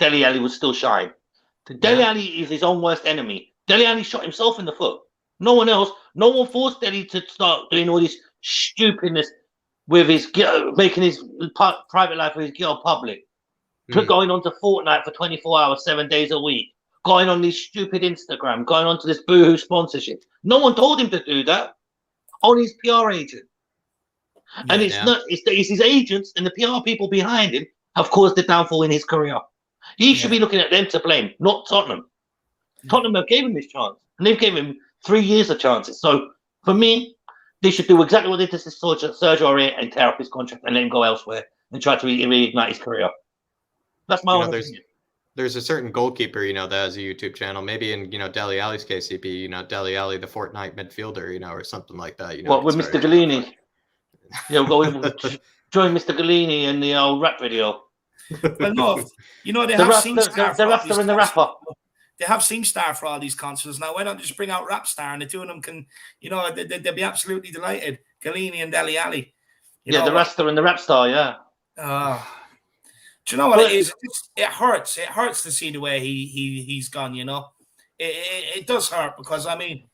Dele Alli was still shy. Dele Alli is his own worst enemy. Dele Alli shot himself in the foot. No one else. No one forced Dele to start doing all this stupidness with his making his private life with his girl public. Going on to Fortnite for 24 hours, 7 days a week. Going on this stupid Instagram. Going on to this boohoo sponsorship. No one told him to do that. Only his PR agent. And it's his agents and the PR people behind him have caused the downfall in his career. He should be looking at them to blame, not Tottenham. Tottenham have gave him this chance, and they've given him 3 years of chances. So for me, they should do exactly what they did to Sergio Aurier and tear up his contract and let him go elsewhere and try to reignite his career. That's my own opinion. There's a certain goalkeeper, you know, that has a YouTube channel. Maybe in, you know, Dele Alli's case, he'd be, you know, Dele Alli, the Fortnite midfielder, you know, or something like that. You know, what with Mr. Galini? Yeah, we'll go join Mr. Galini in the old rap video. Well, no, you know, they have SingStar. The rapper and the rapper. They have SingStar for all these concerts now. Why don't they just bring out Rapstar and the two of them can, you know, they'd be absolutely delighted. Galini and Dele Alli. Yeah, the Rasta and the Rapstar, yeah. Do you know what it is? It hurts. It hurts to see the way he's gone, you know. It does hurt because, I mean,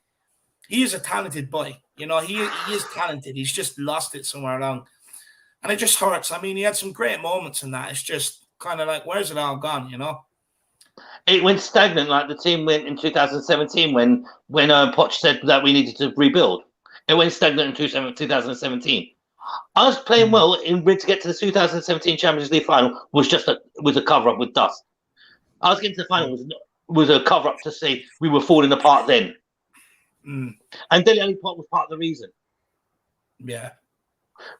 he is a talented boy. You know, he is talented. He's just lost it somewhere along. And it just hurts. I mean, he had some great moments in that. It's just kind of like, where's it all gone, you know? It went stagnant like the team went in 2017 when Poch said that we needed to rebuild. It went stagnant in 2017. Us playing well to get to the 2017 Champions League final was a cover-up with dust. Us getting to the final was a cover-up to say we were falling apart then. And Dele Alli was part of the reason. Yeah.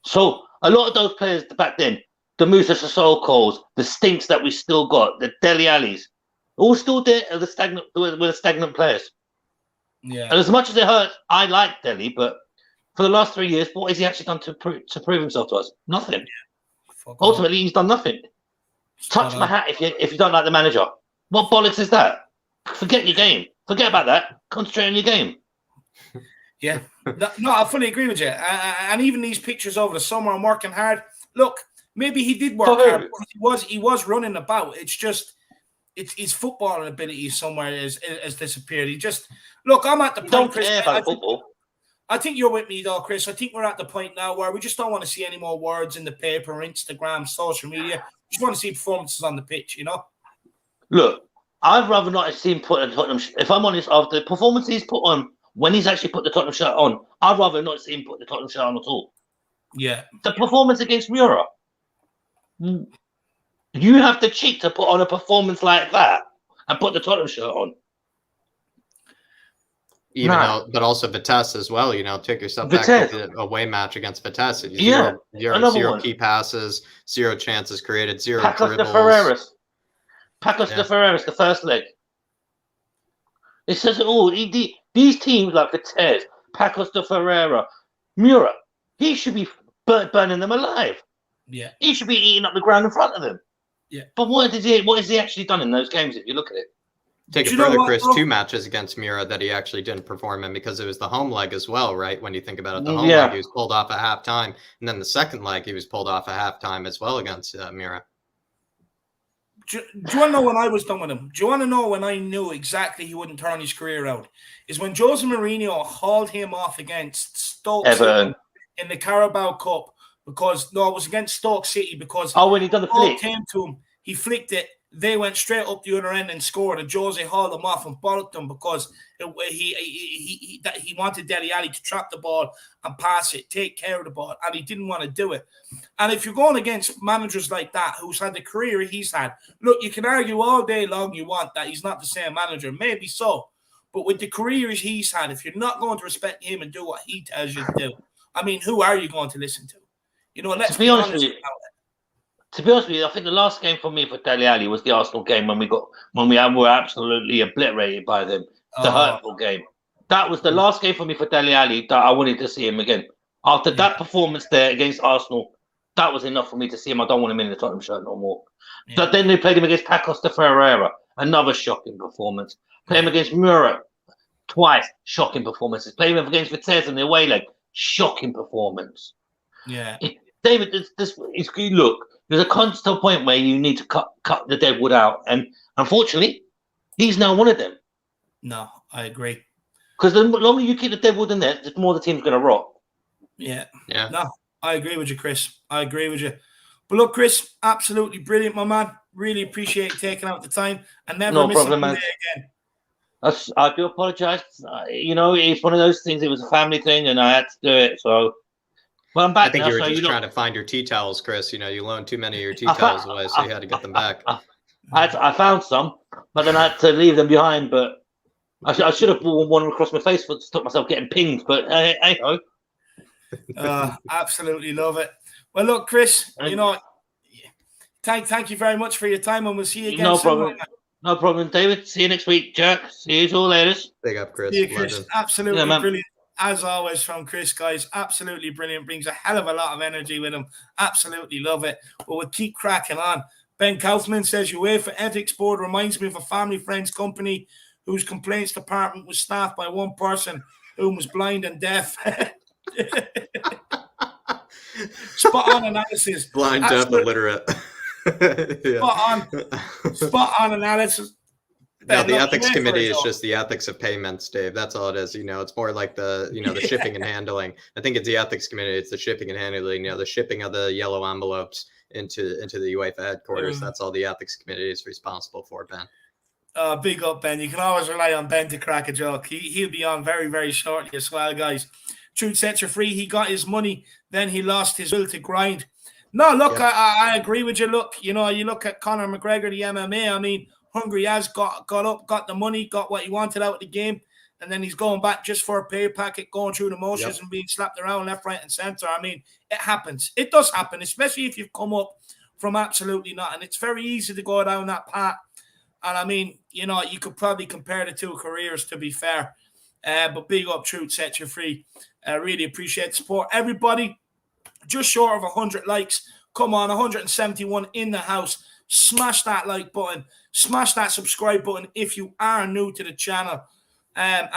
So a lot of those players back then, the Moussa Sissoko's, the Stinks that we still got, the Dele Alli's, all still there are the stagnant players. Yeah. And as much as it hurts, I like Dele, but for the last 3 years, what has he actually done to prove himself to us? Nothing. Ultimately, he's done nothing. Touch my hat if you don't like the manager. What bollocks is that? Forget your game. Forget about that. Concentrate on your game. Yeah. No, I fully agree with you. And even these pictures over the summer and working hard. Look, maybe he did work hard. He was running about. It's just his footballing ability somewhere has disappeared. He just look. I'm at the point. Don't care about football. I think you're with me though, Chris. I think we're at the point now where we just don't want to see any more words in the paper, Instagram, social media. We just want to see performances on the pitch. You know. Look, I'd rather not have seen put a Tottenham. If I'm honest, of the performance he's put on. When he's actually put the Tottenham shirt on, I'd rather not see him put the Tottenham shirt on at all. Yeah. The performance against Mura. You have to cheat to put on a performance like that and put the Tottenham shirt on. But also Vitesse as well. You know, take yourself back to the away match against Vitesse. Zero key passes, 0 chances created, 0 dribbles. Pacos de Ferreras, the first leg. It says it all. These teams like Vitesse, Pacos de Ferreira, Mura, he should be burning them alive. Yeah. He should be eating up the ground in front of them. Yeah. But what has he actually done in those games if you look at it? Take it further, Chris, 2 matches against Mura that he actually didn't perform in because it was the home leg as well, right? When you think about it, the home leg, he was pulled off at halftime. And then the second leg, he was pulled off at halftime as well against Mura. Do you want to know when I was done with him? Do you want to know when I knew exactly he wouldn't turn his career out? Is when Jose Mourinho hauled him off against Stoke City in the Carabao Cup because, no, it was against Stoke City because when he done the flick, came to him, he flicked it. They went straight up the other end and scored, and Jose hauled them off and bollocked them because he wanted Dele Alli to trap the ball and pass it, take care of the ball, and he didn't want to do it. And if you're going against managers like that, who's had the career he's had, look, you can argue all day long you want that he's not the same manager, maybe so, but with the career he's had, if you're not going to respect him and do what he tells you to do, I mean, who are you going to listen to? You know, let's be honest with you. To be honest with you, I think the last game for me for Dele Alli was the Arsenal game when we were absolutely obliterated by them. The hurtful game. That was the last game for me for Dele Alli that I wanted to see him again. After that performance there against Arsenal, that was enough for me to see him. I don't want him in the Tottenham shirt no more. Yeah. But then they played him against Pacos de Ferreira, another shocking performance. Played him against Mura twice, shocking performances. Played him against Vitesse in the away leg, shocking performance. Yeah. David, look, there's a constant point where you need to cut the dead wood out. And unfortunately, he's now one of them. No, I agree. Because the longer you keep the dead wood in there, the more the team's going to rot. Yeah. No, I agree with you, Chris. I agree with you. But look, Chris, absolutely brilliant, my man. Really appreciate you taking out the time and never missing a day again. I do apologize. It's one of those things. It was a family thing, and I had to do it. So. Well, I'm back. I think you were just trying to find your tea towels, Chris. You loaned too many of your tea towels away, so you had to get them back. I found some, but then I had to leave them behind. But I should have worn one across my face to stop myself getting pinged. But hey ho. Absolutely love it. Well, look, Chris, thank you very much for your time, and we'll see you again. No problem. No problem, David. See you next week, Jack. See you all later. Big up, Chris. See you, Chris. Absolutely brilliant. As always from Chris, guys, absolutely brilliant. Brings a hell of a lot of energy with him. Absolutely love it. But we'll keep cracking on. Ben Kaufman says, UEFA Ethics Board reminds me of a family friend's company whose complaints department was staffed by one person who was blind and deaf. Spot on analysis. Blind, deaf, illiterate. Spot on analysis. No, the ethics committee is just the ethics of payments, Dave. That's all it is. It's more like the shipping and handling. I think it's the ethics committee. It's the shipping and handling. The shipping of the yellow envelopes into the UEFA headquarters. That's all the ethics committee is responsible for, Ben. Big up, Ben. You can always rely on Ben to crack a joke. He'll be on very, very shortly as well, guys. Truth sets you free. He got his money, then he lost his will to grind. No, look, I agree with you. Look, you look at Conor McGregor, the MMA. I mean, Hungary has got up, got the money, got what he wanted out of the game, and then he's going back just for a pay packet, going through the motions and being slapped around left, right, and center. I mean, it happens. It does happen, especially if you've come up from absolutely nothing. It's very easy to go down that path. And I mean, you could probably compare the two careers, to be fair. But big up, Truth Sets You Free. I really appreciate the support. Everybody, just short of 100 likes. Come on, 171 in the house. Smash that like button. Smash that subscribe button if you are new to the channel. And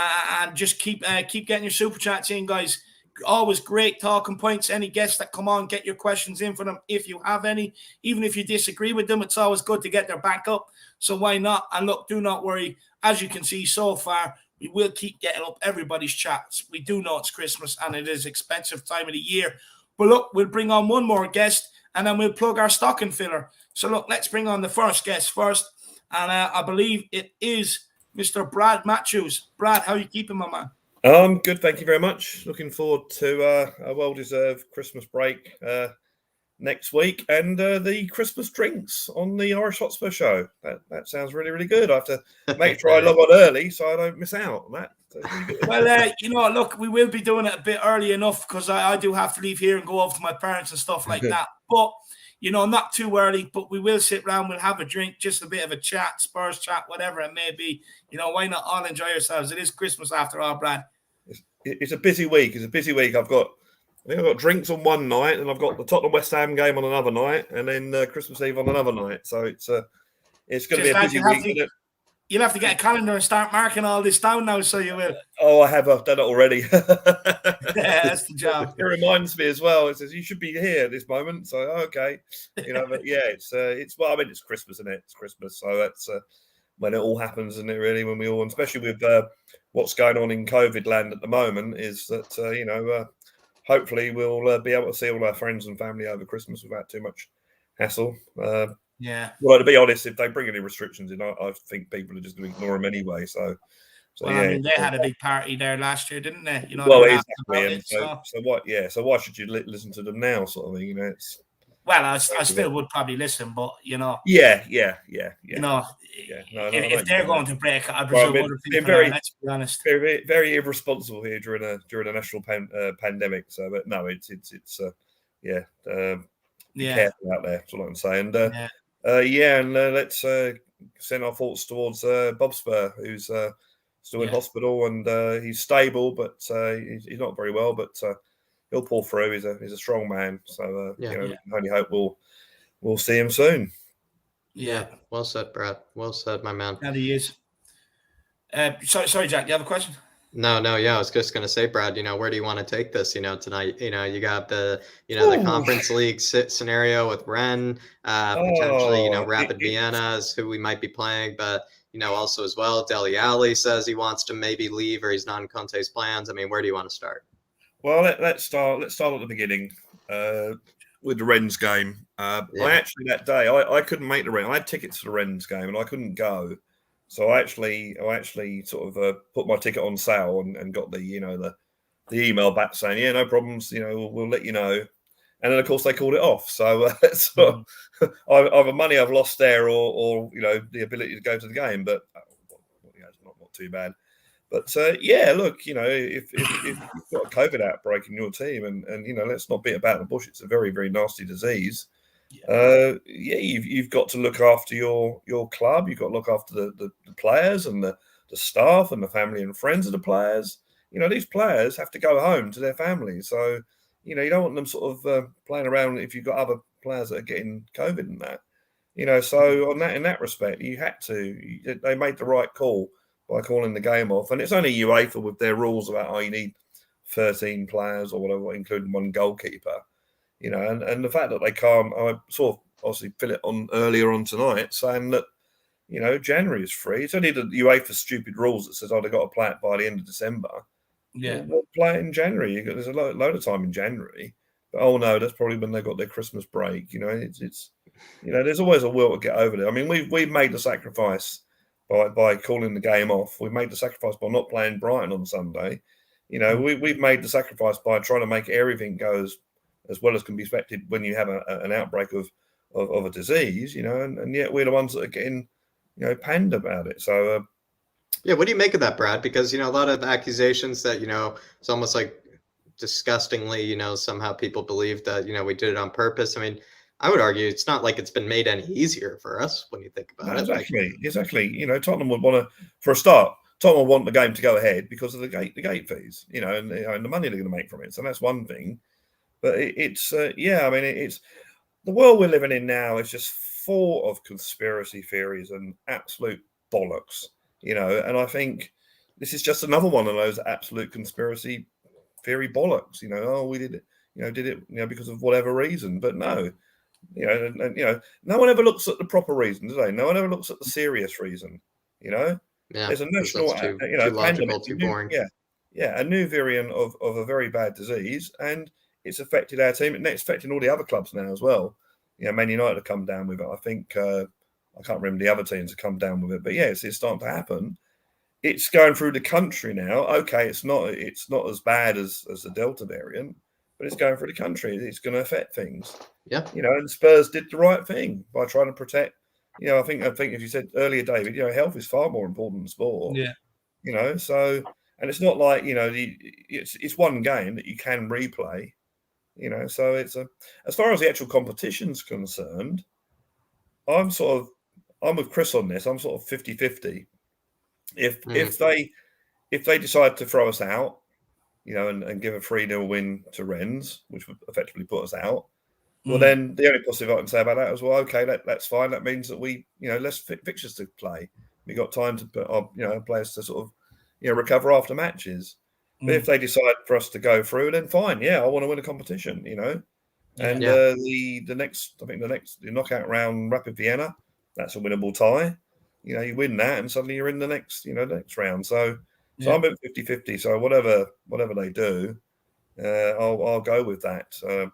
just keep getting your super chats in, guys. Always great talking points. Any guests that come on, get your questions in for them if you have any. Even if you disagree with them, it's always good to get their back up. So why not? And look, do not worry. As you can see so far, we will keep getting up everybody's chats. We do know it's Christmas and it is expensive time of the year. But look, we'll bring on one more guest and then we'll plug our stocking filler. So look, let's bring on the first guest first. And I believe it is Mr. Brad Matthews. Brad, how are you keeping, my man? Good, thank you very much. Looking forward to a well-deserved Christmas break next week and the Christmas drinks on the Irish Hotspur show. That sounds really, really good. I have to make sure I log on early so I don't miss out on that. Really well, look, we will be doing it a bit early enough because I do have to leave here and go over to my parents and stuff like that. But, not too early, but we will sit around, we'll have a drink, just a bit of a chat, Spurs chat, whatever it may be. Why not all enjoy yourselves? It is Christmas after all, Brad. It's a busy week. I've got drinks on one night, and I've got the Tottenham West Ham game on another night, and then Christmas Eve on another night. So it's going to be a busy week. You'll have to get a calendar and start marking all this down now, so you will. Oh, I have. I've done it already. Yeah, that's the job. It reminds me as well. It says you should be here at this moment. So okay, but yeah, it's well, I mean, it's Christmas, isn't it? It's Christmas, so that's when it all happens, isn't it? Really, when we all, and especially with what's going on in COVID land at the moment, is that hopefully we'll be able to see all our friends and family over Christmas without too much hassle. Yeah. Well, to be honest, if they bring any restrictions in, I think people are just going to ignore them anyway. So well, yeah, I mean, they had a big party there last year, didn't they? Well, they exactly. And so what? Yeah. So why should you listen to them now? Sort of thing. It's. Well, I still would probably listen, but Yeah. If they're going to break, I presume other people are. Let's be honest. Very, very irresponsible here during a national pandemic. So, but no, it's be careful out there. That's all I can say. And and let's send our thoughts towards Bob Spur, who's still in hospital, and he's stable, but he's not very well. But he'll pull through. He's a strong man. So we can only hope we'll see him soon. Yeah. Well said, Brad. Well said, my man. That he is. Sorry, Jack. You have a question? No. Yeah, I was just going to say, Brad, where do you want to take this, tonight? You got the, the Conference League scenario with Rennes, potentially, Rapid Vienna is who we might be playing, but, also as well, Dele Alli says he wants to maybe leave or he's not in Conte's plans. I mean, where do you want to start? Well, let's start at the beginning with the Rennes game. I actually, that day, I couldn't make the Rennes. I had tickets to the Rennes game and I couldn't go. So I actually sort of put my ticket on sale and got the the email back saying, yeah, no problems, we'll let you know. And then of course they called it off. So either money I've lost there or the ability to go to the game, but it's not too bad. But look, if you've got a COVID outbreak in your team, and let's not beat about the bush, it's a very, very nasty disease. You've got to look after your club. You've got to look after the players and the staff and the family and friends of the players. These players have to go home to their families. So, you don't want them sort of playing around if you've got other players that are getting COVID and that. So in that respect, they made the right call by calling the game off. And it's only UEFA with their rules about, you need 13 players or whatever, including one goalkeeper. And the fact that they can't, I saw obviously Philip on earlier on tonight saying that, January is free. It's only the UEFA stupid rules that says, they've got to play it by the end of December. Yeah. Well, play it in January. There's a load of time in January. But, no, that's probably when they've got their Christmas break. It's there's always a will to get over there. I mean, we've made the sacrifice by calling the game off. We've made the sacrifice by not playing Brighton on Sunday. We've made the sacrifice by trying to make everything go as well as can be expected when you have an outbreak of a disease, and yet we're the ones that are getting, panned about it. So, what do you make of that, Brad? Because, a lot of accusations that, it's almost like disgustingly, somehow people believe that, we did it on purpose. I mean, I would argue it's not like it's been made any easier for us when you think about it. Exactly. Tottenham would want to, for a start, Tottenham want the game to go ahead because of the gate fees, and the money they're going to make from it. So that's one thing. But it's the world we're living in now is just full of conspiracy theories and absolute bollocks, and I think this is just another one of those absolute conspiracy theory bollocks, we did it, because of whatever reason. But no, no one ever looks at the proper reason, do they? No one ever looks at the serious reason, There's a national, too logical, too boring. A new variant of a very bad disease, and it's affected our team, and it's affecting all the other clubs now as well. Man United have come down with it. I think I can't remember the other teams have come down with it, but it's starting to happen. It's going through the country now. Okay, it's not as bad as the Delta variant, but it's going through the country. It's going to affect things. Yeah, and Spurs did the right thing by trying to protect. I think if you said earlier, David, health is far more important than sport. Yeah. So, and it's not like it's one game that you can replay. So it's as far as the actual competition's concerned, I'm with Chris on this. I'm sort of 50-50. If they decide to throw us out, and give a 3-0 win to Rennes, which would effectively put us out, well, then the only positive I can say about that is, well, okay, that's fine. That means that we, less fixtures to play We got time to put our, players to sort of, recover after matches. But if they decide for us to go through, then fine. Yeah, I want to win a competition, And the knockout round, Rapid Vienna, that's a winnable tie. You win that, and suddenly you're in the next round. So I'm at 50-50. So whatever they do, I'll go with that. Do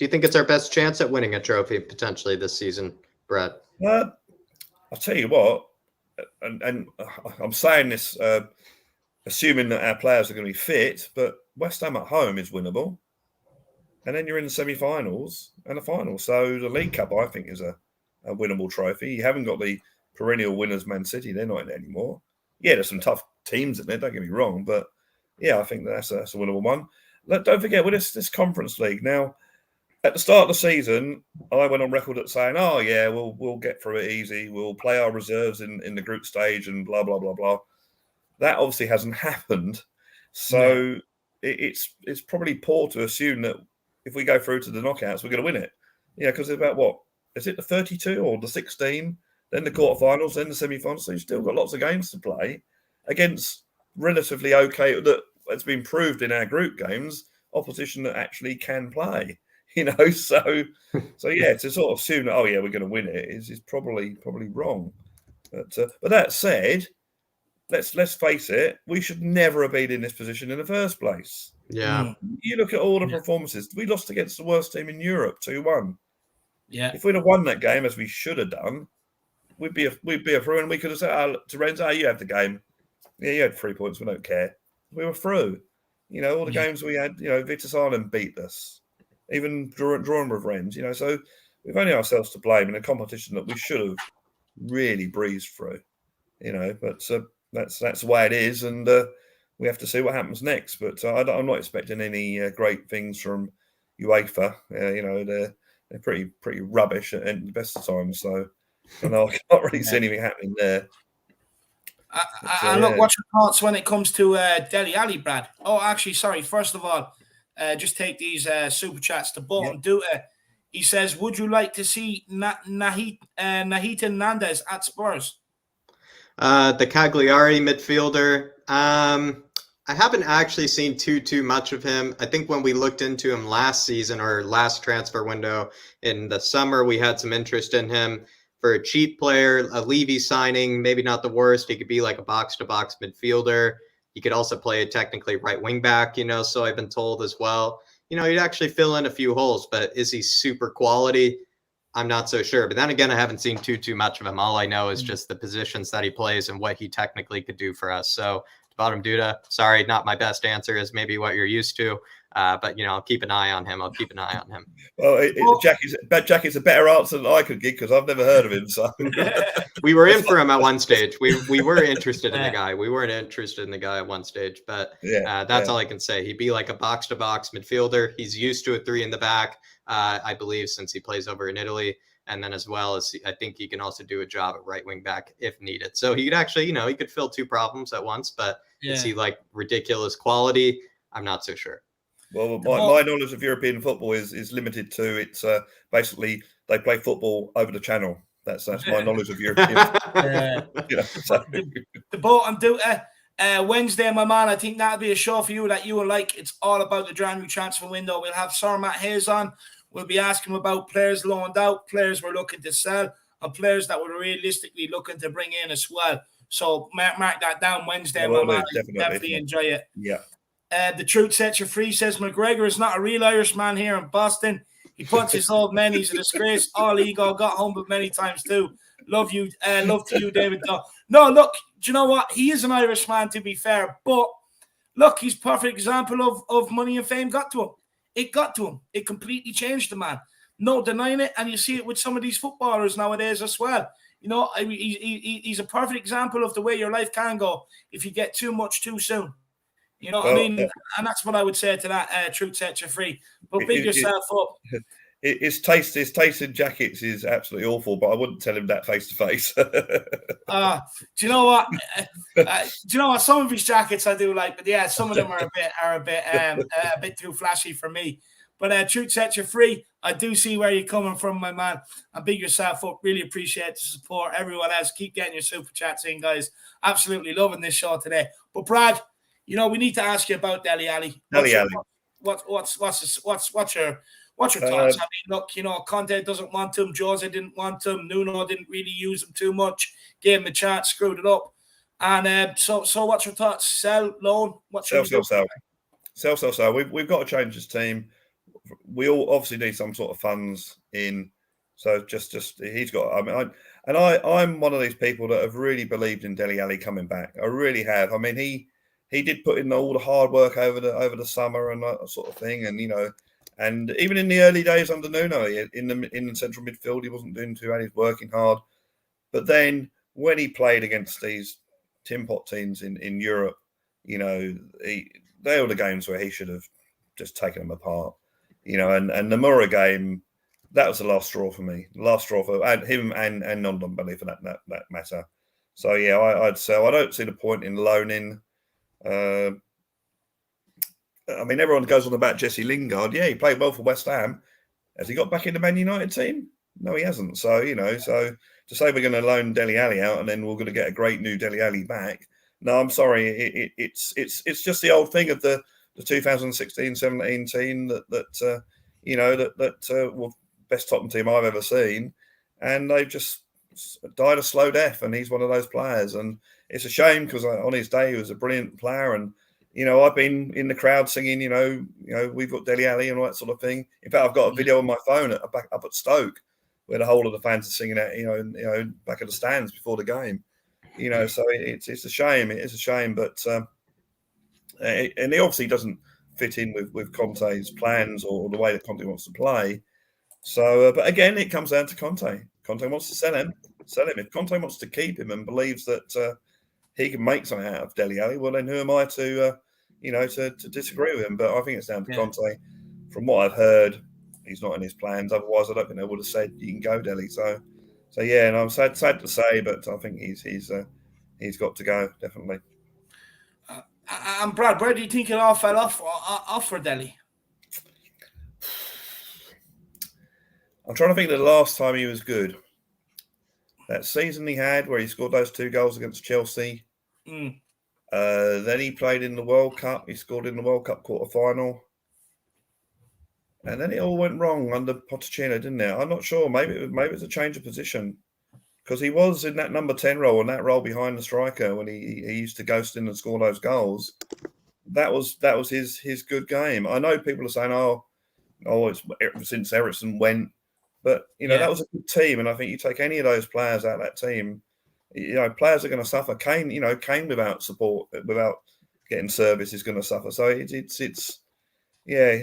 you think it's our best chance at winning a trophy potentially this season, Brett? I'll tell you what, and I'm saying this assuming that our players are going to be fit, but West Ham at home is winnable. And then you're in the semi-finals and the final. So the League Cup, I think, is a winnable trophy. You haven't got the perennial winners, Man City. They're not in it anymore. Yeah, there's some tough teams in there, don't get me wrong. But, yeah, I think that's a winnable one. Don't forget, with this Conference League, now, at the start of the season, I went on record at saying, oh, yeah, we'll get through it easy. We'll play our reserves in the group stage and blah, blah, blah, blah. That obviously hasn't happened. So it's probably poor to assume that if we go through to the knockouts, we're going to win it. Yeah, because it's about what? Is it the 32 or the 16? Then the quarterfinals, then the semi-finals. So you've still got lots of games to play against relatively okay, that it's been proved in our group games, opposition that actually can play. So yeah, to sort of assume that, oh yeah, we're going to win it is probably wrong. But that said, let's face it, we should never have been in this position in the first place. Yeah. You look at all the performances. We lost against the worst team in Europe, 2-1. Yeah. If we'd have won that game as we should have done, we'd be a through, and we could have said to Renzo, you had the game. Yeah, you had 3 points. We don't care. We were through. All the games we had, Vitus Island beat us. Even drawing with Rennes, So we've only ourselves to blame in a competition that we should have really breezed through. But that's the way it is, and we have to see what happens next. But I'm not expecting any great things from UEFA. They're pretty rubbish at the best of times. So I can't really see anything happening there. Look, what's your thoughts when it comes to Dele Alli, Brad? Oh, actually, sorry. First of all, just take these super chats to Bolton Duta. He says, would you like to see Nahita Nandez at Spurs? The Cagliari midfielder. I haven't actually seen too much of him. I think when we looked into him last season or last transfer window in the summer, we had some interest in him for a cheap player, a Levy signing, maybe not the worst. He could be like a box-to-box midfielder. He could also play technically right wing back, so I've been told as well. He'd actually fill in a few holes, but is he super quality? I'm not so sure. But then again, I haven't seen too much of him. All I know is just the positions that he plays and what he technically could do for us. So, Bottom Duda, sorry, not my best answer is maybe what you're used to. But, I'll keep an eye on him. Well, Jackie's a better answer than I could give because I've never heard of him. So we were in for him at one stage. We were interested in the guy. We weren't interested in the guy at one stage. But that's all I can say. He'd be like a box-to-box midfielder. He's used to a 3 in the back, I believe, since he plays over in Italy. And then as well as I think he can also do a job at right wing back if needed. So he could actually, he could fill 2 problems at once. But is he like ridiculous quality? I'm not so sure. Well, my knowledge of European football is limited to it's basically they play football over the channel. That's my knowledge of European football. The Bolton Duta, Wednesday, my man, I think that'll be a show for you that you will like. It's all about the January transfer window. We'll have Sir Matt Hayes on. We'll be asking about players loaned out, players we're looking to sell, and players that we're realistically looking to bring in as well. So mark that down Wednesday, my man. Definitely enjoy it. Yeah. The Truth Sets You Free says McGregor is not a real Irishman here in Boston. He punches old men. He's a disgrace. All ego. Got humbled many times too. Love you. Love to you, David. No, look, do you know what? He is an Irishman, to be fair. But look, he's a perfect example of money and fame got to him. It got to him. It completely changed the man. No denying it. And you see it with some of these footballers nowadays as well. He's a perfect example of the way your life can go if you get too much too soon. And that's what I would say to that. Truth Sets You Free. But big yourself up. His taste in jackets is absolutely awful, but I wouldn't tell him that face to face. Do you know what? Some of his jackets I do like, but yeah, some of them are a bit too flashy for me. But truth sets you free. I do see where you're coming from, my man. And big yourself up. Really appreciate the support. Everyone else, keep getting your super chats in, guys. Absolutely loving this show today. But Brad, we need to ask you about Dele Alli. What's your thoughts? I mean, look, Conte doesn't want him. Jose didn't want him. Nuno didn't really use him too much. Gave him a chance, screwed it up. And so what's your thoughts? Sell, loan? Sell. We've got to change this team. We all obviously need some sort of funds in. So just he's got. I mean, I'm one of these people that have really believed in Dele Alli coming back. I really have. I mean, he did put in all the hard work over the summer and that sort of thing, and and even in the early days under Nuno in the central midfield, he wasn't doing too bad. He was working hard, but then when he played against these tin pot teams in Europe, they were the games where he should have just taken them apart, and the Mura game, that was the last straw for me. The last straw for him and Ndombele for that matter. So yeah, I'd sell. I don't see the point in loaning. I mean, everyone goes on about Jesse Lingard. Yeah, he played well for West Ham. Has he got back in the Man United team? No, he hasn't. So, so to say we're going to loan Dele Alli out and then we're going to get a great new Dele Alli back. No, I'm sorry. It's just the old thing of the 2016-17 team that well, best Tottenham team I've ever seen, and they've just died a slow death. And he's one of those players, and it's a shame because on his day he was a brilliant player. And I've been in the crowd singing, we've got Dele Alli and all that sort of thing. In fact, I've got a video on my phone up at Stoke where the whole of the fans are singing it, back at the stands before the game. So it's a shame. It is a shame, but and he obviously doesn't fit in with Conte's plans or the way that Conte wants to play. So, but again, it comes down to Conte. Conte wants to sell him. If Conte wants to keep him and believes that he can make something out of Dele Alli, well, then who am I to disagree with him? But I think it's down to Conte. From what I've heard, he's not in his plans. Otherwise, I don't think they would have said you can go, Dele. So yeah, and I'm sad to say, but I think he's got to go, definitely. And Brad, where do you think it all fell off for Dele? I'm trying to think of the last time he was good. That season he had where he scored those 2 goals against Chelsea. Then he played in the World Cup. He scored in the World Cup quarter-final. And then it all went wrong under Pochettino, didn't it? I'm not sure. Maybe it was a change of position. Because he was in that number 10 role and that role behind the striker when he used to ghost in and score those goals. That was his good game. I know people are saying, it's since Eriksen went. But, that was a good team. And I think you take any of those players out of that team, players are going to suffer. Kane without support, without getting service is going to suffer. So it's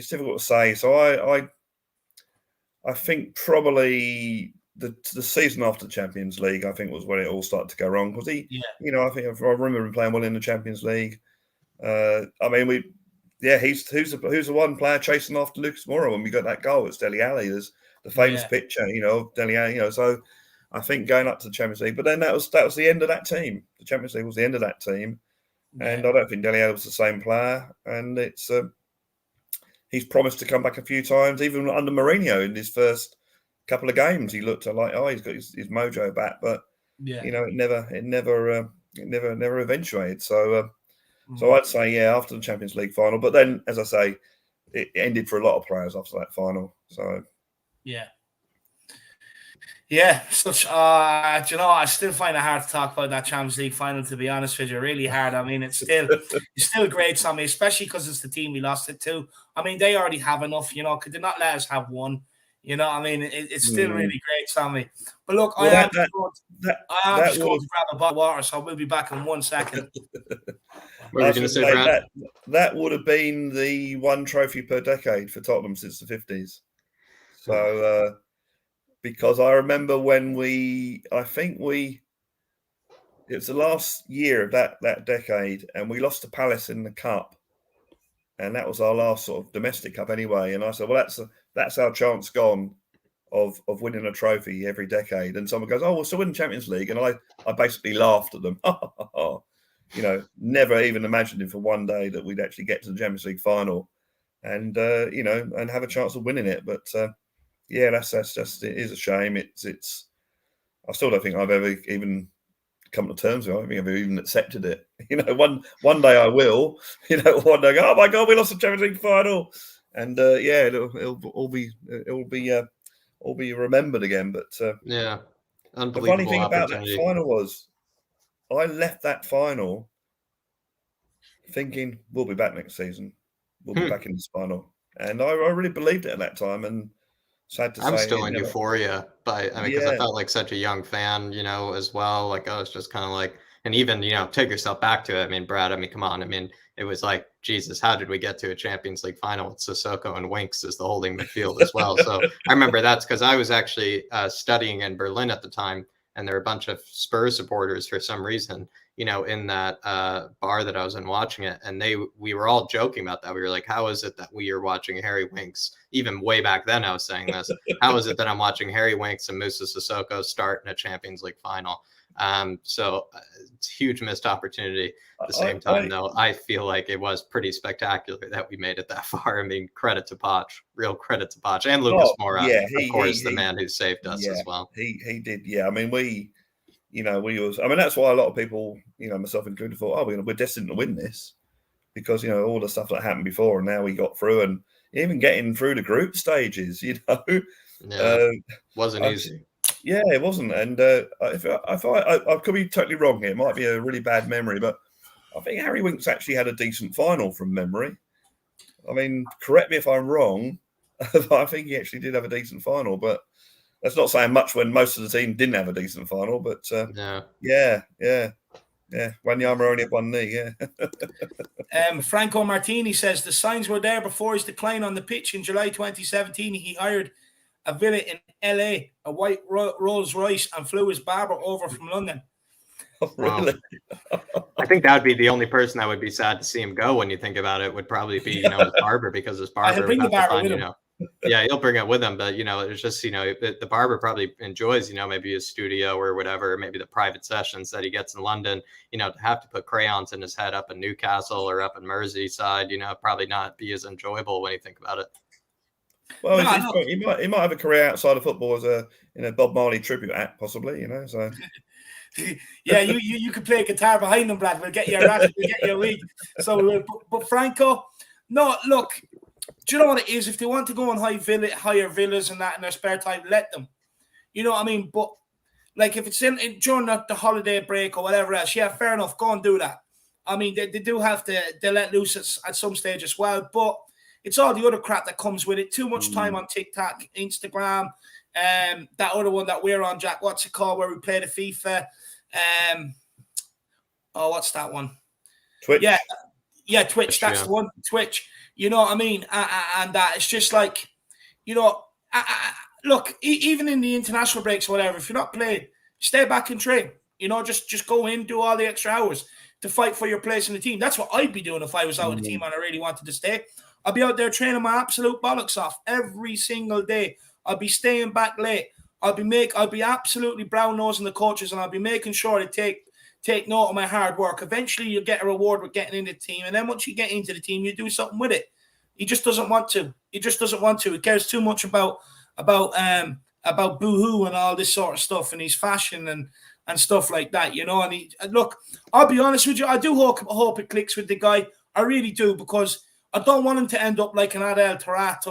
difficult to say. So I think probably the season after the Champions League, I think was when it all started to go wrong. Because I think I remember him playing well in the Champions League. Who's the one player chasing after Lucas Moura when we got that goal? It's Dele Alli. There's the famous picture, of Dele Alli. So I think going up to the Champions League, but then that was the end of that team. The Champions League was the end of that team, and I don't think Dele Alli was the same player. And it's he's promised to come back a few times, even under Mourinho in his first couple of games. He looked like he's got his mojo back, but it never eventuated. So I'd say after the Champions League final, but then as I say, it ended for a lot of players after that final. So. Such I still find it hard to talk about that Champions League final, to be honest with you. Really hard. I mean, it's still great, Sammy, especially because it's the team we lost it to. I mean, they already have enough, could they not let us have one? I mean, it's still really great, Sammy. But look, I am just going to grab a bottle of water, so we'll be back in 1 second. What were you going to say, Brad? That would have been the one trophy per decade for Tottenham since the 50s. So, because I remember when it was the last year of that decade, and we lost to Palace in the cup, and that was our last sort of domestic cup anyway. And I said, well, that's our chance gone of winning a trophy every decade. And someone goes, we'll still win the Champions League, and I basically laughed at them. Never even imagined for one day that we'd actually get to the Champions League final. and and have a chance of winning it. But yeah, that's just, it is a shame. It's I still don't think I've ever even come to terms with it. I don't think I've even accepted it. One day I will. One day I go, oh my God, we lost the Champions League final, and yeah, it'll all be remembered again. But yeah, the funny thing about opportunity. that final was, I left that final thinking we'll be back next season. We'll be back in this final, and I really believed it at that time. And sad to say, I'm still in euphoria, but I mean, because I felt like such a young fan, as well. Like I was just kind of like, and even take yourself back to it. I mean, Brad. I mean, come on. I mean, it was like, Jesus, how did we get to a Champions League final with Sissoko and Winks as the holding midfield as well? So I remember that's because I was actually studying in Berlin at the time, and there were a bunch of Spurs supporters for some reason, in that bar that I was in watching it. And we were all joking about that. We were like, how is it that we are watching Harry Winks? Even way back then, I was saying this. How is it that I'm watching Harry Winks and Moussa Sissoko start in a Champions League final? So it's a huge missed opportunity. At the same time, though, I feel like it was pretty spectacular that we made it that far. I mean, credit to Poch, real credit to Poch, and Lucas Moura, of course, the man who saved us as well. He did, yeah. I mean, that's why a lot of people, myself included, thought, oh, we're destined to win this, because all the stuff that happened before, and now we got through, and even getting through the group stages, wasn't easy. Yeah, it wasn't. And if I could be totally wrong here, it might be a really bad memory, but I think Harry Winks actually had a decent final from memory. I mean, correct me if I'm wrong, but I think he actually did have a decent final. But that's not saying much when most of the team didn't have a decent final. But yeah. Wanyama only at one knee, yeah. Franco Martini says the signs were there before his decline on the pitch in July 2017. He hired a villa in LA, a white Rolls Royce, and flew his barber over from London. Oh, really? Wow. I think that would be the only person that would be sad to see him go when you think about it, would probably be, his barber, because his barber would have to find, yeah, he'll bring it with him. But, it's just, the barber probably enjoys, maybe his studio or whatever, maybe the private sessions that he gets in London, to have to put crayons in his head up in Newcastle or up in Merseyside, probably not be as enjoyable when you think about it. Well, he might have a career outside of football as a Bob Marley tribute act, possibly. So yeah, you could play guitar behind them, Brad. We'll get you a rat, we'll get you a wig. So, but Franco, no, look, do you know what it is? If they want to go and hire villas and that in their spare time, let them. You know what I mean? But like, if it's during the holiday break or whatever else, yeah, fair enough, go and do that. I mean, they do have to let loose at some stage as well, but it's all the other crap that comes with it. Too much time on TikTok, Instagram, that other one that we're on, Jack. What's it called? Where we play the FIFA? What's that one? Twitch. Yeah, Twitch. That's the one. Twitch. You know what I mean? And that it's just like, look, even in the international breaks or whatever, if you're not playing, stay back and train. Just go in, do all the extra hours to fight for your place in the team. That's what I'd be doing if I was out of the team and I really wanted to stay. I'll be out there training my absolute bollocks off every single day. I'll be staying back late. I'll be absolutely brown nosing the coaches, and I'll be making sure to take note of my hard work. Eventually, you'll get a reward with getting into the team, and then once you get into the team, you do something with it. He just doesn't want to. He cares too much about boohoo and all this sort of stuff, and his fashion and stuff like that. And look, I'll be honest with you. I do hope it clicks with the guy. I really do, because I don't want him to end up like an Adel Taarabt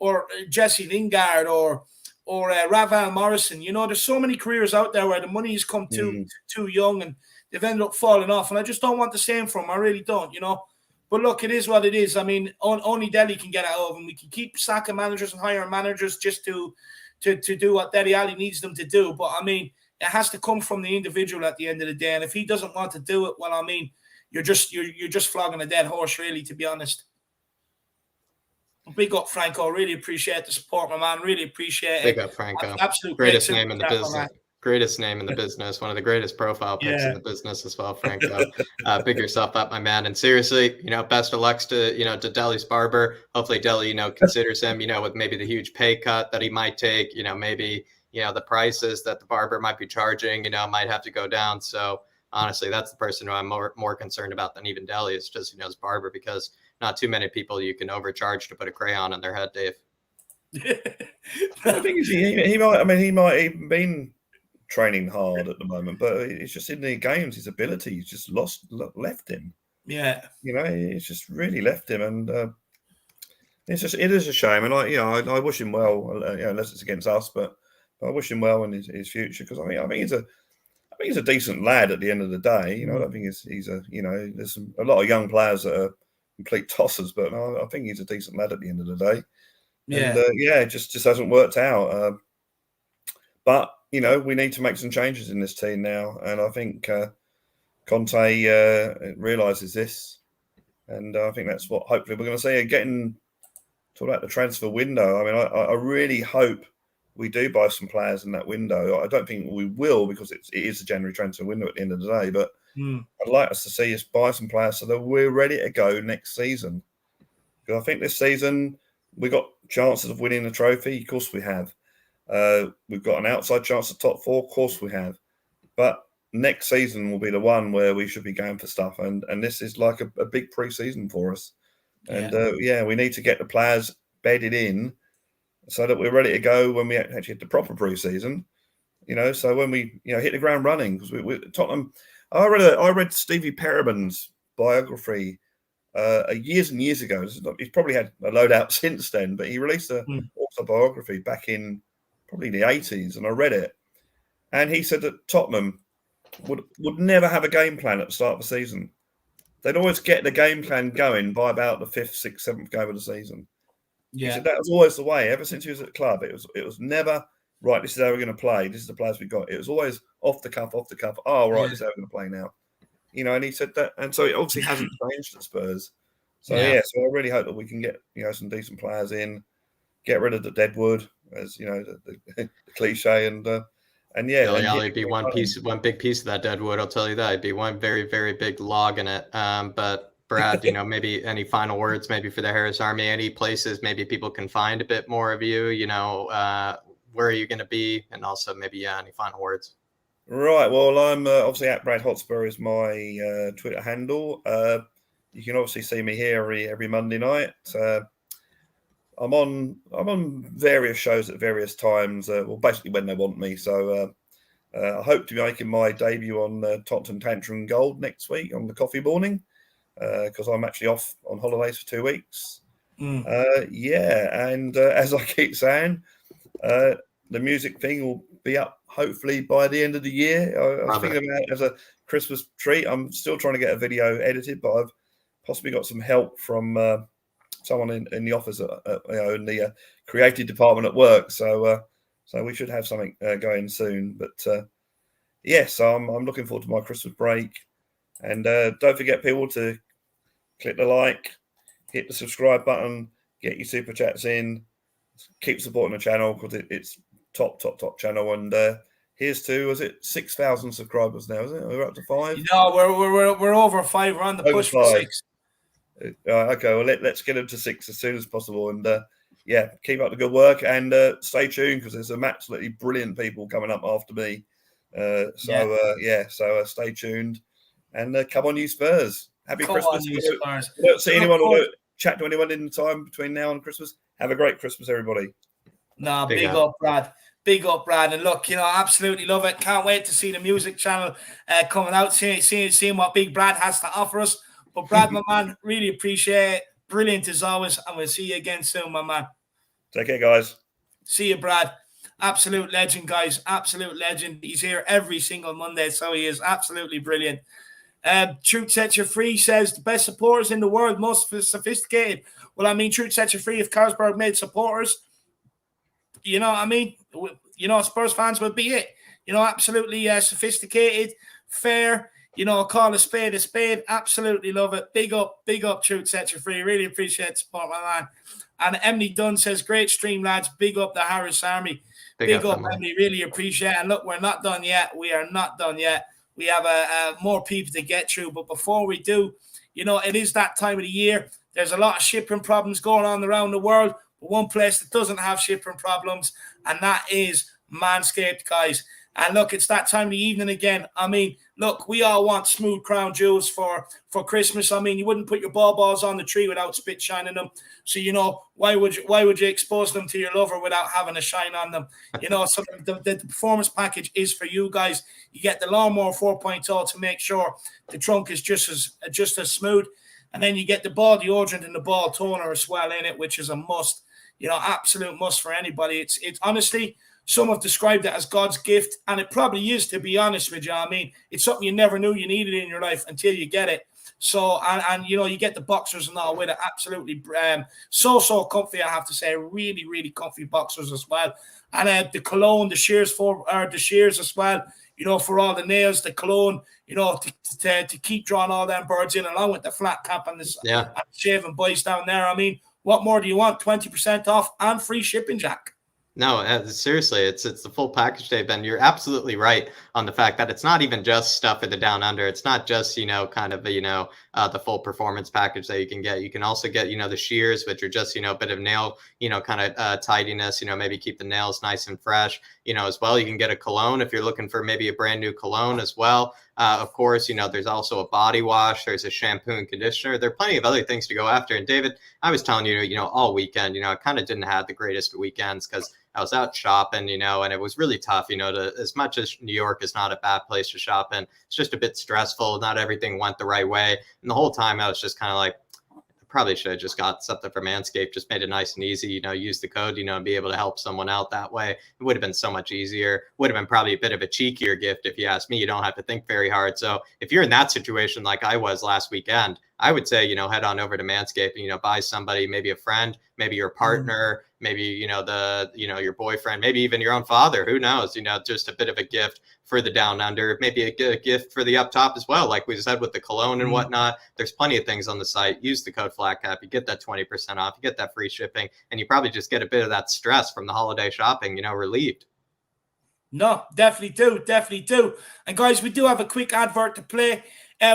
or Jesse Lingard or Raval Morrison. There's so many careers out there where the money has come too young and they've ended up falling off. And I just don't want the same from him. I really don't, But look, it is what it is. I mean, only Dele can get out of him. We can keep sacking managers and hiring managers just to do what Dele Alli needs them to do. But I mean, it has to come from the individual at the end of the day. And if he doesn't want to do it, well, I mean, you're just flogging a dead horse, really, to be honest. Big up, Franco. Really appreciate the support, my man. Really appreciate it. Big up, Franco. Absolute greatest name in the business. Greatest name in the business. One of the greatest profile picks in the business as well, Franco. Big yourself up, my man. And seriously, best of luck to Dele's barber. Hopefully Dele, considers him, with maybe the huge pay cut that he might take, maybe, the prices that the barber might be charging, might have to go down. So honestly, that's the person who I'm more concerned about than even Dele, is just, his barber, because not too many people you can overcharge to put a crayon on their head, Dave. I think he might. I mean, he might even been training hard at the moment, but it's just in the games, his ability just left him. Yeah, it's just really left him, and it is a shame. And I wish him well. Unless it's against us, but I wish him well in his future, because I think he's a decent lad at the end of the day. I don't think he's a there's a lot of young players that are complete tossers, but I think he's a decent lad at the end of the day. Yeah, and, it just hasn't worked out. But we need to make some changes in this team now, and I think Conte realizes this, and I think that's what hopefully we're going to see. Getting talk about the transfer window. I mean, I really hope we do buy some players in that window. I don't think we will, because it is a January transfer window at the end of the day. But I'd like us to see us buy some players so that we're ready to go next season. Because I think this season we got chances of winning the trophy. Of course we have. We've got an outside chance of top 4. Of course we have. But next season will be the one where we should be going for stuff. And this is like a big pre-season for us. And we need to get the players bedded in so that we're ready to go when we actually hit the proper pre-season. So when we hit the ground running, because we Tottenham. I read Stevie Perriman's biography years and years ago. He's probably had a load out since then, but he released an autobiography back in probably the 80s, and I read it. And he said that Tottenham would never have a game plan at the start of the season. They'd always get the game plan going by about the 5th, 6th, 7th game of the season. Yeah. He said that was always the way. Ever since he was at the club, it was never right. This is how we're going to play. This is the players we got. It was always off the cuff. Oh, right, this is how we're going to play now. And he said that, and so it obviously hasn't changed at Spurs. So so I really hope that we can get some decent players in, get rid of the deadwood, as the cliche, and Dele Alli would be one big piece of that deadwood. I'll tell you that. It'd be one very, very big log in it. But Brad, maybe any final words, maybe for the Harris Army, any places maybe people can find a bit more of you, where are you going to be? And also maybe, any final words? Right. Well, I'm obviously at Brad Hotspur is my Twitter handle. You can obviously see me here every Monday night. I'm on various shows at various times. Basically when they want me. So I hope to be making my debut on Tottenham Tantrum Gold next week on the coffee morning, because I'm actually off on holidays for 2 weeks. And as I keep saying, the music thing will be up hopefully by the end of the year. I was thinking about it as a Christmas treat. I'm still trying to get a video edited, but I've possibly got some help from someone in the office, in the creative department at work. So we should have something going soon. But yes, I'm looking forward to my Christmas break. And don't forget, people, to click the like, hit the subscribe button, get your super chats in, keep supporting the channel, because it's top channel. And here's to, was it 6,000 subscribers now? Is it? We're up to 5. No, we're over 5. We're on the push for 6. Okay, well let's get them to 6 as soon as possible, and keep up the good work, and stay tuned, because there's some absolutely brilliant people coming up after me. So stay tuned, and come on, you Spurs! Happy Christmas! Spurs. Don't see anyone or don't chat to anyone in the time between now and Christmas. Have a great Christmas, everybody. No, big up, Brad. Big up, Brad. And look, absolutely love it. Can't wait to see the music channel coming out, seeing what Big Brad has to offer us. But Brad, my man, really appreciate it. Brilliant as always. And we'll see you again soon, my man. Take care, guys. See you, Brad. Absolute legend, guys. Absolute legend. He's here every single Monday, so he is absolutely brilliant. Truth Sets You Free says the best supporters in the world, most sophisticated. Well, I mean, Truth Sets You Free, if Carlsberg made supporters, Spurs fans would be it. Absolutely sophisticated, fair. Call a spade a spade. Absolutely love it. Big up, Truth Sets You Free. Really appreciate the support, my man. And Emily Dunn says, great stream, lads. Big up the Harris Army. Big up, Emily. Really appreciate it. And look, we're not done yet. We are not done yet. We have more people to get through. But before we do, it is that time of the year. There's a lot of shipping problems going on around the world. But one place that doesn't have shipping problems, and that is Manscaped, guys. And look, it's that time of the evening again. I mean, look, we all want smooth crown jewels for Christmas. I mean, you wouldn't put your balls on the tree without spit shining them. So, you know, why would you expose them to your lover without having a shine on them? You know, so the performance package is for you guys. You get the Lawnmower 4.0 to make sure the trunk is just as smooth. And then you get the ball deodorant and the ball toner as well in it, which is a must. You know, absolute must for anybody. It's honestly, some have described it as God's gift, and it probably is, to be honest with you. I mean, it's something you never knew you needed in your life until you get it. So, and you know, you get the boxers and all with it. Absolutely, so comfy. I have to say, really, really comfy boxers as well. And the cologne, the shears as well. You know, for all the nails, the cologne. You know, to keep drawing all them birds in, along with the flat cap and the shaving boys down there. I mean, what more do you want? 20% off and free shipping, Jack. No, seriously, it's the full package, Dave. And you're absolutely right on the fact that it's not even just stuff for the down under. It's not just, you know, kind of, you know, the full performance package that you can get. You can also get, you know, the shears, which are just, you know, a bit of nail, you know, kind of tidiness, you know, maybe keep the nails nice and fresh, you know, as well. You can get a cologne if you're looking for maybe a brand new cologne as well. Of course, you know, there's also a body wash. There's a shampoo and conditioner. There are plenty of other things to go after. And David, I was telling you, you know, all weekend, you know, I kind of didn't have the greatest weekends because I was out shopping, you know, and it was really tough, you know, as much as New York is not a bad place to shop in, it's just a bit stressful. Not everything went the right way. And the whole time I was just kind of like, probably should have just got something from Manscaped, just made it nice and easy, you know, use the code, you know, and be able to help someone out that way. It would have been so much easier. Would have been probably a bit of a cheekier gift if you ask me. You don't have to think very hard. So if you're in that situation like I was last weekend, I would say, you know, head on over to Manscaped and, you know, buy somebody, maybe a friend, maybe your partner, maybe, you know, your boyfriend, maybe even your own father, who knows, you know, just a bit of a gift for the down under, maybe a gift for the up top as well. Like we said, with the cologne and whatnot, there's plenty of things on the site. Use the code FLATCAP. You get that 20% off, you get that free shipping, and you probably just get a bit of that stress from the holiday shopping, you know, relieved. No, definitely do. And guys, we do have a quick advert to play.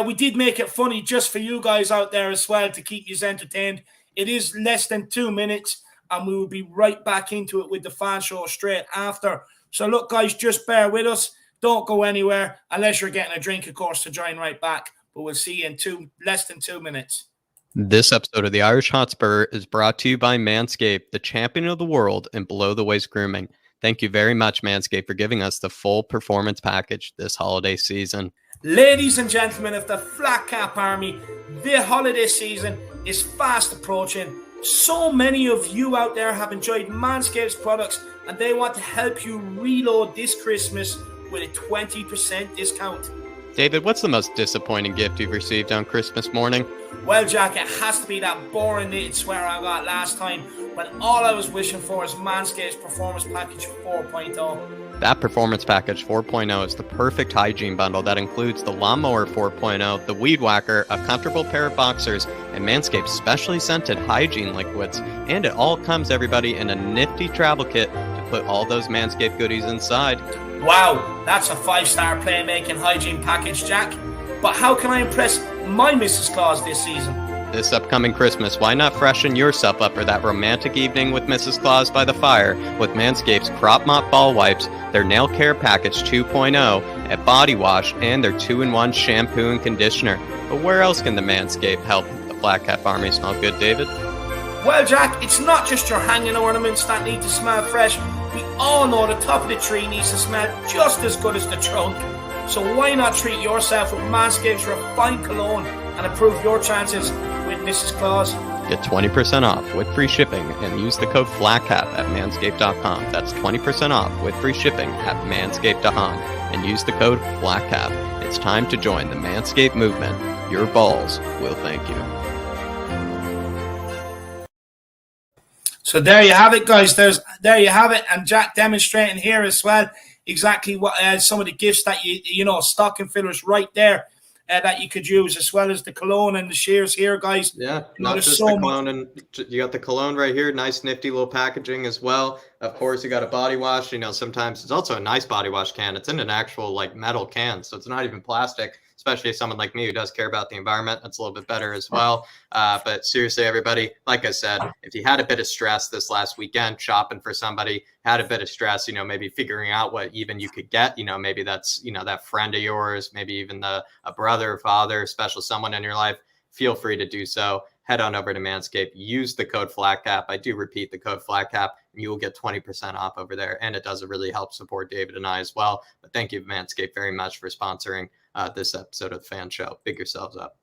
We did make it funny just for you guys out there as well, to keep you entertained. It is less than 2 minutes, and we will be right back into it with the fan show straight after. So look, guys, just bear with us. Don't go anywhere unless you're getting a drink, of course, to join right back. But we'll see you in less than 2 minutes. This episode of the Irish Hotspur is brought to you by Manscaped, the champion of the world in below-the-waist grooming. Thank you very much, Manscaped, for giving us the full performance package this holiday season. Ladies and gentlemen of the Flat Cap Army, the holiday season is fast approaching. So many of you out there have enjoyed Manscaped's products, and they want to help you reload this Christmas with a 20% discount. David, what's the most disappointing gift you've received on Christmas morning? Well, Jack, it has to be that boring knitted sweater I got last time, when all I was wishing for is Manscaped's Performance Package 4.0. That Performance Package 4.0 is the perfect hygiene bundle that includes the Lawnmower 4.0, the Weed Whacker, a comfortable pair of boxers, and Manscaped's specially scented hygiene liquids. And it all comes, everybody, in a nifty travel kit to put all those Manscaped goodies inside. Wow, that's a 5-star playmaking hygiene package, Jack. But how can I impress my Mrs. Claus this season? This upcoming Christmas, why not freshen yourself up for that romantic evening with Mrs. Claus by the fire with Manscaped's Crop Mop Ball Wipes, their Nail Care Package 2.0, a body wash, and their 2-in-1 shampoo and conditioner. But where else can the Manscaped help the Flat Cap Army smell good, David? Well, Jack, it's not just your hanging ornaments that need to smell fresh. We all know the top of the tree needs to smell just as good as the trunk. So why not treat yourself with Manscaped's refined cologne and improve your chances with Mrs. Claus? Get 20% off with free shipping and use the code FLATCAP at manscaped.com. That's 20% off with free shipping at manscaped.com and use the code FLATCAP. It's time to join the Manscaped movement. Your balls will thank you. So there you have it, guys. There you have it, and Jack demonstrating here as well exactly what some of the gifts that you know, stocking fillers right there that you could use, as well as the cologne and the shears here, guys. Yeah, not just the cologne, and you got the cologne right here, nice nifty little packaging as well. Of course, you got a body wash. You know, sometimes it's also a nice body wash can. It's in an actual like metal can, so it's not even plastic. especially someone like me who does care about the environment. That's a little bit better as well. But seriously, everybody, like I said, if you had a bit of stress this last weekend shopping for somebody, had a bit of stress, maybe figuring out what even you could get, maybe that's, that friend of yours, maybe even a brother, father, special someone in your life, feel free to do so. Head on over to Manscaped, use the code FLATCAP. I do repeat the code FLATCAP, and you will get 20% off over there. And it does really help support David and I as well. But thank you, Manscaped, very much for sponsoring this episode of the Fan Show. Big yourselves up.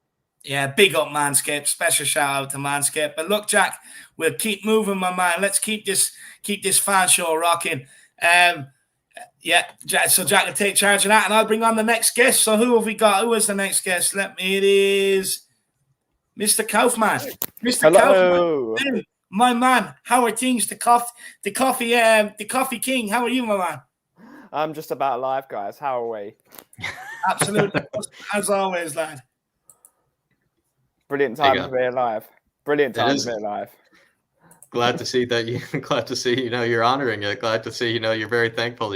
Yeah, big up Manscaped. Special shout out to Manscaped. But look, Jack, we'll keep moving, my man. Let's keep this fan show rocking. Yeah, so Jack will take charge of that, and I'll bring on the next guest. So who have we got? Who is the next guest? It is Mr. Kaufman. Mr. Hello. Kaufman. My man, how are things? The coffee king. How are you, my man? I'm just about alive, guys. How are we? Absolutely. As always, lad. Brilliant time to be alive. Brilliant time to be alive. Glad to see that you're honoring it. Glad to see, you're very thankful,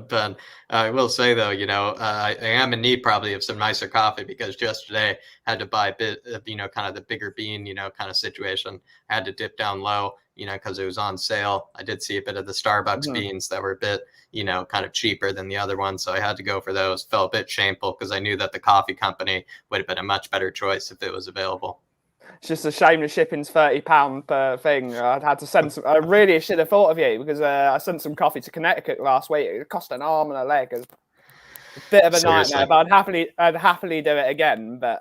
Ben. I will say though, I am in need probably of some nicer coffee because just today I had to buy a bit of, kind of the bigger bean, kind of situation. I had to dip down low, because it was on sale. I did see a bit of the Starbucks beans that were a bit, kind of cheaper than the other ones. So I had to go for those. Felt a bit shameful because I knew that the coffee company would have been a much better choice if it was available. It's just a shame the shipping's £30 per thing. I'd had to send some. I really should have thought of you because I sent some coffee to Connecticut last week. It cost an arm and a leg. It's a bit of a nightmare, but I'd happily do it again. But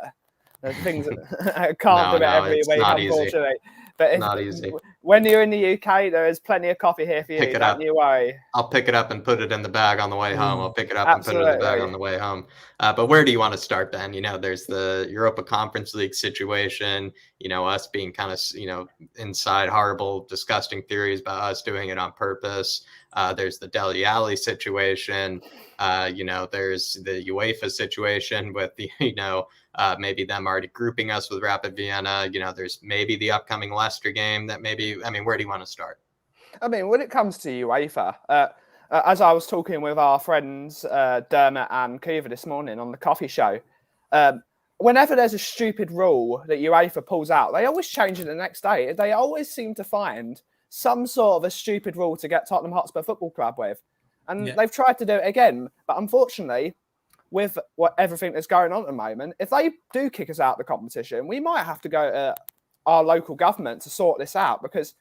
the things I can't do it every week, unfortunately. Easy. But not easy. When you're in the UK, there is plenty of coffee here for you. Don't you worry. I'll pick it up and put it in the bag on the way home. I'll pick it up and put it in the bag on the way home. But where do you want to start, Ben? There's the Europa Conference League situation, us being kind of, inside horrible, disgusting theories about us doing it on purpose. There's the Dele Alli situation. There's the UEFA situation with the, maybe them already grouping us with Rapid Vienna. There's maybe the upcoming Leicester game that where do you want to start? When it comes to UEFA, as I was talking with our friends Dermot and Kuva this morning on the coffee show, whenever there's a stupid rule that UEFA pulls out, they always change it the next day. They always seem to find some sort of a stupid rule to get Tottenham Hotspur Football Club with. And they've tried to do it again. But unfortunately, with everything that's going on at the moment, if they do kick us out of the competition, we might have to go to our local government to sort this out because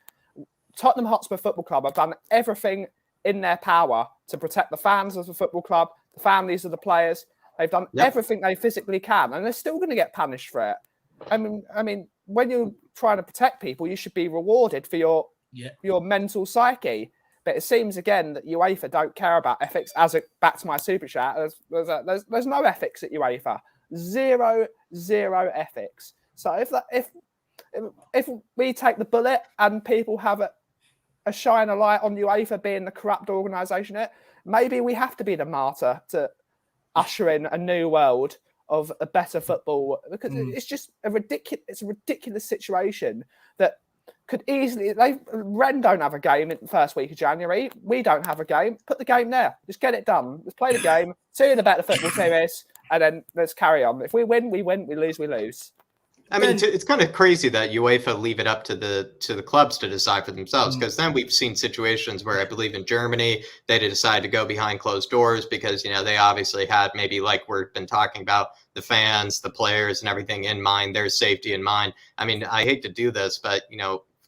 Tottenham Hotspur Football Club have done everything in their power to protect the fans of the football club, the families of the players. They've done everything they physically can, and they're still going to get punished for it. I mean, when you're trying to protect people, you should be rewarded for your mental psyche. But it seems again that UEFA don't care about ethics. As it back to my super chat, there's no ethics at UEFA. Zero ethics. So if we take the bullet and people have a shine a light on UEFA being the corrupt organisation, maybe we have to be the martyr to usher in a new world of a better football because it's just a ridiculous situation that could easily. Rennes don't have a game in the first week of January. We don't have a game. Put the game there. Just get it done. Let's play the game. See who the better football team is, and then let's carry on. If we win, we win. We lose, we lose. It's kind of crazy that UEFA leave it up to the clubs to decide for themselves, because then we've seen situations where I believe in Germany they decided to go behind closed doors because they obviously had maybe, like we've been talking about, the fans, the players, and everything in mind, their safety in mind. I hate to do this, but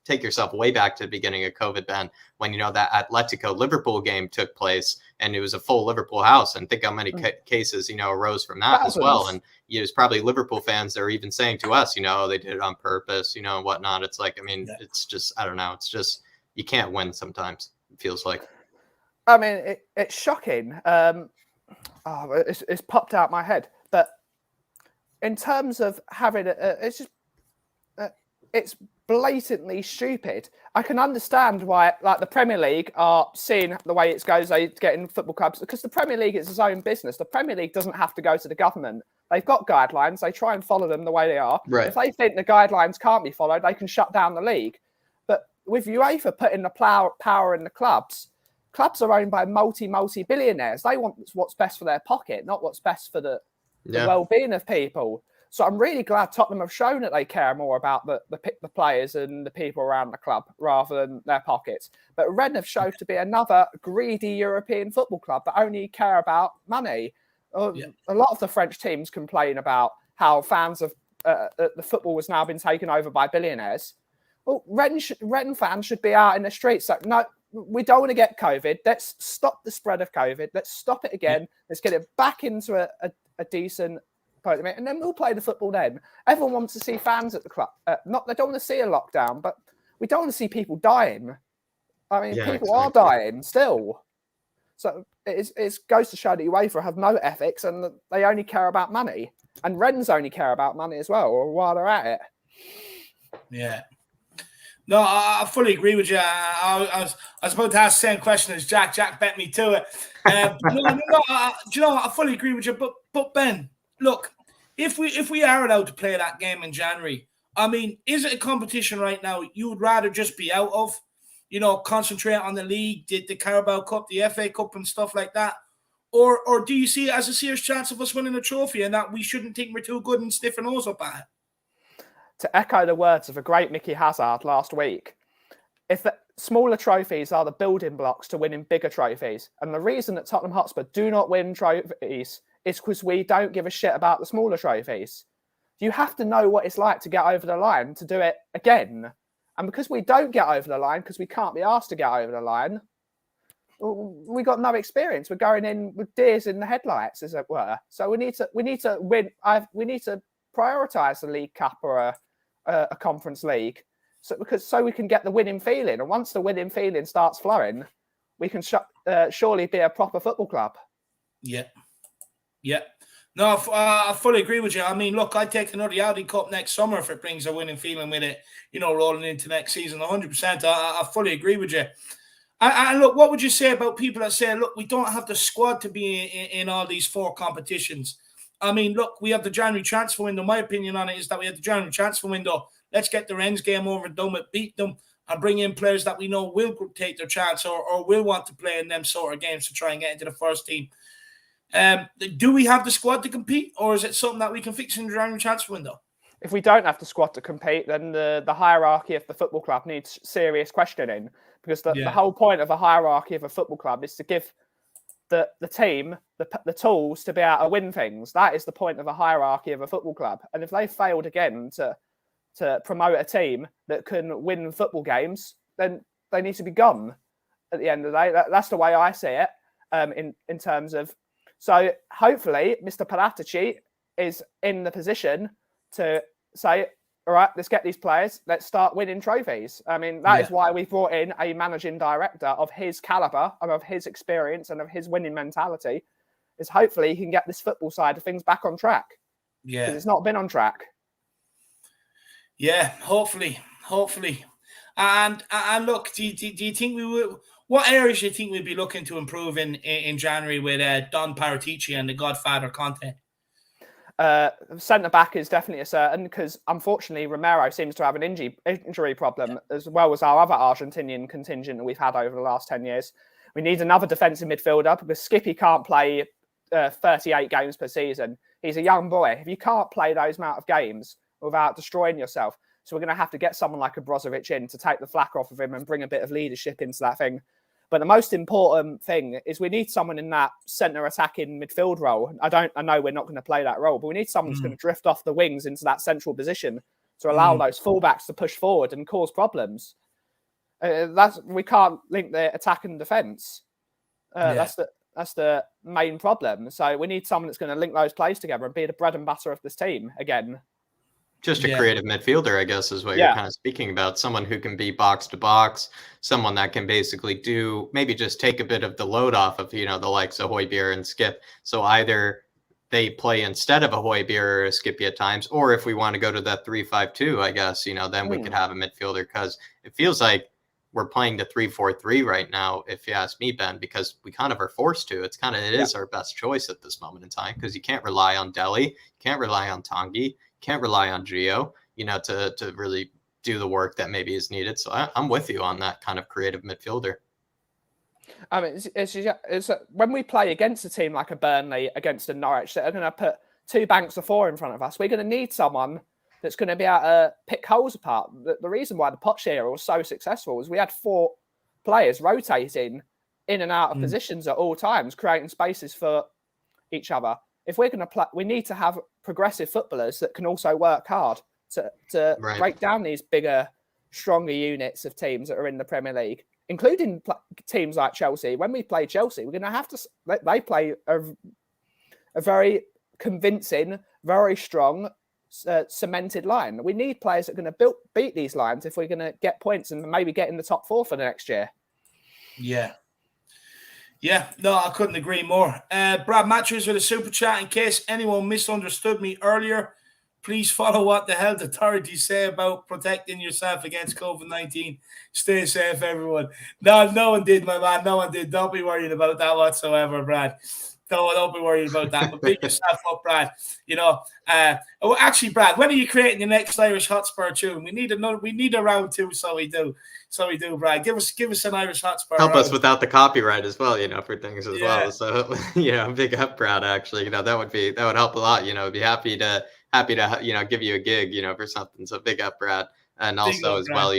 take yourself way back to the beginning of COVID, Ben, when that Atletico Liverpool game took place and it was a full Liverpool house, and think how many cases arose from that as well. And there's probably Liverpool fans that are even saying to us, they did it on purpose, and whatnot. It's like, it's just, I don't know. It's just, you can't win sometimes, it feels like. It's shocking. It's popped out my head. But in terms of having it's just, it's blatantly stupid. I can understand why, like, the Premier League are seeing the way it goes. They get in football clubs because the Premier League is its own business. The Premier League doesn't have to go to the government. They've got guidelines. They try and follow them the way they are. Right. If they think the guidelines can't be followed, they can shut down the league. But with UEFA putting the power in the clubs are owned by multi-billionaires. They want what's best for their pocket, not what's best for the the well-being of people. So I'm really glad Tottenham have shown that they care more about the players and the people around the club rather than their pockets. But Rennes have shown to be another greedy European football club that only care about money. A lot of the French teams complain about how fans of the football has now been taken over by billionaires. Well, Rennes fans should be out in the streets. Like, no, we don't want to get COVID. Let's stop the spread of COVID. Let's stop it again. Let's get it back into a decent, and then we'll play the football then. Everyone wants to see fans at the club. They don't want to see a lockdown, but we don't want to see people dying. I mean, people are dying still. So it goes to show that UEFA have no ethics and they only care about money. And Rennes only care about money as well, or while they're at it. Yeah. No, I fully agree with you. I was about to ask the same question as Jack. Jack bet me to it. I fully agree with you. But Ben, look, if we are allowed to play that game in January, I mean, is it a competition right now you would rather just be out of? Concentrate on the league, the Carabao Cup, the FA Cup, and stuff like that, or do you see it as a serious chance of us winning a trophy, and that we shouldn't think we're too good and sniff our nose up at it? To echo the words of a great Mickey Hazard last week, if the smaller trophies are the building blocks to winning bigger trophies, and the reason that Tottenham Hotspur do not win trophies is because we don't give a shit about the smaller trophies. You have to know what it's like to get over the line to do it again. And because we don't get over the line, because we can't be asked to get over the line, we got no experience. We're going in with deers in the headlights, as it were. So we need to win. We need to prioritise the League Cup or a Conference League, so we can get the winning feeling. And once the winning feeling starts flowing, we can surely be a proper football club. Yeah. No, I fully agree with you. I mean, look, I'd take another Audi Cup next summer if it brings a winning feeling with it, rolling into next season. 100%. I fully agree with you. And look, what would you say about people that say, look, we don't have the squad to be in all these 4 competitions? I mean, look, we have the January transfer window. My opinion on it is that we have the January transfer window. Let's get the Rennes game over and done with, beat them, and bring in players that we know will take their chance or will want to play in them sort of games to try and get into the first team. Do we have the squad to compete, or is it something that we can fix in the January transfer window? If we don't have the squad to compete, then the hierarchy of the football club needs serious questioning, because the whole point of a hierarchy of a football club is to give the team the tools to be able to win things. That is the point of a hierarchy of a football club. And if they failed again to promote a team that can win football games, then they need to be gone at the end of the day. That's the way I see it, in terms of... So hopefully Mr. Paratici is in the position to say, all right, let's get these players. Let's start winning trophies. I mean, that is why we brought in a managing director of his caliber and of his experience and of his winning mentality, is hopefully he can get this football side of things back on track. Yeah. Because it's not been on track. Yeah, hopefully. And look, do you think we will... What areas do you think we'd be looking to improve in January with Don Paratici and the Godfather Conte? Centre back is definitely a certain, because unfortunately Romero seems to have an injury problem, as well as our other Argentinian contingent that we've had over the last 10 years. We need another defensive midfielder, because Skippy can't play 38 games per season. He's a young boy. If you can't play those amount of games without destroying yourself, so we're going to have to get someone like a Brozovic in to take the flak off of him and bring a bit of leadership into that thing. But the most important thing is we need someone in that centre attacking midfield role. I know we're not going to play that role, but we need someone who's going to drift off the wings into that central position to allow those fullbacks to push forward and cause problems. We can't link the attack and defence. That's the main problem. So we need someone that's going to link those plays together and be the bread and butter of this team again. Just a creative midfielder, I guess, is what you're kind of speaking about. Someone who can be box to box, someone that can basically maybe just take a bit of the load off of, the likes of Højbjerg and Skip. So either they play instead of a Højbjerg or a Skippy at times, or if we want to go to that 3-5-2, I guess, then we could have a midfielder, because it feels like we're playing the 3-4-3 right now, if you ask me, Ben, because we kind of are forced to. It is our best choice at this moment in time, because you can't rely on Dele, you can't rely on Tanguy, can't rely on Gio, to really do the work that maybe is needed. So I'm with you on that kind of creative midfielder. I mean, it's when we play against a team like a Burnley, against a Norwich, that are going to put two banks of four in front of us. We're going to need someone that's going to be able to pick holes apart. The reason why the Poch era was so successful was we had four players rotating in and out of positions at all times, creating spaces for each other. If we're going to play, we need to have progressive footballers that can also work hard to break down these bigger, stronger units of teams that are in the Premier League, including teams like Chelsea. When we play Chelsea, we're going to have to. They play a very convincing, very strong, cemented line. We need players that are going to beat these lines if we're going to get points and maybe get in the top four for the next year. Yeah, no, I couldn't agree more. Brad Matthews with a super chat. In case anyone misunderstood me earlier, please follow what the health authorities say about protecting yourself against COVID-19. Stay safe, everyone. No one did, my man. No one did. Don't be worried about that whatsoever, Brad. Don't be worried about that. But pick yourself up, Brad. Actually, Brad, when are you creating the next Irish Hotspur tune? We need a round two, so we do, Brad. Give us an Irish Hotspur. Help us without the copyright as well, for things as well. So big up, Brad. Actually, that would help a lot. I'd be happy to give you a gig, for something. So big up, Brad. And also as well,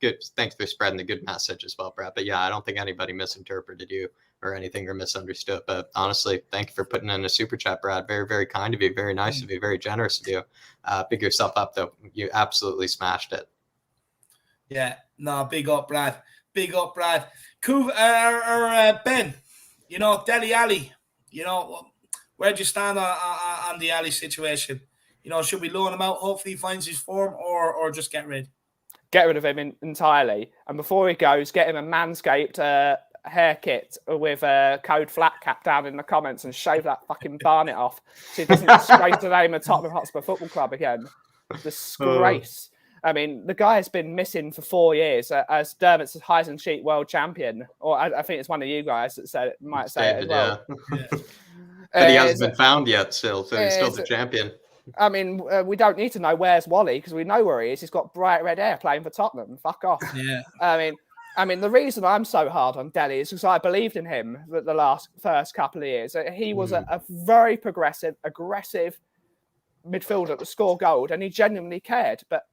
good. Thanks for spreading the good message as well, Brad. But I don't think anybody misinterpreted you or anything or misunderstood. But honestly, thank you for putting in a super chat, Brad. Very, very kind of you. Very nice of you. Very generous of you. Big yourself up, though. You absolutely smashed it. Yeah. No, big up, Brad. Big up, Brad. Ben, Dele Alli, where'd you stand on the Alli situation? Should we loan him out? Hopefully he finds his form or just get rid? Get rid of him entirely. And before he goes, get him a Manscaped hair kit with code FLATCAP down in the comments and shave that fucking barnet off so he doesn't disgrace the name of Tottenham Hotspur Football Club again. Disgrace. I mean, the guy has been missing for 4 years as Dermot's Heisen-Sheet world champion. Or I think it's one of you guys that might say it as well. Yeah. But he hasn't been found yet still, so he's still the champion. I mean, we don't need to know where's Wally because we know where he is. He's got bright red hair playing for Tottenham. Fuck off. Yeah. I mean, the reason I'm so hard on Dele is because I believed in him the first couple of years. He was a very progressive, aggressive midfielder to score goals, and he genuinely cared. But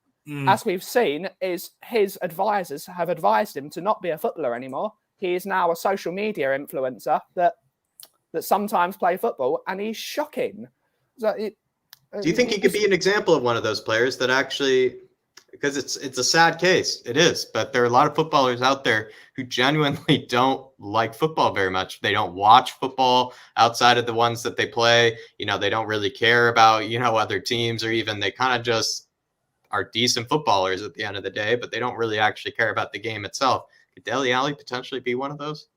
as we've seen, his advisors have advised him to not be a footballer anymore. He is now a social media influencer that sometimes play football, and he's shocking. So do you think he could be an example of one of those players that actually, because it's a sad case, it is, but there are a lot of footballers out there who genuinely don't like football very much. They don't watch football outside of the ones that they play. They don't really care about, other teams, or even they kind of just are decent footballers at the end of the day, but they don't really actually care about the game itself. Could Dele Alli potentially be one of those?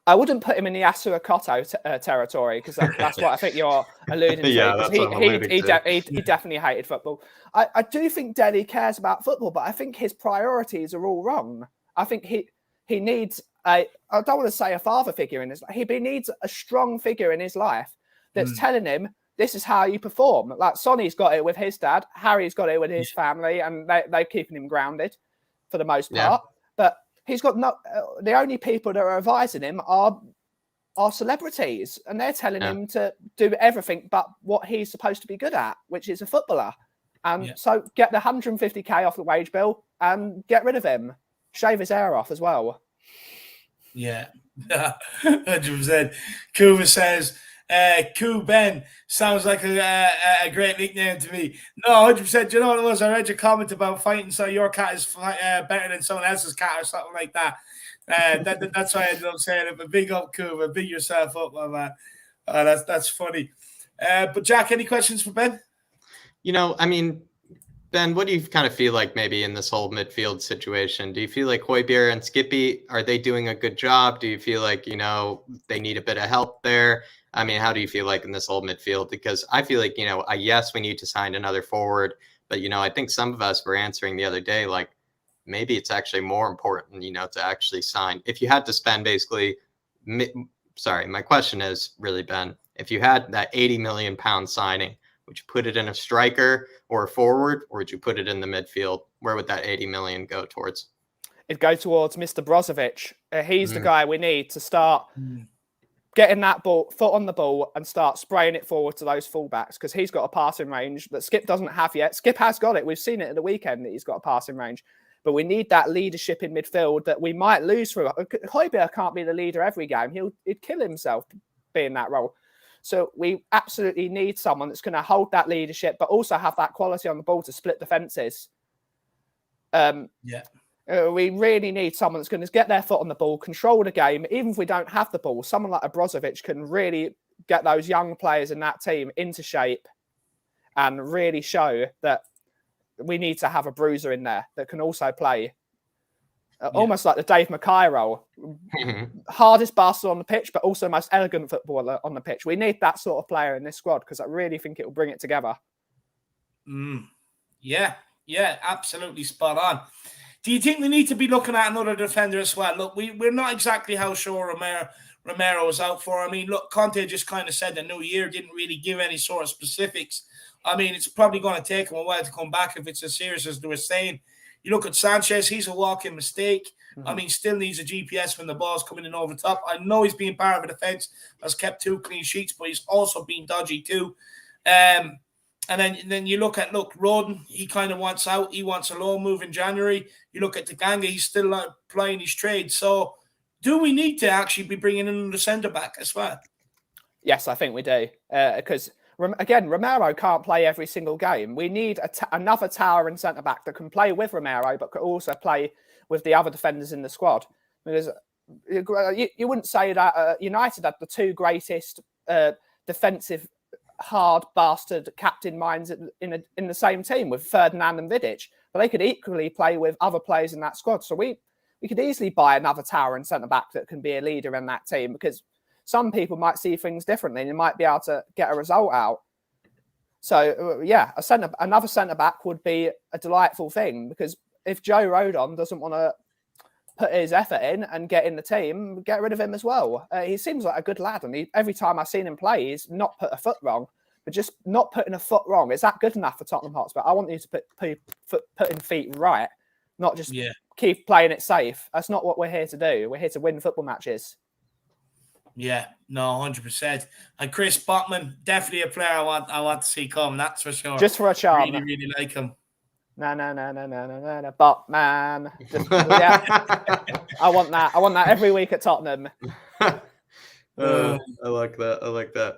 I wouldn't put him in the Asuakoto territory because that's what I think you're alluding to. Yeah, that's what I'm alluding to. He definitely hated football. I do think Dele cares about football, but I think his priorities are all wrong. I think he needs I don't want to say a father figure in his life. He needs a strong figure in his life that's telling him this is how you perform. Like Sonny's got it with his dad, Harry's got it with his family, and they're keeping him grounded for the most part. But he's got the only people that are advising him are celebrities, and they're telling him to do everything but what he's supposed to be good at, which is a footballer. And so get the 150k off the wage bill and get rid of him. Shave his hair off as well. Yeah, 100%. Kuva says, Ku Ben sounds like a great nickname to me. No, 100%. Do you know what it was? I read your comment about fighting so your cat is better than someone else's cat or something like that. That's why I ended up saying it. But big up, Kuva. Big yourself up, my man. That's funny. But Jack, any questions for Ben? I mean, Ben, what do you kind of feel like maybe in this whole midfield situation? Do you feel like Højbjerg and Skippy, are they doing a good job? Do you feel like, they need a bit of help there? I mean, how do you feel like in this whole midfield? Because I feel like, yes, we need to sign another forward. But, I think some of us were answering the other day, like, maybe it's actually more important, to actually sign. If you had to spend basically, my question is really, Ben, if you had that 80 million pound signing, would you put it in a striker or a forward, or would you put it in the midfield? Where would that 80 million go towards? It'd go towards Mr. Brozovic. He's the guy we need to start getting that foot on the ball and start spraying it forward to those fullbacks, because he's got a passing range that Skip doesn't have yet. Skip has got it. We've seen it at the weekend that he's got a passing range. But we need that leadership in midfield that we might lose through. Højbjerg can't be the leader every game. He'd kill himself being that role. So we absolutely need someone that's going to hold that leadership, but also have that quality on the ball to split defences. We really need someone that's going to get their foot on the ball, control the game, even if we don't have the ball. Someone like Brozovic can really get those young players in that team into shape and really show that we need to have a bruiser in there that can also play almost like the Dave Mackay role. Hardest bastard on the pitch, but also most elegant footballer on the pitch. We need that sort of player in this squad because I really think it will bring it together. Yeah, absolutely spot on. Do you think we need to be looking at another defender as well? Look, we're not exactly how sure Romero is out for. I mean, look, Conte just kind of said the new year, didn't really give any sort of specifics. I mean, it's probably going to take him a while to come back if it's as serious as they were saying. You look at Sanchez, he's a walking mistake. I mean, still needs a GPS when the ball's coming in over the top. I know he's been part of a defence, has kept 2 clean sheets, but he's also been dodgy too. And then you look at, Rodon, he kind of wants out. He wants a loan move in January. You look at Tanganga, he's still not playing his trade. So do we need to actually be bringing in the centre-back as well? Yes, I think we do. Because, again, Romero can't play every single game. We need another towering centre-back that can play with Romero, but could also play with the other defenders in the squad. Because you wouldn't say that United had the 2 greatest defensive hard bastard captain minds in the same team with Ferdinand and Vidic, but they could equally play with other players in that squad. So we could easily buy another towering centre-back that can be a leader in that team, because some people might see things differently and you might be able to get a result out. So, another centre-back would be a delightful thing, because if Joe Rodon doesn't want to put his effort in and get in the team, get rid of him as well. He seems like a good lad, and every time I've seen him play, he's not put a foot wrong. But just not putting a foot wrong, is that good enough for Tottenham Hotspur? I want you to putting feet right, not just keep playing it safe. That's not what we're here to do. We're here to win football matches. Yeah, no, 100%. And Chris Botman, definitely a player I want to see come. That's for sure. Just for a charm. Really, really like him. No, Botman. I want that. I want that every week at Tottenham. I like that.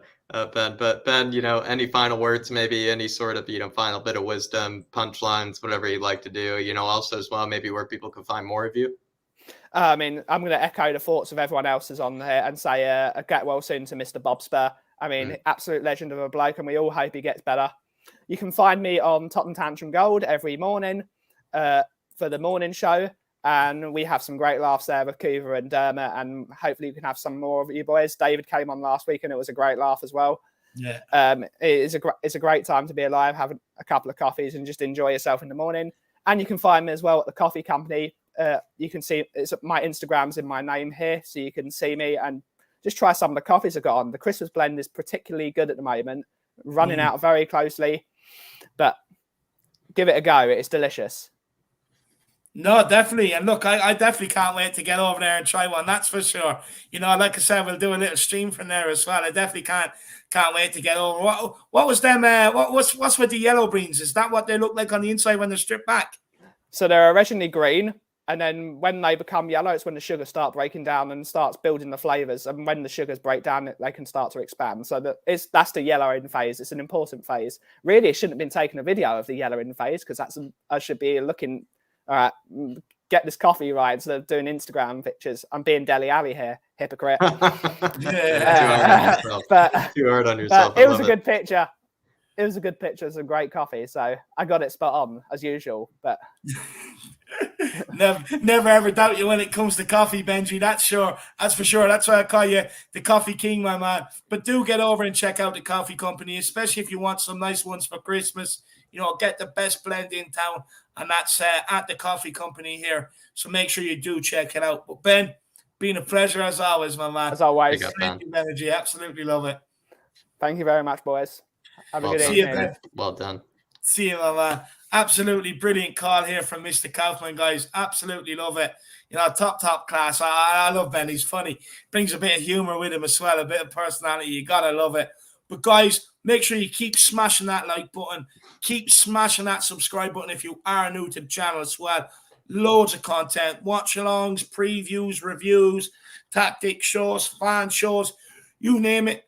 Ben, but Ben, any final words, maybe any sort of, final bit of wisdom, punchlines, whatever you'd like to do, also as well, maybe where people can find more of you. I mean, I'm going to echo the thoughts of everyone else is on here and say a get well soon to Mr. Bob Spur. I mean, absolute legend of a bloke, and we all hope he gets better. You can find me on Tottenham Tantrum Gold every morning for the morning show. And we have some great laughs there with Coover and Dermot, and hopefully you can have some more of you boys. David came on last week and it was a great laugh as well. Yeah. It's a great time to be alive, have a couple of coffees and just enjoy yourself in the morning. And you can find me as well at the Coffee Company. You can see my Instagram's in my name here, so you can see me and just try some of the coffees I've got on. The Christmas blend is particularly good at the moment, running out very closely, but give it a go. It's delicious. No, definitely. And look, I definitely can't wait to get over there and try one. That's for sure. Like I said, we'll do a little stream from there as well. I definitely can't wait to get over. What was them? What's with the yellow beans? Is that what they look like on the inside when they're stripped back? So they're originally green, and then when they become yellow, it's when the sugars start breaking down and starts building the flavors. And when the sugars break down, they can start to expand. So that's the yellowing phase. It's an important phase. Really, it shouldn't have been taking a video of the yellowing phase, because I should be looking. All right, get this coffee right instead of doing Instagram pictures. I'm being Dele Alli here, hypocrite. Too hard on yourself. But it was a good picture. It was a good picture. It's a great coffee, so I got it spot on as usual. But never ever doubt you when it comes to coffee, Benji. That's for sure. That's why I call you the Coffee King, my man. But do get over and check out the Coffee Company, especially if you want some nice ones for Christmas. Get the best blend in town, and that's at the Coffee Company here. So make sure you do check it out. But Ben, been a pleasure as always, my man. As always. Thank you, energy. Absolutely love it. Thank you very much, boys. Have a good evening. Well done. See you, my man. Absolutely brilliant call here from Mr. Kaufman, guys. Absolutely love it. You know, top class. I love Ben. He's funny. Brings a bit of humor with him as well, a bit of personality. You gotta love it. But guys, make sure you keep smashing that like button. Keep smashing that subscribe button if you are new to the channel as well. Loads of content, watch-alongs, previews, reviews, tactic shows, fan shows, you name it.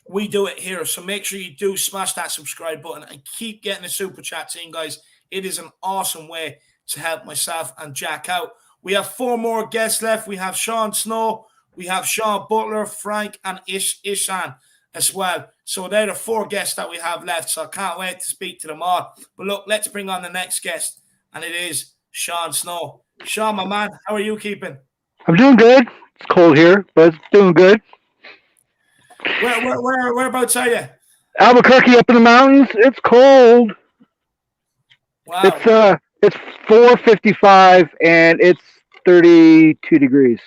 We do it here. So make sure you do smash that subscribe button and keep getting the super chats in, guys. It is an awesome way to help myself and Jack out. We have 4 more guests left. We have Sean Snow, we have Sean Butler, Frank, and Ishan as well. So they're the 4 guests that we have left. So I can't wait to speak to them all. But look, let's bring on the next guest, and it is Sean Snow. Sean, my man, how are you keeping? I'm doing good. It's cold here, but it's doing good. Whereabouts are you? Albuquerque, up in the mountains. It's cold. Wow. It's 4:55 and it's 32 degrees.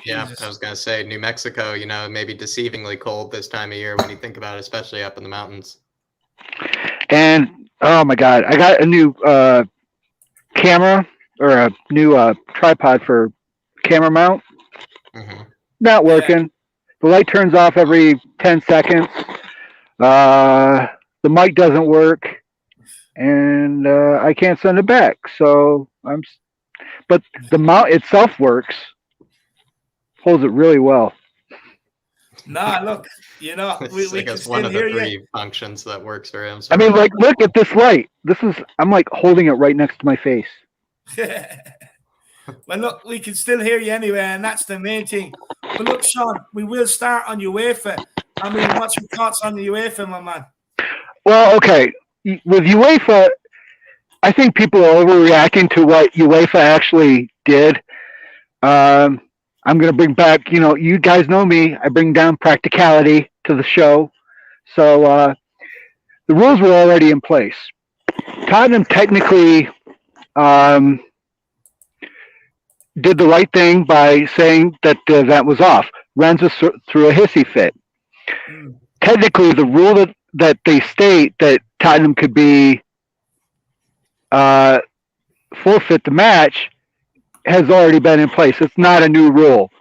Yeah, I was gonna say New Mexico. You know, maybe deceivingly cold this time of year when you think about it, especially up in the mountains. And oh my God, I got a new camera or a new tripod for camera mount. Mm-hmm. Not working. The light turns off every 10 seconds. The mic doesn't work, and I can't send it back. So but the mount itself works. Holds it really well. Nah, look, you know, we I can guess still one of the hear 3 you. functions that works for him. I mean, like, look at this light. I'm like holding it right next to my face. Well, look, we can still hear you anyway, and that's the main thing. But look, Sean, we will start on UEFA. I mean, what's your thoughts on the UEFA, my man? Well, okay. With UEFA, I think people are overreacting to what UEFA actually did. I'm going to bring back, you guys know me. I bring down practicality to the show. So the rules were already in place. Tottenham technically did the right thing by saying that the event was off. Rennes threw a hissy fit. Technically, the rule that they state that Tottenham could be forfeit the match has already been in place. It's not a new rule.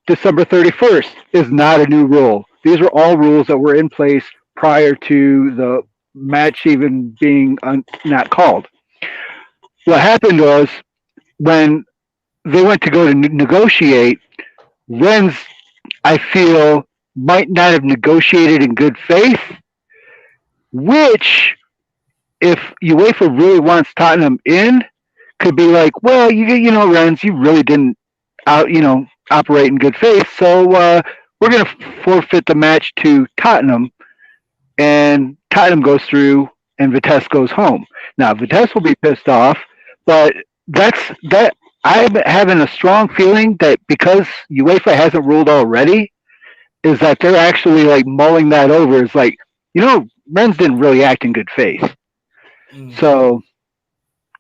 December 31st is not a new rule. These are all rules that were in place prior to the match even being not called. What happened was when they went to go to negotiate, Rennes, I feel, might not have negotiated in good faith, which, if UEFA really wants Tottenham in, could be like, well, Rennes, you really didn't operate in good faith, so we're going to forfeit the match to Tottenham, and Tottenham goes through and Vitesse goes home. Now, Vitesse will be pissed off, but I'm having a strong feeling that because UEFA hasn't ruled already, is that they're actually like mulling that over. It's like, Rennes didn't really act in good faith. So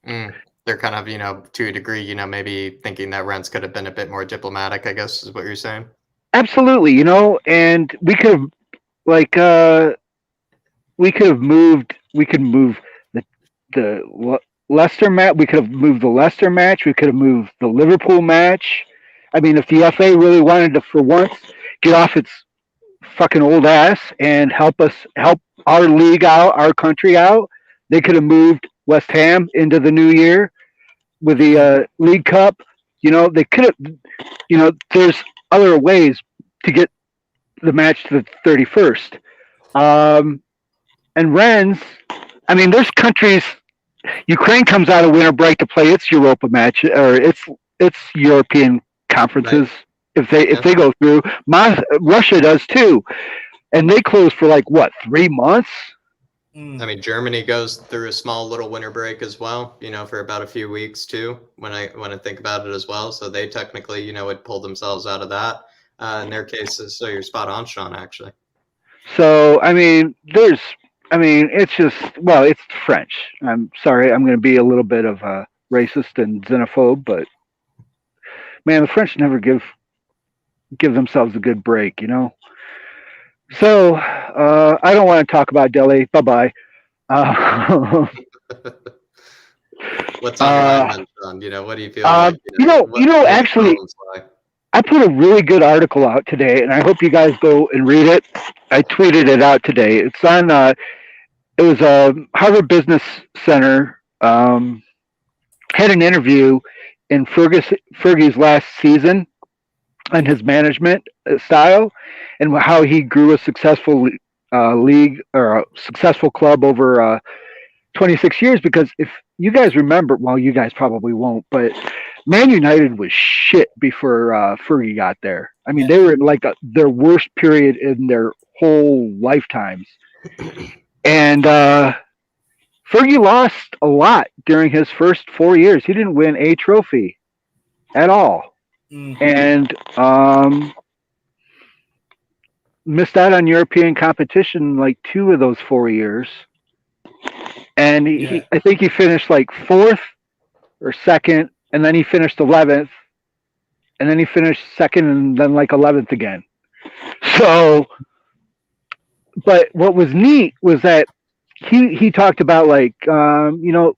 they're kind of, to a degree, maybe thinking that Rennes could have been a bit more diplomatic, I guess is what you're saying. Absolutely, and we could move the Leicester match. We could have moved the Leicester match. We could have moved the Liverpool match. I mean, if the FA really wanted to, for once, get off its fucking old ass and help our league out, our country out, they could have moved West Ham into the new year with the League Cup. They could have, there's other ways to get the match to the 31st. And Rennes, I mean, there's countries. Ukraine comes out of winter break to play its Europa match or its European conferences. Right. If they go through, Russia does too, and they close for 3 months. I mean, Germany goes through a small little winter break as well, for about a few weeks too. When I think about it as well, so they technically, would pull themselves out of that in their cases. So you're spot on, Sean. Actually. So I mean, it's just it's French. I'm sorry, I'm going to be a little bit of a racist and xenophobe, but man, the French never give themselves a good break, So I don't want to talk about Dele. Bye-bye. What's on your mind, then, Sean? What do you feel like? Actually, I put a really good article out today, and I hope you guys go and read it. I tweeted it out today. It's on. It was a Harvard Business Center had an interview in Fergie's last season on his management style and how he grew a successful league or a successful club over 26 years. Because if you guys remember, well, you guys probably won't, but Man United was shit before Fergie got there. I mean, they were in like their worst period in their whole lifetimes. And Fergie lost a lot during his first 4 years. He didn't win a trophy at all. Mm-hmm. And missed out on European competition like 2 of those 4 years. And I think he finished like 4th or 2nd, and then he finished 11th, and then he finished 2nd and then like 11th again. So, but what was neat was that he talked about like, you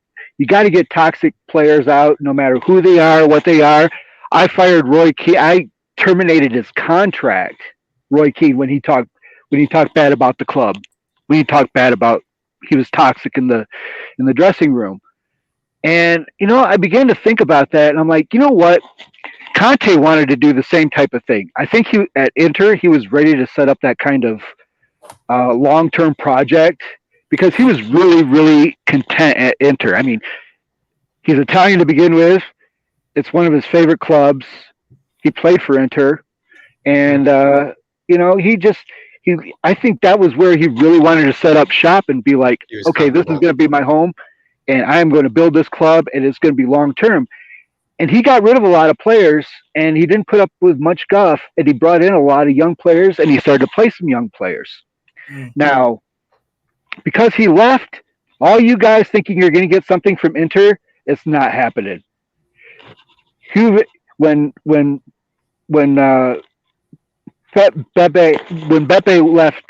got to get toxic players out no matter who they are, what they are. I fired Roy Keane. I terminated his contract, Roy Keane, when he talked bad about the club, when he talked bad about he was toxic in the dressing room. And, I began to think about that, and I'm like, you know what? Conte wanted to do the same type of thing. I think at Inter, he was ready to set up that kind of long-term project because he was really, really content at Inter. I mean, he's Italian to begin with. It's one of his favorite clubs. He played for Inter. And, I think that was where he really wanted to set up shop and be like, okay, this is going to be my home, and I am going to build this club, and it's going to be long-term. And he got rid of a lot of players, and he didn't put up with much guff, and he brought in a lot of young players, and he started to play some young players. Mm-hmm. Now, because he left, all you guys thinking you're going to get something from Inter, it's not happening. When Beppe left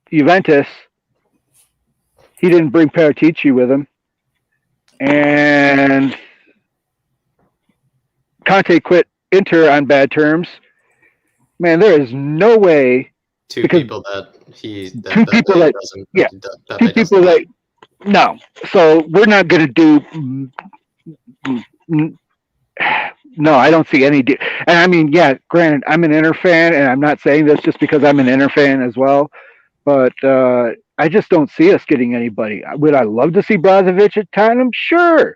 Juventus, he didn't bring Paratici with him, and Conte quit Inter on bad terms. Man, there is no way. Two people no. So we're not going to do. No, I don't see any. And I mean, yeah, granted, I'm an Inter fan, and I'm not saying this just because I'm an Inter fan as well, but I just don't see us getting anybody. Would I love to see Brozovic at Tottenham? Sure.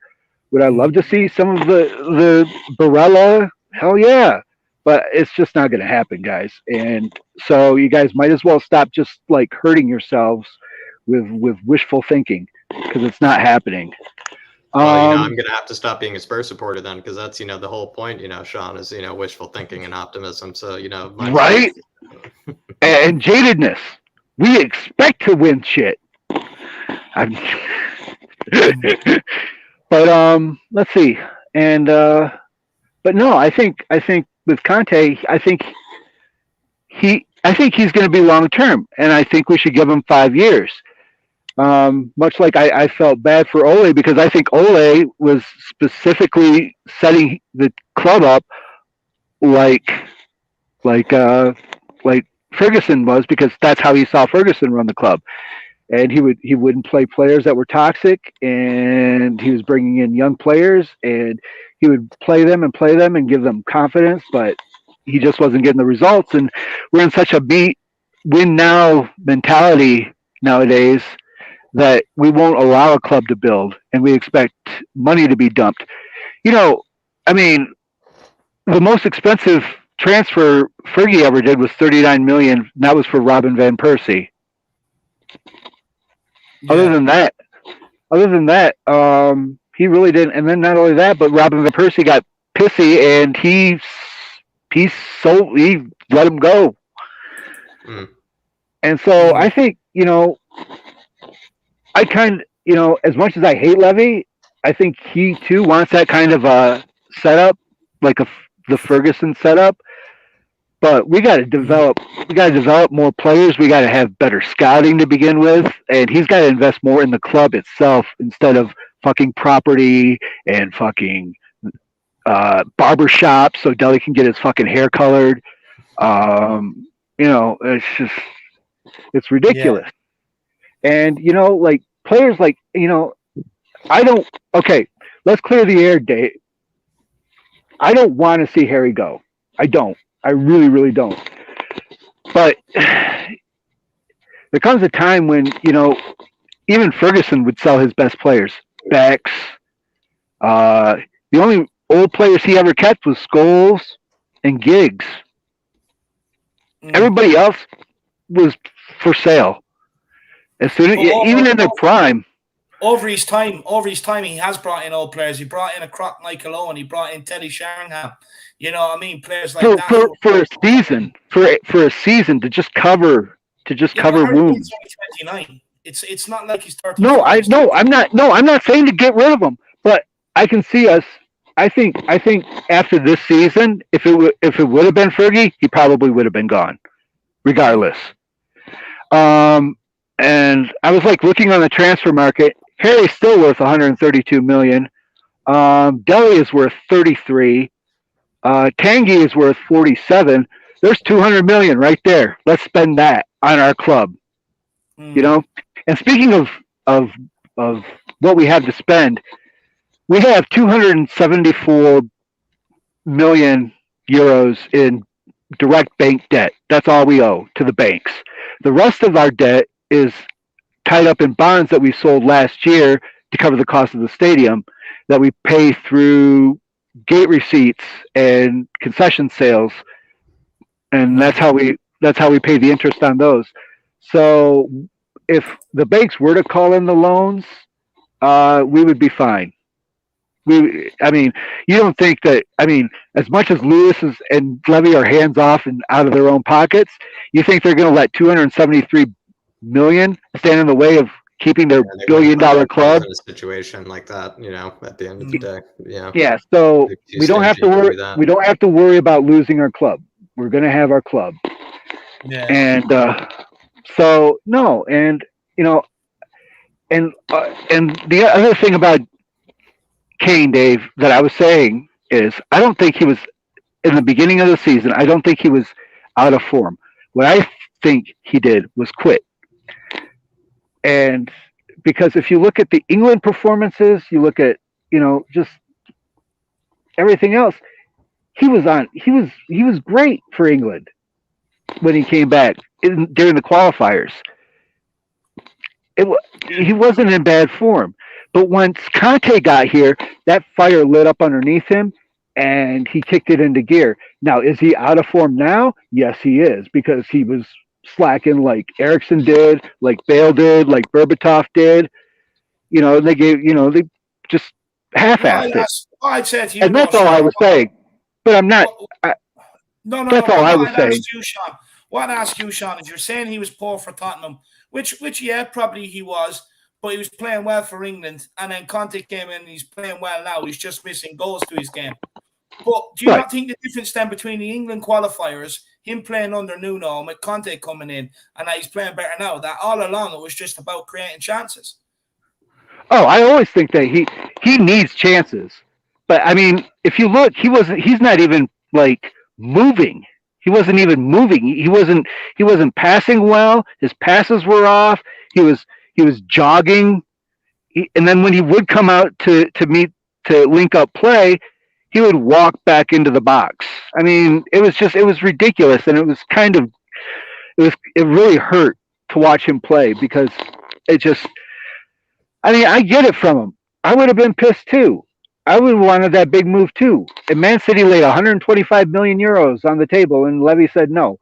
Would I love to see some of the Barella? Hell yeah. But it's just not going to happen, guys. And so you guys might as well stop just like hurting yourselves with wishful thinking, because it's not happening. Well, I'm going to have to stop being a Spurs supporter then, because that's, the whole point, Sean, is, wishful thinking and optimism. So, right? And jadedness. We expect to win shit. But let's see. And but no, I think with Conte, I think he's going to be long term, and I think we should give him 5 years. Much like I felt bad for Ole, because I think Ole was specifically setting the club up like Ferguson was, because that's how he saw Ferguson run the club. And he wouldn't play players that were toxic, and he was bringing in young players, and he would play them and give them confidence, but he just wasn't getting the results. And we're in such a win now mentality nowadays that we won't allow a club to build, and we expect money to be dumped. I mean, the most expensive transfer Fergie ever did was $39 million. And that was for Robin van Persie. Yeah. Other than that, he really didn't. And then not only that, but Robin van Persie got pissy, and he let him go. Mm. And so I think, as much as I hate Levy, I think he too wants that kind of a setup, like the Ferguson setup. But we got to develop more players. We got to have better scouting to begin with, and he's got to invest more in the club itself instead of fucking property and fucking barber shop so Dele can get his fucking hair colored. It's ridiculous. Yeah. And like players like let's clear the air, Dave. I don't want to see Harry go. I don't. I really, really don't. But there comes a time when, even Ferguson would sell his best players. Becks. The only old players he ever kept was Scholes and Giggs. Everybody else was for sale. As soon as, even in their prime. Over his time, he has brought in old players. He brought in a Croc Michael Owen. He brought in Teddy Sheringham. You know what I mean? Players like that. For a season, for a season to just cover wounds. 29. It's not like he's 30. I'm not saying to get rid of him, but I can see us. I think after this season, if it would have been Fergie, he probably would have been gone, regardless. And I was like looking on the transfer market. Harry's still worth 132 million. Dele is worth 33. Tanguy is worth 47. There's 200 million right there. Let's spend that on our club. And speaking of what we have to spend, we have 274 million euros in direct bank debt. That's all we owe to the banks. The rest of our debt is tied up in bonds that we sold last year to cover the cost of the stadium that we pay through gate receipts and concession sales, and that's how we pay the interest on those. So if the banks were to call in the loans, we would be fine. You don't think that, as much as Lewis and Levy are hands off and out of their own pockets, you think they're going to let 273 million stand in the way of keeping their $1 billion club in a situation like that? At the end of the day, yeah. So we don't have to worry. We don't have to worry about losing our club. We're going to have our club. Yeah. And so no, and and the other thing about Kane, Dave, that I was saying is I don't think he was in the beginning of the season. I don't think he was out of form. What I think he did was quit. And because if you look at the England performances, you look at, just everything else, he was great for England when he came back during the qualifiers. He wasn't in bad form. But once Conte got here, that fire lit up underneath him and he kicked it into gear. Now, is he out of form now? Yes, he is, because he was slacking like Eriksson did, like Bale did, like Berbatov did. They just half-assed it. I'd say to you, and that's all I was saying. But I'm not. That's all I was saying. What I'd ask you, Sean, is you're saying he was poor for Tottenham, which yeah, probably he was, but he was playing well for England, and then Conte came in and he's playing well now. He's just missing goals to his game. But do you not think the difference then between the England qualifiers, him playing under Nuno and with Conte coming in, and that he's playing better now, that all along it was just about creating chances? Oh, I always think that he needs chances. But if you look, he's not even like moving. He wasn't even moving. He wasn't passing well. His passes were off. He was jogging. And then when he would come out to link up play, he would walk back into the box. It was ridiculous, and it really hurt to watch him play, because it just, I get it from him. I would have been pissed too. I would have wanted that big move too. And Man City laid 125 million euros on the table, and Levy said no.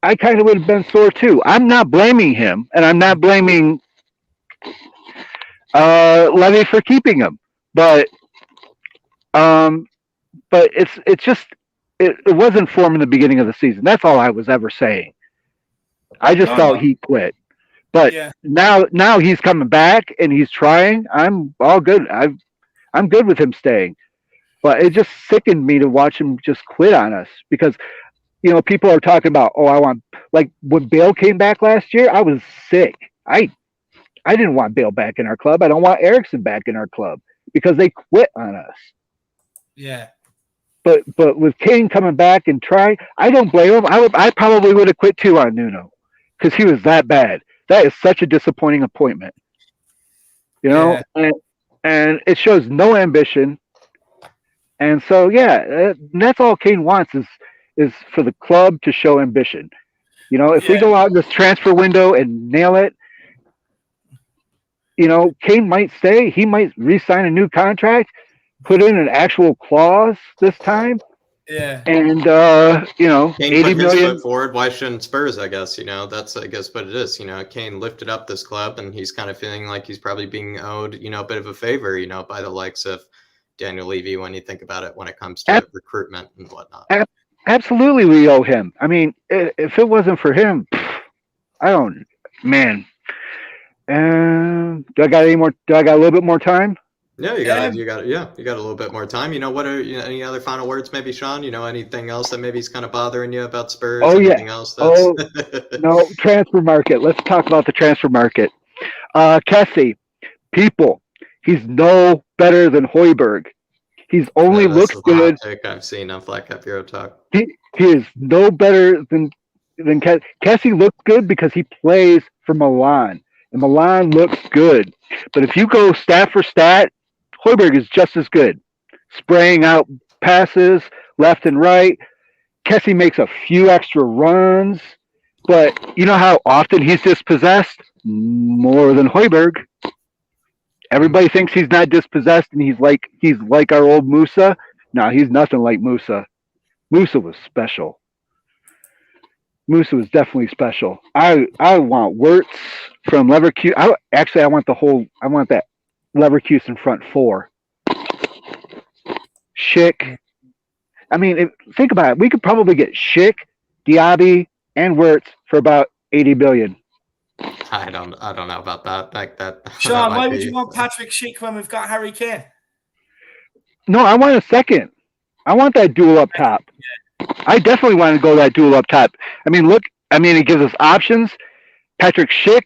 I kind of would have been sore too. I'm not blaming him, and I'm not blaming Levy for keeping him, but it's just it wasn't form in the beginning of the season. That's all I was ever saying. I just thought he quit. But now he's coming back and he's trying. I'm all good. I'm good with him staying. But it just sickened me to watch him just quit on us, because people are talking about, I want, like when Bale came back last year, I was sick. I didn't want Bale back in our club. I don't want Ericsson back in our club because they quit on us. Yeah. But with Kane coming back and trying, I don't blame him. I probably would have quit too on Nuno because he was that bad. That is such a disappointing appointment. Yeah. And it shows no ambition. And so, that's all Kane wants is for the club to show ambition. If we go out in this transfer window and nail it, Kane might stay. He might re-sign a new contract, put in an actual clause this time. Yeah. And, Kane 80 put his million. foot forward. Why shouldn't Spurs, I guess, that's, I guess, what it is. Kane lifted up this club, and he's kind of feeling like he's probably being owed, a bit of a favor, by the likes of Daniel Levy when you think about it, when it comes to recruitment and whatnot. Absolutely, we owe him. I mean, if it wasn't for him, man. Do I got any more? Do I got a little bit more time? Yeah, you got a little bit more time. What are any other final words, maybe, Sean? Anything else that maybe is kind of bothering you about Spurs? Anything else that's... No, transfer market. Let's talk about the transfer market. Kessie, he's no better than Højbjerg. He's only looks good. I've seen on flatcapeurotalk. He is no better than Kessie. Kessie looks good because he plays for Milan, and Milan looks good. But if you go stat for stat, Højbjerg is just as good, spraying out passes left and right. Kessie makes a few extra runs, but you know how often he's dispossessed? More than Højbjerg. Everybody thinks he's not dispossessed, and he's like our old Musa. No, he's nothing like Musa. Musa was special. Musa was definitely special. I want Wirtz from Leverkusen. I want that Leverkusen front four. Schick. I mean, think about it. We could probably get Schick, Diaby, and Wirtz for about 80 billion. I don't know about that. Like that. Sean, why would you want Patrick Schick when we've got Harry Kane? No, I want a second. I want that duel up top. I definitely want to go that duel up top. I mean, it gives us options. Patrick Schick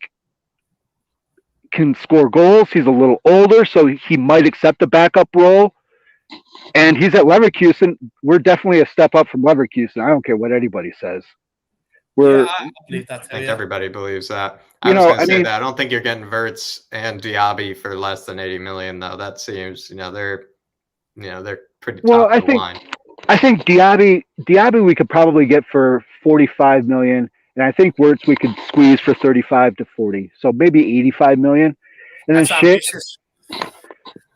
can score goals. He's a little older, so he might accept the backup role. And he's at Leverkusen. We're definitely a step up from Leverkusen. I don't care what anybody says. I believe that. I think everybody believes that. I don't think you're getting Wirtz and Diaby for less than 80 million, though. That seems, they're pretty top of the line. I think Diaby we could probably get for 45 million, and I think Wirtz we could squeeze for 35 to 40, so maybe 85 million. And then Schick.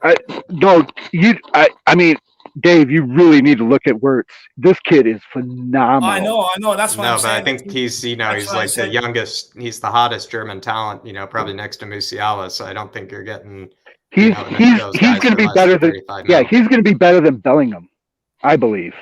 I mean, Dave, you really need to look at Wirtz. This kid is phenomenal. I know. That's why I'm saying. But I think he's, he's like the youngest. He's the hottest German talent. Probably next to Musiala. So I don't think you're getting. He's going to be better than. Yeah, he's going to be better than Bellingham, I believe.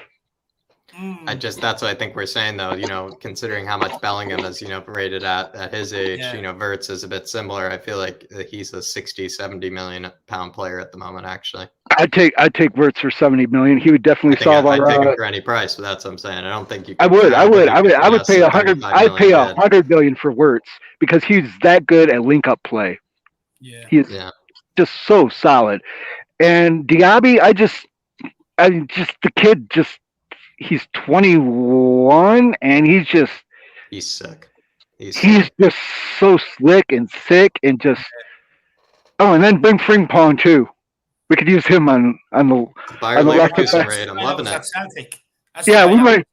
That's what I think we're saying, though. Considering how much Bellingham is, rated at his age, Wirtz is a bit similar. I feel like he's a 60, 70 million pound player at the moment, actually. I'd take Wirtz for 70 million. He would definitely solve our. I'd take him for any price, but that's what I'm saying. I don't think you. I would pay 100. I'd pay 100 million for Wirtz because he's that good at link up play. Yeah. He's just so solid. And Diaby, the kid just. He's 21, and he's sick. He's just so slick and sick, and just and then bring Frimpong too. We could use him on the Leverkusen raid. I'm loving it. We might.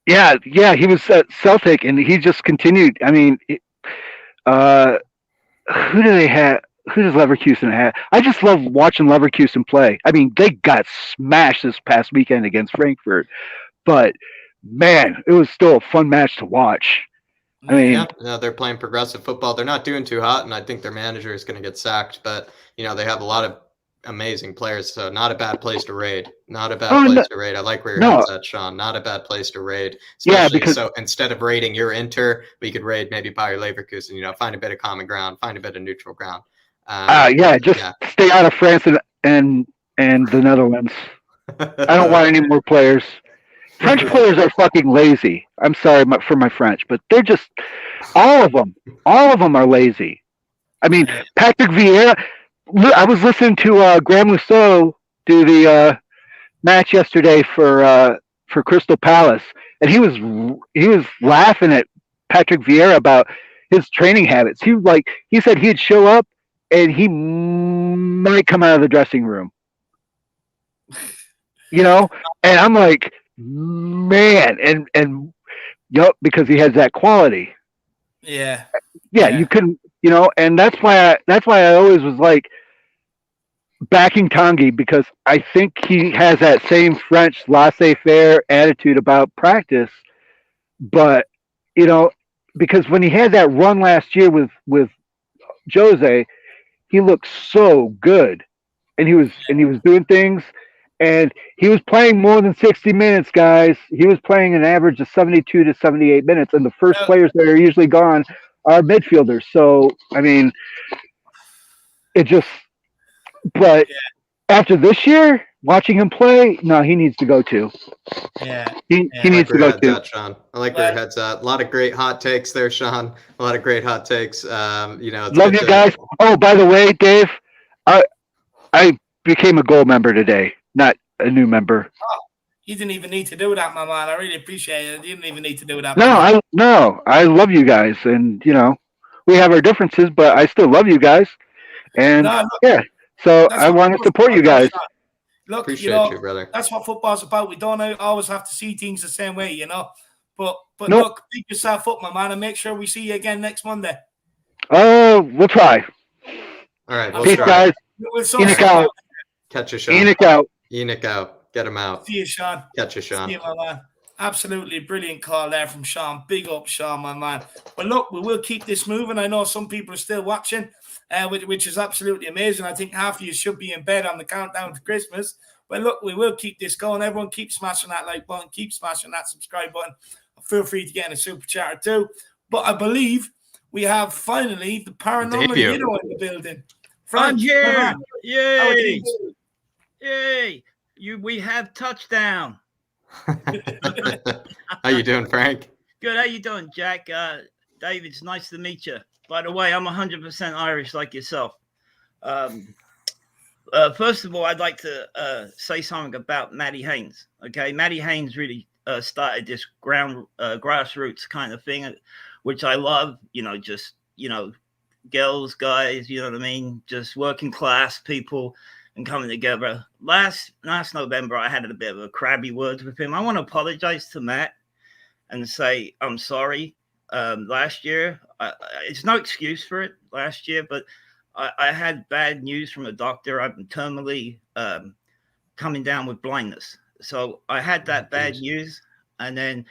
Yeah, he was at Celtic, and he just continued. I mean, who do they have? Who does Leverkusen have? I just love watching Leverkusen play. I mean, they got smashed this past weekend against Frankfurt, but man, it was still a fun match to watch. I mean, they're playing progressive football. They're not doing too hot, and I think their manager is going to get sacked. But they have a lot of amazing players, so not a bad place to raid. Not a bad place to raid. I like where your head's at, Sean. Not a bad place to raid. Because so instead of raiding your Inter, we could raid maybe Bayer Leverkusen. Find a bit of common ground, find a bit of neutral ground. Stay out of France and the Netherlands. I don't want any more players. French players are fucking lazy. I'm sorry for my French, but they're just all of them are lazy. I mean, Patrick Vieira. I was listening to Graham Rousseau do the match yesterday for Crystal Palace, and he was laughing at Patrick Vieira about his training habits. He said he'd show up and he might come out of the dressing room. And I'm like, man, and because he has that quality. Yeah. You couldn't, and that's why I always was like backing Tanguy, because I think he has that same French laissez-faire attitude about practice. But because when he had that run last year with Jose, he looked so good, and he was doing things. And he was playing more than 60 minutes, guys. He was playing an average of 72 to 78 minutes. And the first players that are usually gone are midfielders. So, I mean, but after this year, watching him play, no, he needs to go too. Yeah. He needs to go too. Sean. I like where your head's at. A lot of great hot takes there, Sean. A lot of great hot takes. Love you guys. Oh, by the way, Dave, I became a gold member today. Not a new member. Oh, you didn't even need to do that, my man. I really appreciate it. You didn't even need to do that. No, I love you guys, and we have our differences, but I still love you guys, and so I want to support you guys. Look, appreciate you, brother. That's what football's about. We don't always have to see things the same way, But look, pick yourself up, my man, and make sure we see you again next Monday. Oh, we'll try. All right, peace, guys. Enoch out. Catch you, Sean. Enoch out. Enoch out. Get him out. See you, Sean. Catch you, Sean. See you, my man. Absolutely brilliant call there from Sean. Big up, Sean, my man. But look, we will keep this moving. I know some people are still watching, which is absolutely amazing. I think half of you should be in bed on the countdown to Christmas. But look, we will keep this going. Everyone keep smashing that like button. Keep smashing that subscribe button. Feel free to get in a super chat too. But I believe we have finally the paranormal hero in the building. I'm here. Yay. Yay. We have touchdown. How you doing, Frank? Good. How you doing, Jack? David, it's nice to meet you. By the way, I'm 100% Irish like yourself. First of all, I'd like to say something about Matty Haynes. Okay, Matty Haynes really started this grassroots kind of thing, which I love. Girls, guys, you know what I mean? Just working class people and coming together. Last November, I had a bit of a crabby words with him. I want to apologize to Matt and say I'm sorry. Last year, it's no excuse for it last year, but I had bad news from a doctor. I've been terminally coming down with blindness. So I had that bad news, and then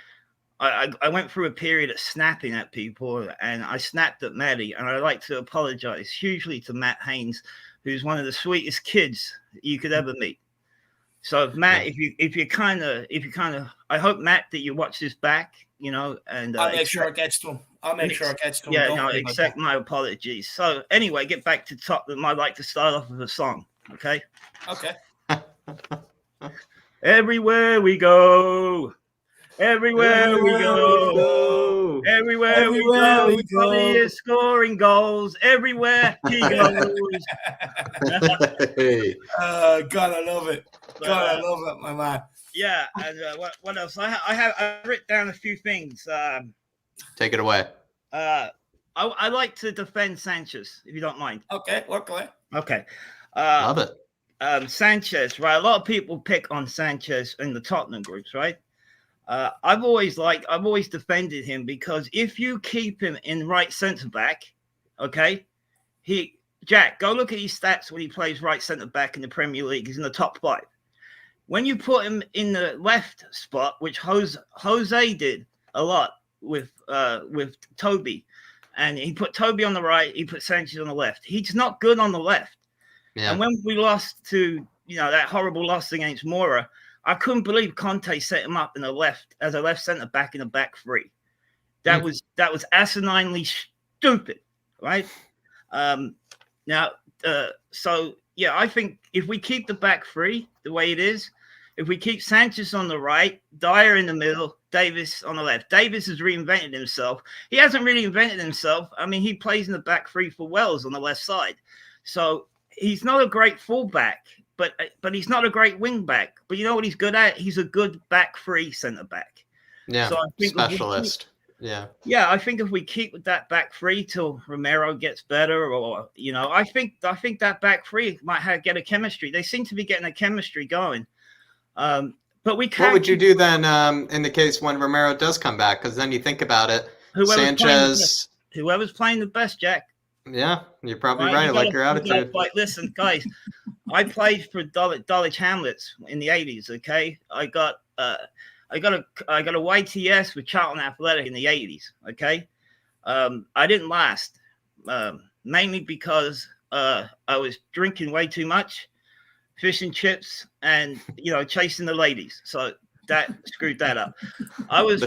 I went through a period of snapping at people, and I snapped at Maddie, and I'd like to apologize hugely to Matt Haynes, who's one of the sweetest kids you could ever meet. So Matt, if you kind of, I hope, Matt, that you watch this back, and I'll make sure it gets to him. Yeah, accept my apologies. So anyway, get back to Tottenham. I'd like to start off with a song. Okay. Everywhere we go. Everywhere we go, everywhere we go, Tony is scoring goals. Everywhere he goes. God, I love it. I love it, my man. Yeah, and what else? I've written down a few things. Take it away. I like to defend Sanchez, if you don't mind. Okay, work away. Okay. Love it. Sanchez, right? A lot of people pick on Sanchez in the Tottenham groups, right? I've always defended him, because if you keep him in right centre back, okay, Jack, go look at his stats when he plays right centre back in the Premier League. He's in the top 5. When you put him in the left spot, which Jose did a lot with Toby, and he put Toby on the right, he put Sanchez on the left. He's not good on the left. Yeah. And when we lost to that horrible loss against Mora, I couldn't believe Conte set him up in the left as a left centre back in a back 3. That was asininely stupid, right? So yeah, I think if we keep the back 3 the way it is, If we keep Sanchez on the right, Dyer in the middle, Davis on the left. Davis has reinvented himself. He hasn't really invented himself. I mean, he plays in the back three for Wells on the left side. So he's not a great fullback, but he's not a great wing back. But you know what he's good at? He's a good back three centre back. Yeah, so I think specialist. Yeah, I think if we keep with that back three till Romero gets better, or I think that back three might get a chemistry. They seem to be getting a chemistry going. But we can't. What would you do then in the case when Romero does come back? Because then you think about it, whoever's playing the best, Jack. Yeah, you're probably right. I like your attitude. Listen, guys, I played for Dulwich Hamlets in the 80s. Okay, I got a YTS with Charlton Athletic in the 80s. Okay, I didn't last, mainly because I was drinking way too much, fish and chips, and chasing the ladies. So that screwed that up. I was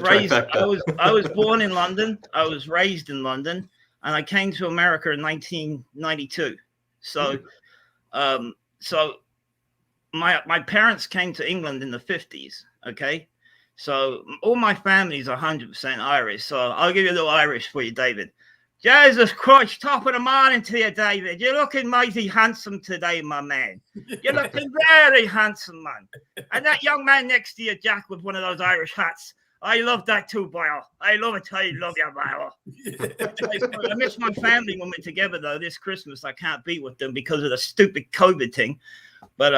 born in London. I was raised in London, and I came to America in 1992. So, my parents came to England in the 50s. Okay. So all my family's 100% Irish. So I'll give you a little Irish for you, David. Jesus Christ, top of the morning to you, David. You're looking mighty handsome today, my man. You're looking very handsome, man. And that young man next to you, Jack, with one of those Irish hats. I love that too, boy. I love it. I love you, boy. I miss my family when we're together, though. This Christmas, I can't be with them because of the stupid COVID thing. But,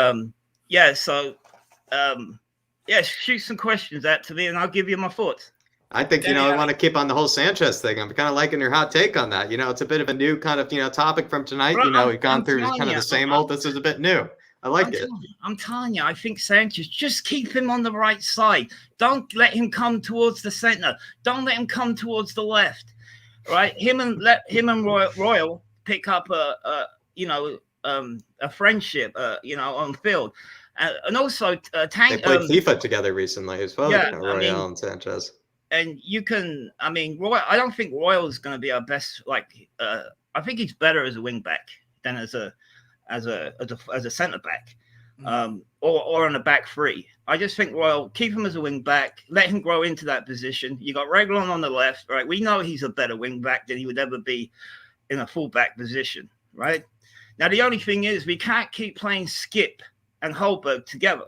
shoot some questions out to me, and I'll give you my thoughts. I think, I want to keep on the whole Sanchez thing. I'm kind of liking your hot take on that. It's a bit of a new kind of, topic from tonight. We've gone through kind of the same old. This is a bit new. I like it. I'm telling you, I think Sanchez, just keep him on the right side. Don't let him come towards the center. Don't let him come towards the left. Right? Him and Royal pick up a friendship, on field. And also, they played FIFA together recently as well. Royal and Sanchez. And Royal. I don't think Royal is going to be our best. I think he's better as a wing back than as a centre back, or on a back three. I just think Royal, keep him as a wing back, let him grow into that position. You got Reguilon on the left, right? We know he's a better wing back than he would ever be in a full back position, right? Now the only thing is we can't keep playing Skip and Holberg together.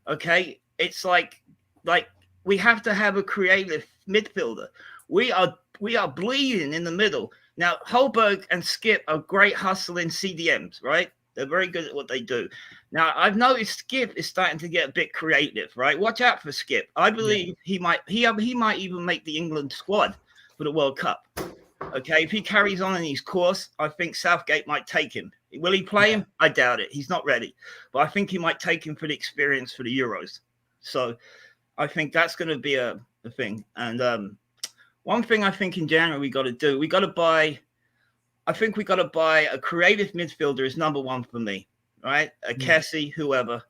Okay, it's like we have to have a creative midfielder. We are bleeding in the middle. Now, Holberg and Skip are great hustling CDMs, right? They're very good at what they do. Now, I've noticed Skip is starting to get a bit creative, right? Watch out for Skip. I believe he might even make the England squad for the World Cup. Okay, if he carries on in his course, I think Southgate might take him. Will he play him? I doubt it. He's not ready. But I think he might take him for the experience for the Euros. So I think that's going to be a thing. And one thing I think in January we got to buy a creative midfielder is number one for me, right? A Kessie, whoever.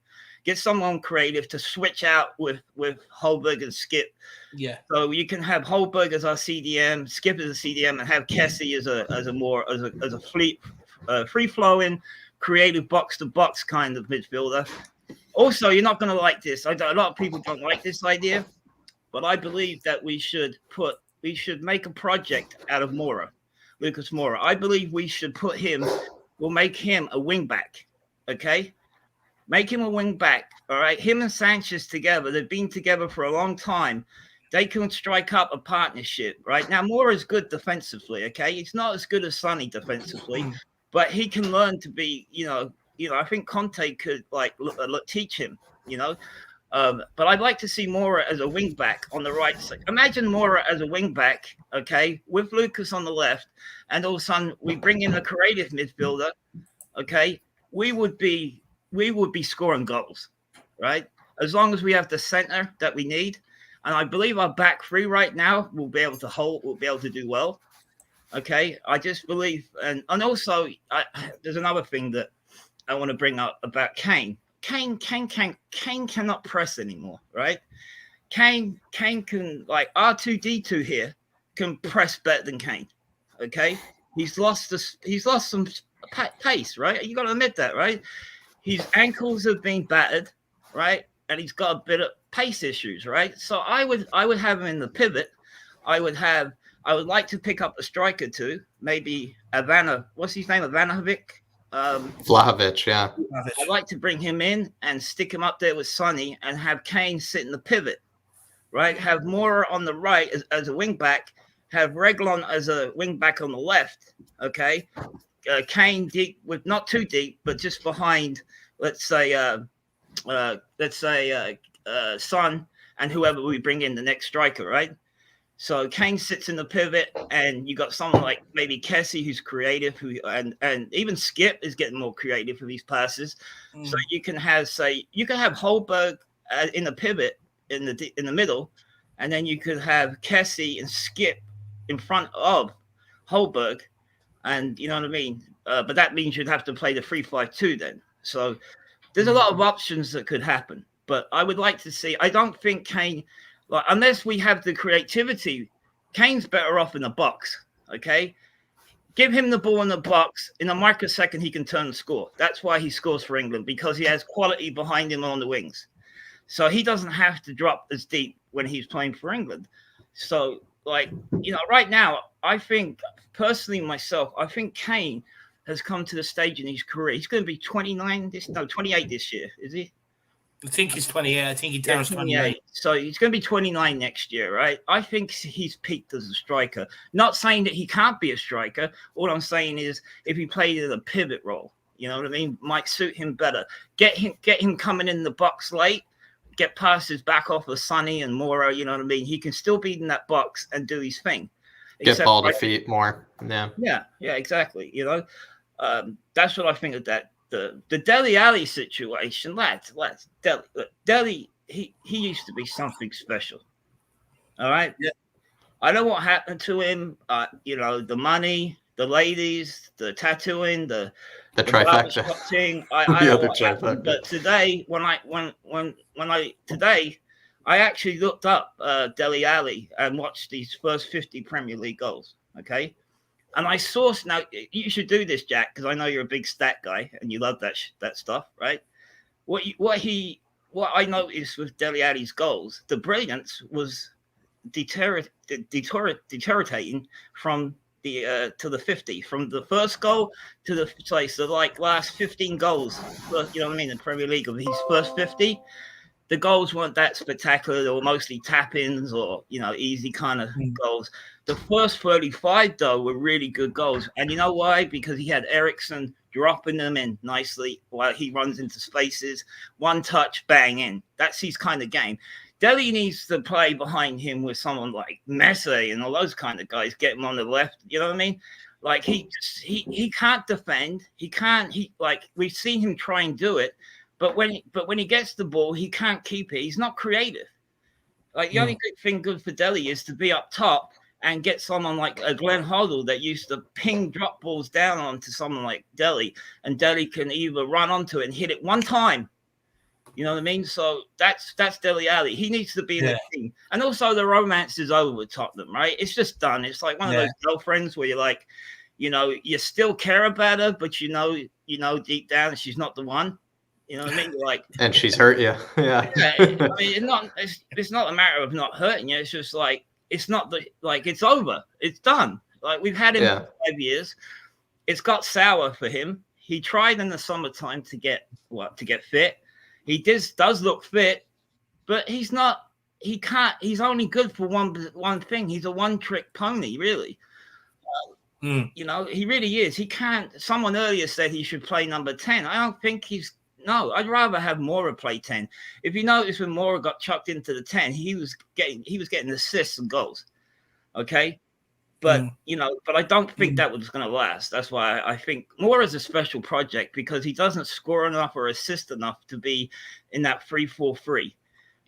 Get someone creative to switch out with Holberg and Skip. Yeah. So you can have Holberg as our CDM, Skip as a CDM, and have Kessie as a free flowing, creative box to box kind of midfielder. Also, you're not going to like this. A lot of people don't like this idea, but I believe that we should make a project out of Lucas Moura. I believe we'll make him a wing back. Okay. Make him a wing back. All right. Him and Sanchez together. They've been together for a long time. They can strike up a partnership, right? Now, Moura's good defensively. Okay. He's not as good as Sonny defensively, but he can learn to be, I think Conte could teach him, but I'd like to see Moura as a wing back on the right side. Imagine Moura as a wing back, okay, with Lucas on the left, and all of a sudden we bring in a creative midfielder, okay. We would be scoring goals, right? As long as we have the center that we need, and I believe our back three right now will be able to do well. Okay, I just believe, and also there's another thing that I want to bring up about Kane. Kane cannot press anymore, right? Kane can, R2D2 here can press better than Kane. Okay, he's lost some pace, right? You got to admit that, right? His ankles have been battered, right? and he's got a bit of pace issues, right? So I would have him in the pivot. I would like to pick up a striker too, maybe what's his name, Ivanovic? Vlahovic, yeah. I'd like to bring him in and stick him up there with Sonny and have Kane sit in the pivot, right? Have Moura on the right as a wing back, have Reguilon as a wing back on the left, okay? Kane deep, with not too deep, but just behind, let's say Son and whoever we bring in the next striker, right? So Kane sits in the pivot, and you got someone like maybe Kessie who's creative, and even Skip is getting more creative with these passes. So you can have Holberg in the pivot in the middle, and then you could have Kessie and Skip in front of Holberg, and you know what I mean. But that means you'd have to play the 3-5-2 then. So there's a lot of options that could happen. But I would like to see. I don't think Kane. Like, unless we have the creativity, Kane's better off in the box, okay? Give him the ball in the box. In a microsecond, he can turn and score. That's why he scores for England, because he has quality behind him on the wings. So he doesn't have to drop as deep when he's playing for England. So, like, you know, right now, I think, personally myself, I think Kane has come to the stage in his career. He's going to be 28 this year, is he? I think he's 28. I think he turns 28. So he's going to be 29 next year, right? I think he's peaked as a striker. Not saying that he can't be a striker. All I'm saying is if he played in a pivot role, you know what I mean, might suit him better. Get him coming in the box late, get passes back off of Sonny and Moura, you know what I mean? He can still be in that box and do his thing. Get ball to feet more. Yeah, exactly. You know, that's what I think of that. The Dele Alli situation, lads, Dele, he used to be something special. All right. Yeah. I know what happened to him. You know, the money, the ladies, the tattooing, the trifecta. I know what happened. But today, I actually looked up Dele Alli and watched these first 50 Premier League goals. Okay. And I saw, now you should do this, Jack, because I know you're a big stat guy and you love that stuff, right? What I noticed with Dele Alli's goals, the brilliance was deteriorating from the to the 50, from the first goal to the place. So like last 15 goals, you know what I mean, in the Premier League of his first 50. The goals weren't that spectacular. They were mostly tap-ins or, you know, easy kind of goals. The first 35, though, were really good goals. And you know why? Because he had Eriksen dropping them in nicely while he runs into spaces. One touch, bang in. That's his kind of game. Dele needs to play behind him with someone like Messi and all those kind of guys. Get him on the left. You know what I mean? Like, he can't defend. We've seen him try and do it. But when he gets the ball, he can't keep it. He's not creative. Like, the only good thing good for Dele is to be up top and get someone like a Glenn Hoddle that used to ping drop balls down onto someone like Dele, and Dele can either run onto it and hit it one time. You know what I mean? So that's Dele Alli. He needs to be in the team. And also the romance is over with Tottenham, right? It's just done. It's like one of those girlfriends where you're like, you know, you still care about her, but you know deep down she's not the one. You know what I mean? Like, and she's hurt you. Yeah. I mean, it's not a matter of not hurting you. It's just like, it's not it's over. It's done. Like, we've had him for 5 years. It's got sour for him. He tried in the summertime to get fit. He does look fit, but he's only good for one thing. He's a one-trick pony, really. You know, he really is. He can't. Someone earlier said he should play number 10. I don't think No, I'd rather have Moura play 10. If you notice, when Moura got chucked into the 10, he was getting assists and goals. Okay, but but I don't think that was going to last. That's why I think Moura is a special project, because he doesn't score enough or assist enough to be in that 3-4-3.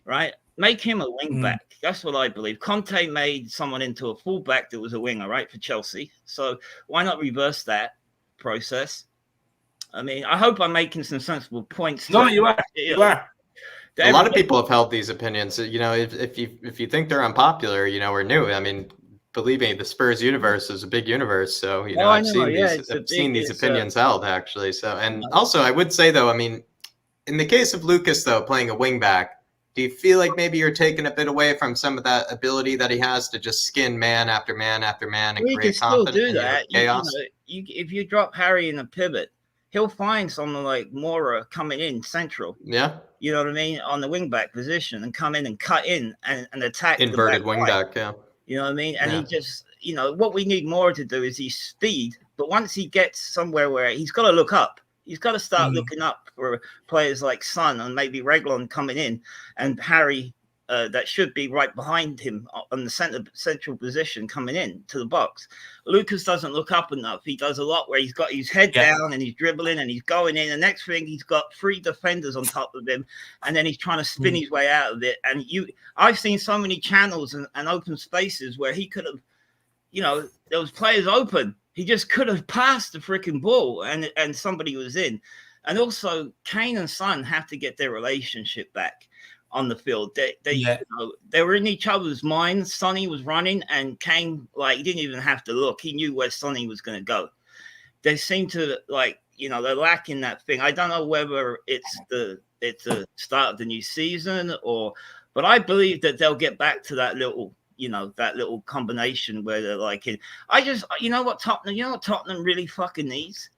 Right? Make him a wing back. That's what I believe. Conte made someone into a fullback that was a winger, right, for Chelsea. So why not reverse that process? I mean, I hope I'm making some sensible points. No, you are. You are. A lot of people have held these opinions. You know, if you think they're unpopular, you know, or new, I mean, believe me, the Spurs universe is a big universe. So, you know, I've seen these opinions held, actually. So, and also I would say, though, I mean, In the case of Lucas, though, playing a wing back, do you feel like maybe you're taking a bit away from some of that ability that he has to just skin man after man after man and We can create still confidence do in that. chaos? If you drop Harry in a pivot, he'll find someone like Mora coming in central. Yeah. You know what I mean? On the wing back position and come in and cut in and attack Inverted the back wing line. back, yeah. You know what I mean? And Yeah. he just, what we need Mora to do is his speed. But once he gets somewhere where he's got to look up, he's got to start looking up for players like Son and maybe Reglon coming in and Harry that should be right behind him on the central position coming in to the box. Lucas doesn't look up enough. He does a lot where he's got his head down and he's dribbling and he's going in. The next thing, he's got 3 defenders on top of him, and then he's trying to spin his way out of it. And I've seen so many channels and open spaces where he could have, there was players open. He just could have passed the freaking ball and somebody was in. And also, Kane and Son have to get their relationship back on the field. They were in each other's minds. Sonny was running and Kane, he didn't even have to look. He knew where Sonny was going to go. They seem to they're lacking that thing. I don't know whether it's the start of the new season but I believe that they'll get back to that little combination where they're what Tottenham really fucking needs?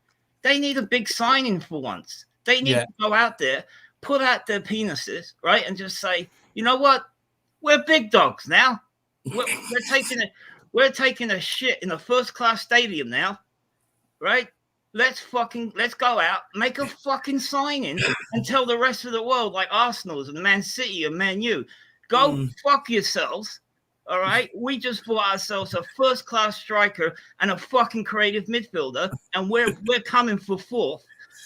They need a big signing for once. They need to go out there, put out their penises, right, and just say, you know what? We're big dogs now. We're taking a shit in a first-class stadium now, right? Let's go out, make a fucking signing, and tell the rest of the world, like Arsenal's and Man City and Man U, go fuck yourselves. All right, we just bought ourselves a first-class striker and a fucking creative midfielder, and we're coming for 4th.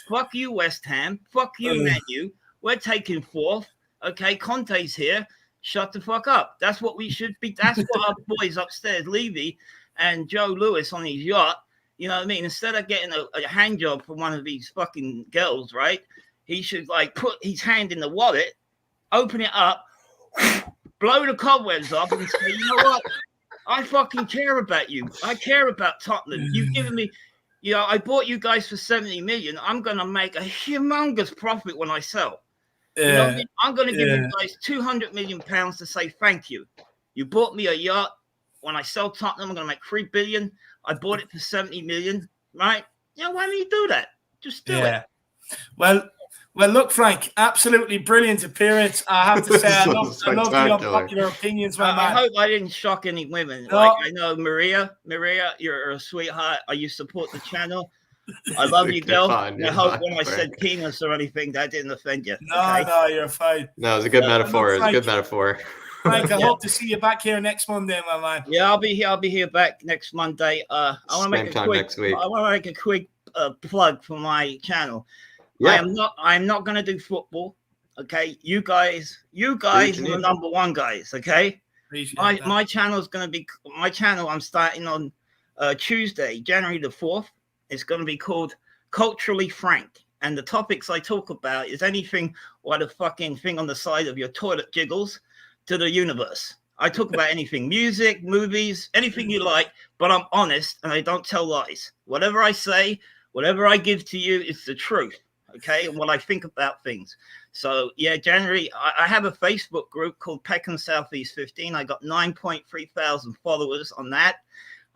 Fuck you, West Ham. Fuck you, Man U. We're taking 4th. Okay, Conte's here. Shut the fuck up. That's what we should be. That's what our boys upstairs, Levy and Joe Lewis on his yacht. You know what I mean? Instead of getting a hand job from one of these fucking girls, right? He should put his hand in the wallet, open it up, blow the cobwebs off and say, you know what? I fucking care about you. I care about Tottenham. You've given me, I bought you guys for 70 million. I'm going to make a humongous profit when I sell. You know what I mean? I'm going to give you guys 200 million pounds to say thank you. You bought me a yacht. When I sell Tottenham, I'm going to make 3 billion. I bought it for 70 million, right? Why don't you do that? Just do it. Well, look, Frank, absolutely brilliant appearance. I have to say, I love the unpopular opinions, my man. I hope I didn't shock any women. No. I know Maria, you're a sweetheart. You support the channel. I love you, girl. I hope when I said penis or anything, that didn't offend you. No, you're fine. No, it was a good metaphor. It was a good metaphor. Frank, I hope to see you back here next Monday, my man. Yeah, I'll be here back next Monday. I want to make a quick plug for my channel. Yeah. I'm not going to do football. Okay, you guys are the number one guys. Okay, my channel is going to be I'm starting on Tuesday, January the 4th. It's going to be called Culturally Frank, and the topics I talk about is anything what the fucking thing on the side of your toilet jiggles to the universe. I talk about anything, music, movies, anything you like, but I'm honest and I don't tell lies. Whatever I say, whatever I give to you is the truth. Okay, and what I think about things. So yeah, January, I have a Facebook group called Peckham Southeast 15. I got 9.3 thousand followers on that.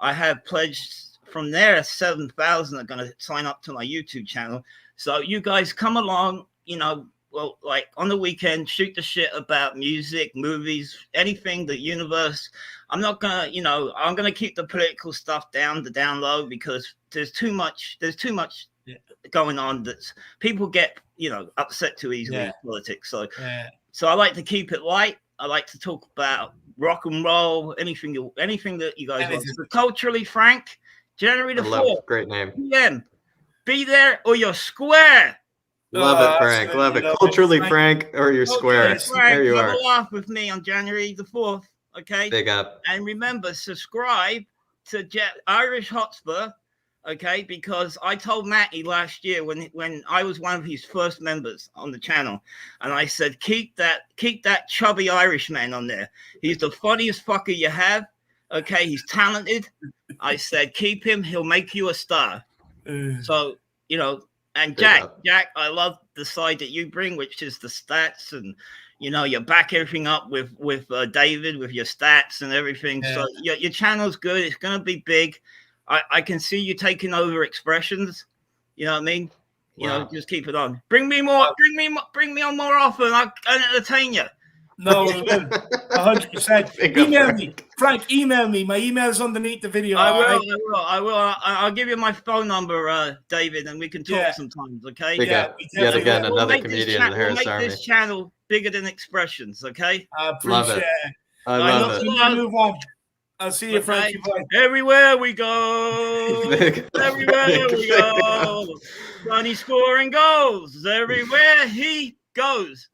I have pledged from there 7,000 are going to sign up to my YouTube channel. So you guys come along, on the weekend, shoot the shit about music, movies, anything, the universe. I'm not gonna, I'm gonna keep the political stuff down low because there's too much going on that people get upset too easily in politics. So I like to keep it light. I like to talk about rock and roll, anything that you guys want. So Culturally Frank, January the 4th, great name. PM. Be there or you're square. Love it, Frank. Love it. Culturally Frank or you're square. There you are. Have a laugh with me on January the 4th. Okay. Big up. And remember, subscribe to Irish Hotspur. Okay, because I told Matty last year when I was one of his first members on the channel, and I said, keep that chubby Irishman on there. He's the funniest fucker you have. Okay, he's talented. I said, keep him. He'll make you a star. So And Jack, I love the side that you bring, which is the stats, and you back everything up with David with your stats and everything. Yeah. So your channel's good. It's gonna be big. I can see you taking over expressions. You know what I mean? Wow. Just keep it on. Bring me on more often. I'll entertain you. No, we will. 100%. Email me, Frank. Email me. My email's underneath the video. I will. I'll give you my phone number, David, and we can talk sometimes. Okay? Yet again, another comedian in the Harris Army. We'll make this channel bigger than expressions. Okay? I appreciate it. I love it. Move on. I'll see you, Frankie. Bye. Everywhere we go, everywhere we go, Sonny scoring goals everywhere he goes.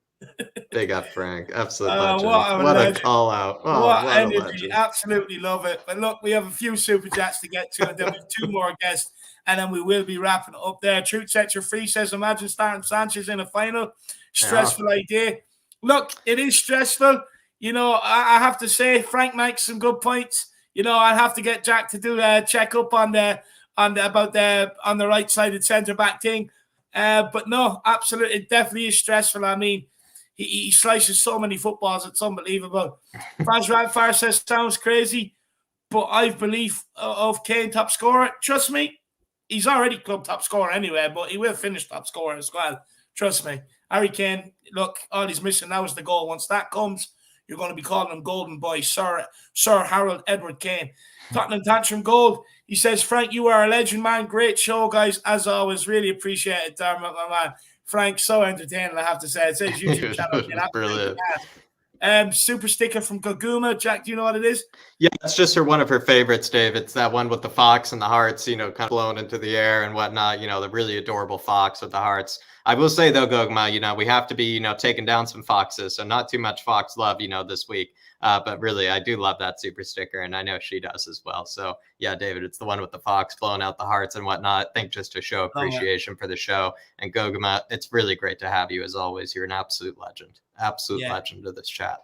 Big up, Frank. Absolute legend. What a call out. What energy. Absolutely love it. But look, we have a few super chats to get to, and then we have 2 more guests, and then we will be wrapping it up there. Truth Sets You Free says, imagine starting Sanchez in a final. Stressful idea. Look, it is stressful. I have to say, Frank makes some good points. I'll have to get Jack to do a check up on the right-sided centre-back thing. But no, absolutely, it definitely is stressful. I mean, he slices so many footballs, it's unbelievable. Faz Radfar says, sounds crazy, but I've belief of Kane top scorer. Trust me, he's already club top scorer anyway, but he will finish top scorer as well. Trust me. Harry Kane, look, all he's missing now is the goal. Once that comes, you're going to be calling him Golden Boy, Sir Harold Edward Kane. Tottenham Tantrum Gold. He says, Frank, you are a legend, man. Great show, guys. As always, really appreciate it, Dermot, my man. Frank, so entertaining, I have to say. It says YouTube channel. Brilliant. Super sticker from Gaguma. Jack, do you know what it is? Yeah, it's just one of her favorites, Dave. It's that one with the fox and the hearts, kind of blown into the air and whatnot. The really adorable fox with the hearts. I will say, though, Gogma, we have to be, taking down some foxes. So not too much fox love, this week. But really, I do love that super sticker, and I know she does as well. So, yeah, David, it's the one with the fox blowing out the hearts and whatnot. I think just to show appreciation for the show. And Gogama, it's really great to have you as always. You're an absolute legend. Legend of this chat.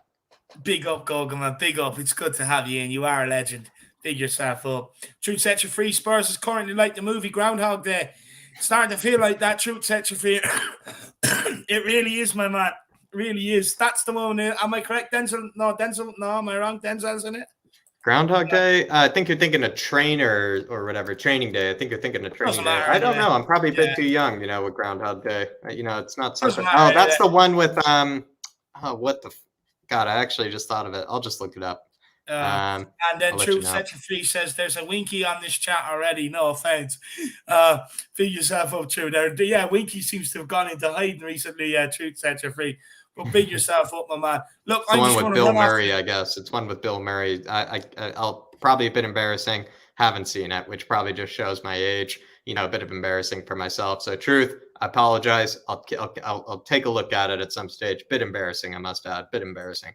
Big up, Gogama. Big up. It's good to have you in. You are a legend. Big yourself up. Truth Sets You Free. Spurs is currently like the movie Groundhog Day. Starting to feel like that. Truth Sets You Free. It really is, my man. Really is. That's the one. Am I correct, Denzel? No, am I wrong? Denzel's in it? Groundhog Day? I think you're thinking of Training Day. I think you're thinking of Training Day. I don't know. I'm probably a bit too young, with Groundhog Day. It's not something. Oh, that's the one with what the God, I actually just thought of it. I'll just look it up. And then Truth Set You Free says there's a Winky on this chat already. No offense. Feel yourself up, True. Yeah, Winky seems to have gone into hiding recently. Truth Set You Free. But big yourself up, my man. Look, it's the one with Bill Murray, I guess. It's one with Bill Murray. I'll probably a bit embarrassing. Haven't seen it, which probably just shows my age. A bit of embarrassing for myself. So, Truth, I apologize. I'll take a look at it at some stage. Bit embarrassing, I must add. Bit embarrassing.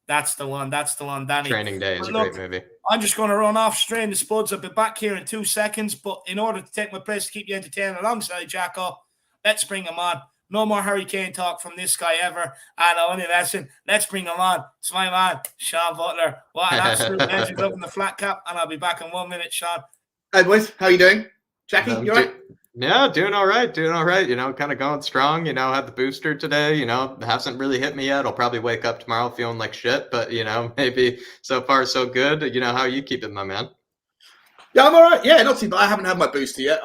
That's the one, Danny. Training Day is a great movie. I'm just going to run off, strain the spuds. I'll be back here in 2 seconds. But in order to take my place to keep you entertained alongside Jacko, let's bring him on. No more Harry Kane talk from this guy ever. And only lesson. Let's bring him on. It's my man, Sean Butler. What an absolute legend up in the flat cap. And I'll be back in 1 minute, Sean. Hey, boys. How you doing? Jackie, you all right? Yeah, doing all right. Kind of going strong. Had the booster today. Hasn't really hit me yet. I'll probably wake up tomorrow feeling like shit. But, maybe so far so good. How are you keeping, my man? Yeah, I'm all right. Yeah, not too bad. I haven't had my booster yet.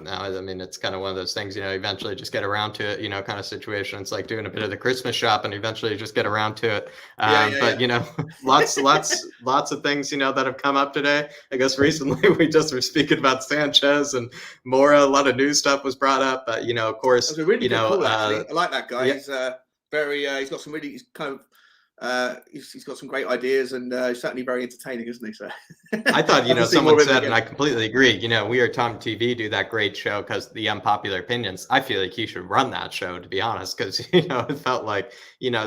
No, I mean, it's kind of one of those things, eventually just get around to it, kind of situation. It's like doing a bit of the Christmas shop and eventually just get around to it. Lots of things, that have come up today. I guess recently we just were speaking about Sanchez and Mora. A lot of new stuff was brought up, but, of course, that's a really good call, actually. I like that guy. Yeah. He's he's got some really, he's got some great ideas and he's certainly very entertaining, isn't he? So I thought, someone said, and I completely agree, We Are Tom TV do that great show because the unpopular opinions. I feel like he should run that show, to be honest, because, it felt like,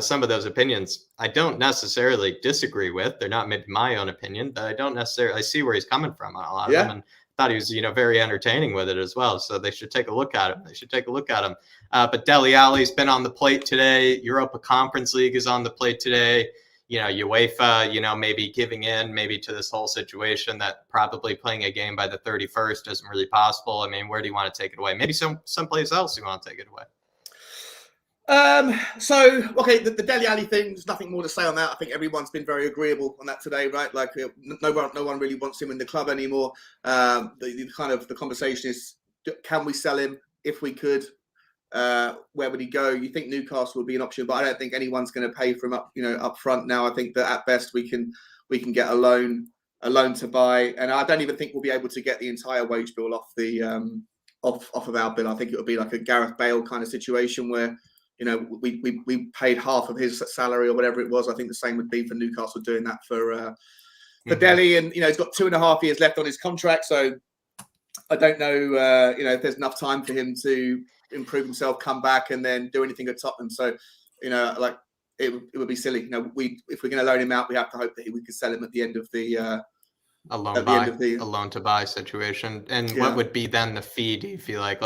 some of those opinions I don't necessarily disagree with. They're not maybe my own opinion, but I see where he's coming from on a lot of them. And thought he was, very entertaining with it as well. So they should take a look at him. But Dele Alli's been on the plate today. Europa Conference League is on the plate today. UEFA, maybe giving in maybe to this whole situation that probably playing a game by the 31st isn't really possible. I mean, where do you want to take it away? Maybe someplace else you want to take it away. The Dele Alli thing, there's nothing more to say on that. I think everyone's been very agreeable on that today, right? Like no one really wants him in the club anymore. The conversation is, can we sell him? If we could, where would he go? You think Newcastle would be an option, but I don't think anyone's going to pay for him up front now. I think that at best we can get a loan to buy, and I don't even think we'll be able to get the entire wage bill off the off of our bill. I think it would be like a Gareth Bale kind of situation where we paid half of his salary or whatever it was. I think the same would be for Newcastle doing that for Dele, and he's got 2.5 years left on his contract, so I don't know if there's enough time for him to improve himself, come back, and then do anything at Tottenham. So it would be silly. If we're going to loan him out, we have to hope that we could sell him at the end of the a loan to buy situation. And what would be then the fee? Do you feel like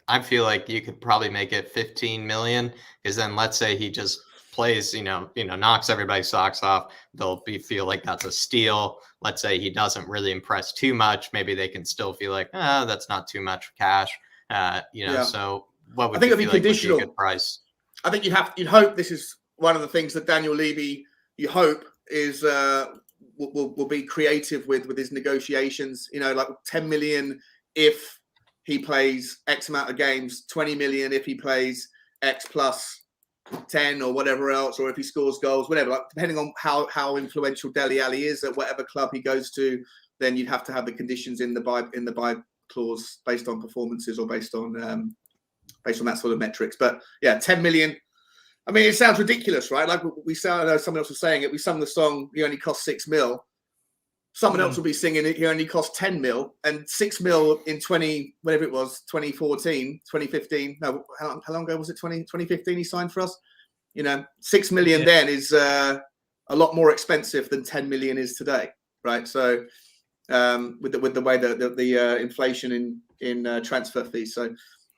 I feel like you could probably make it 15 million, because then let's say he just plays, knocks everybody's socks off. They'll feel like that's a steal. Let's say he doesn't really impress too much. Maybe they can still feel like, that's not too much cash. So what would I think you it'd be feel conditional. Like would be a good price? I think you'd hope this is one of the things that Daniel Levy, you hope, is will be creative with his negotiations. Like 10 million if he plays X amount of games, 20 million if he plays X plus 10 or whatever else, or if he scores goals, whatever. Like, depending on how influential Dele Alli is at whatever club he goes to, then you'd have to have the conditions in the buy clause based on performances or based on that sort of metrics. But yeah, 10 million. I mean, it sounds ridiculous, right? Like I know someone else was saying it. We sung the song, "He only cost 6 mil." Someone else will be singing it, "He only cost 10 mil," and 6 mil in 2014, 2015. No, how long ago was it? 2015 he signed for us. 6 million then is a lot more expensive than 10 million is today, right? So with the way the inflation in transfer fees. So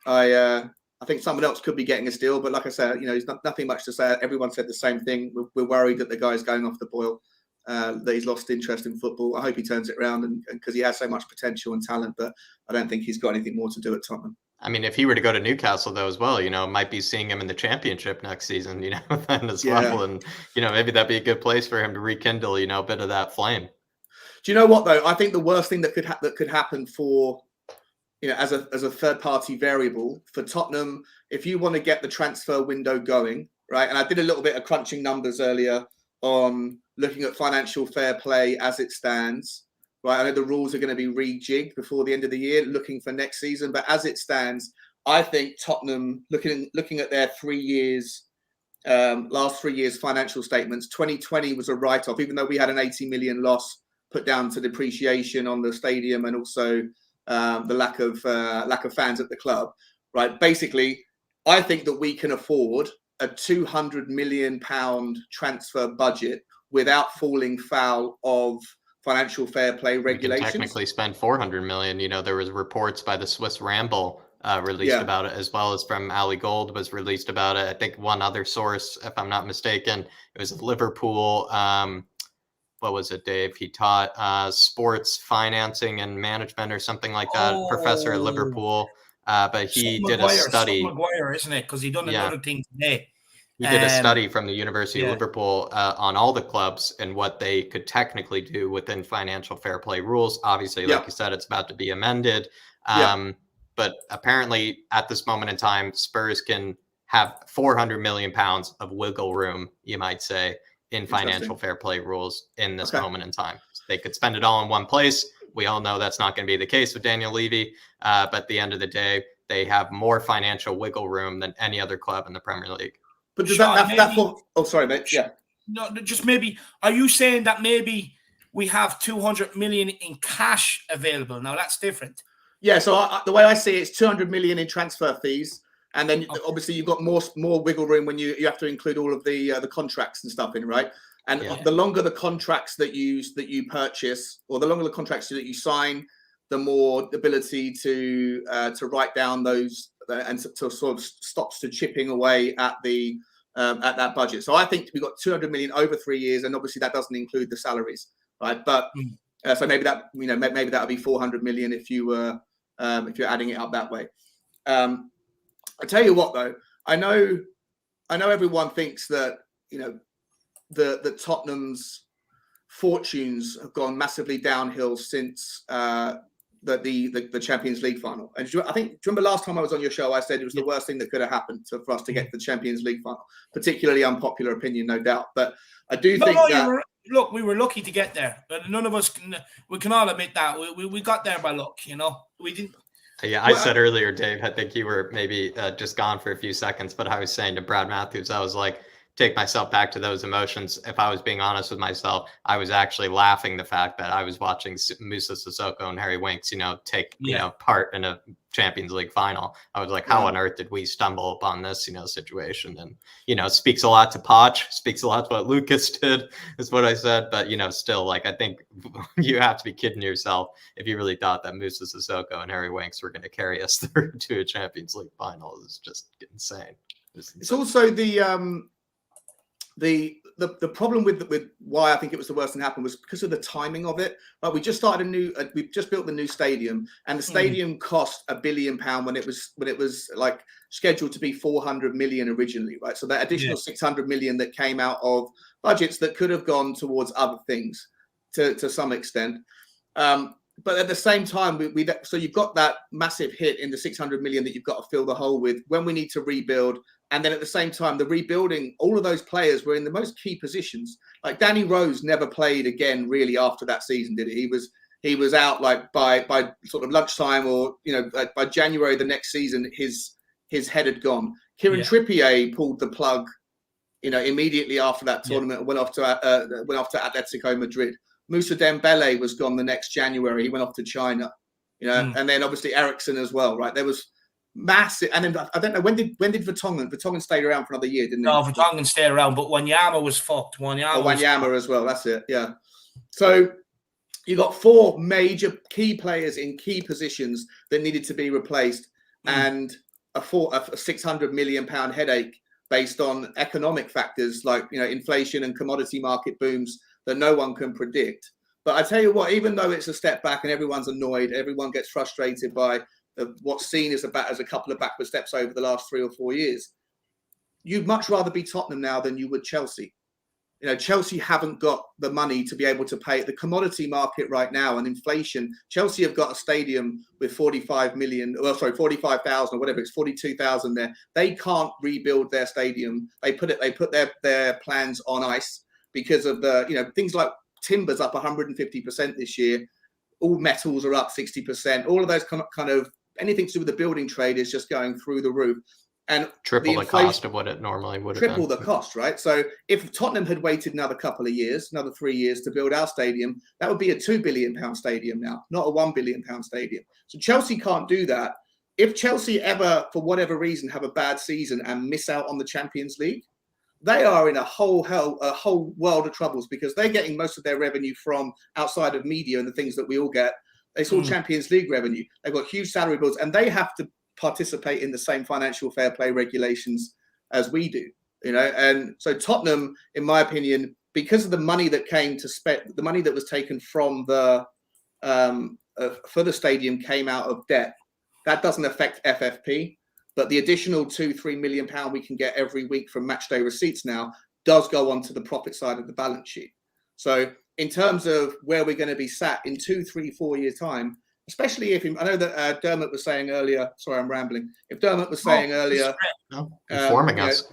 I think someone else could be getting a steal, but like I said, there's nothing much to say. Everyone said the same thing. We're worried that the guy's going off the boil. That he's lost interest in football. I hope he turns it around, and because he has so much potential and talent, but I don't think he's got anything more to do at Tottenham. I mean, if he were to go to Newcastle though as well, might be seeing him in the Championship next season, then as well, and maybe that'd be a good place for him to rekindle, a bit of that flame. Do you know what though? I think the worst thing that could happen for, as a third party variable for Tottenham, if you want to get the transfer window going, right? And I did a little bit of crunching numbers earlier on looking at financial fair play as it stands, right? I know the rules are going to be rejigged before the end of the year, looking for next season. But as it stands, I think Tottenham, looking at their 3 years, last 3 years financial statements, 2020 was a write-off, even though we had an 80 million loss put down to depreciation on the stadium and also the lack of fans at the club, right? Basically, I think that we can afford a £200 million transfer budget without falling foul of financial fair play regulations. We can technically spend 400 million. There was reports by the Swiss Ramble released about it, as well as from Ali Gold was released about it. I think one other source, if I'm not mistaken, it was Liverpool. What was it, Dave? He taught sports financing and management or something like that. Professor at Liverpool. But he did a study. Maguire, isn't it? Because he done another thing today. He did a study from the University of Liverpool on all the clubs and what they could technically do within financial fair play rules. Obviously, like you said, it's about to be amended. But apparently, at this moment in time, Spurs can have £400 million of wiggle room, you might say, in financial fair play rules in this moment in time. They could spend it all in one place. We all know that's not going to be the case with Daniel Levy. But at the end of the day, they have more financial wiggle room than any other club in the Premier League. But does that fall? Oh, sorry, mate. Yeah. No, just maybe. Are you saying that maybe we have 200 million in cash available? Now that's different. Yeah. So the way I see it, it's 200 million in transfer fees, and then obviously you've got more wiggle room when you have to include all of the contracts and stuff in, right? And the longer the contracts that you purchase, or the longer the contracts that you sign, the more ability to write down those and to sort of stops to chipping away at the at that budget. So I think we've got 200 million over 3 years, and obviously that doesn't include the salaries, right? But so maybe that maybe that would be 400 million if you were if you're adding it up that way. I tell you what, though, I know everyone thinks that the Tottenham's fortunes have gone massively downhill since the Champions League final. And do you remember last time I was on your show, I said it was the worst thing that could have happened for us to get to the Champions League final. Particularly unpopular opinion, no doubt. But I do think that... Look, we were lucky to get there. But none of us we can all admit that. We got there by luck, We didn't... Yeah, I said earlier, Dave, I think you were maybe just gone for a few seconds, but I was saying to Brad Matthews, I was like, take myself back to those emotions. If I was being honest with myself, I was actually laughing the fact that I was watching Musa Sissoko and Harry Winks, take part in a Champions League final. I was like, how on earth did we stumble upon this, situation? And it speaks a lot to Poch, speaks a lot to what Lucas did, is what I said. But still, like, I think you have to be kidding yourself if you really thought that Musa Sissoko and Harry Winks were going to carry us through to a Champions League final. It's just insane. It's also the problem with why I think it was the worst thing happened was because of the timing of it. Like, we just started we've just built the new stadium, and the stadium cost £1 billion when it was like scheduled to be 400 million originally, right? So that additional 600 million that came out of budgets that could have gone towards other things to some extent. But at the same time, so you've got that massive hit in the 600 million that you've got to fill the hole with when we need to rebuild. And then at the same time, the rebuilding, all of those players were in the most key positions. Like, Danny Rose never played again really after that season, did he? He was out like by sort of lunchtime, or by January the next season, his head had gone. Kieran Trippier pulled the plug, immediately after that tournament, and went off to Atletico Madrid. Moussa Dembele was gone the next January. He went off to China, and then obviously Eriksen as well, right? There was massive, and then I don't know when did Vertonghen stayed around for another year, didn't he? No, Vertonghen stayed around, but Wanyama was fucked. Wanyama as well. That's it. Yeah. So you got 4 major key players in key positions that needed to be replaced, and a 600 million pound headache based on economic factors like inflation and commodity market booms that no one can predict. But I tell you what, even though it's a step back and everyone's annoyed, everyone gets frustrated by what's seen as a couple of backward steps over the last 3 or 4 years, you'd much rather be Tottenham now than you would Chelsea. Chelsea haven't got the money to be able to pay the commodity market right now and inflation. Chelsea have got a stadium with 45,000 or whatever, it's 42,000 there. They can't rebuild their stadium. They put their plans on ice because of the things like timber's up 150% this year. All metals are up 60%. All of those kind of anything to do with the building trade is just going through the roof, and triple the cost of what it normally would have been. Triple the cost, right? So if Tottenham had waited another 3 years to build our stadium, that would be a £2 billion stadium now, not a £1 billion stadium. So Chelsea can't do that. If Chelsea ever, for whatever reason, have a bad season and miss out on the Champions League, they are in a whole world of troubles, because they're getting most of their revenue from outside of media and the things that we all get. It's all Champions League revenue. They've got huge salary bills, and they have to participate in the same financial fair play regulations as we do. And so Tottenham, in my opinion, because of the money that came to spend, the money that was taken from the for the stadium came out of debt. That doesn't affect FFP. But the additional £2-3 million we can get every week from matchday receipts now does go onto the profit side of the balance sheet. So in terms of where we're going to be sat in 2, 3, 4 years' time, especially if I know that Dermot was saying earlier. Sorry, I'm rambling. If Dermot was saying earlier, informing us.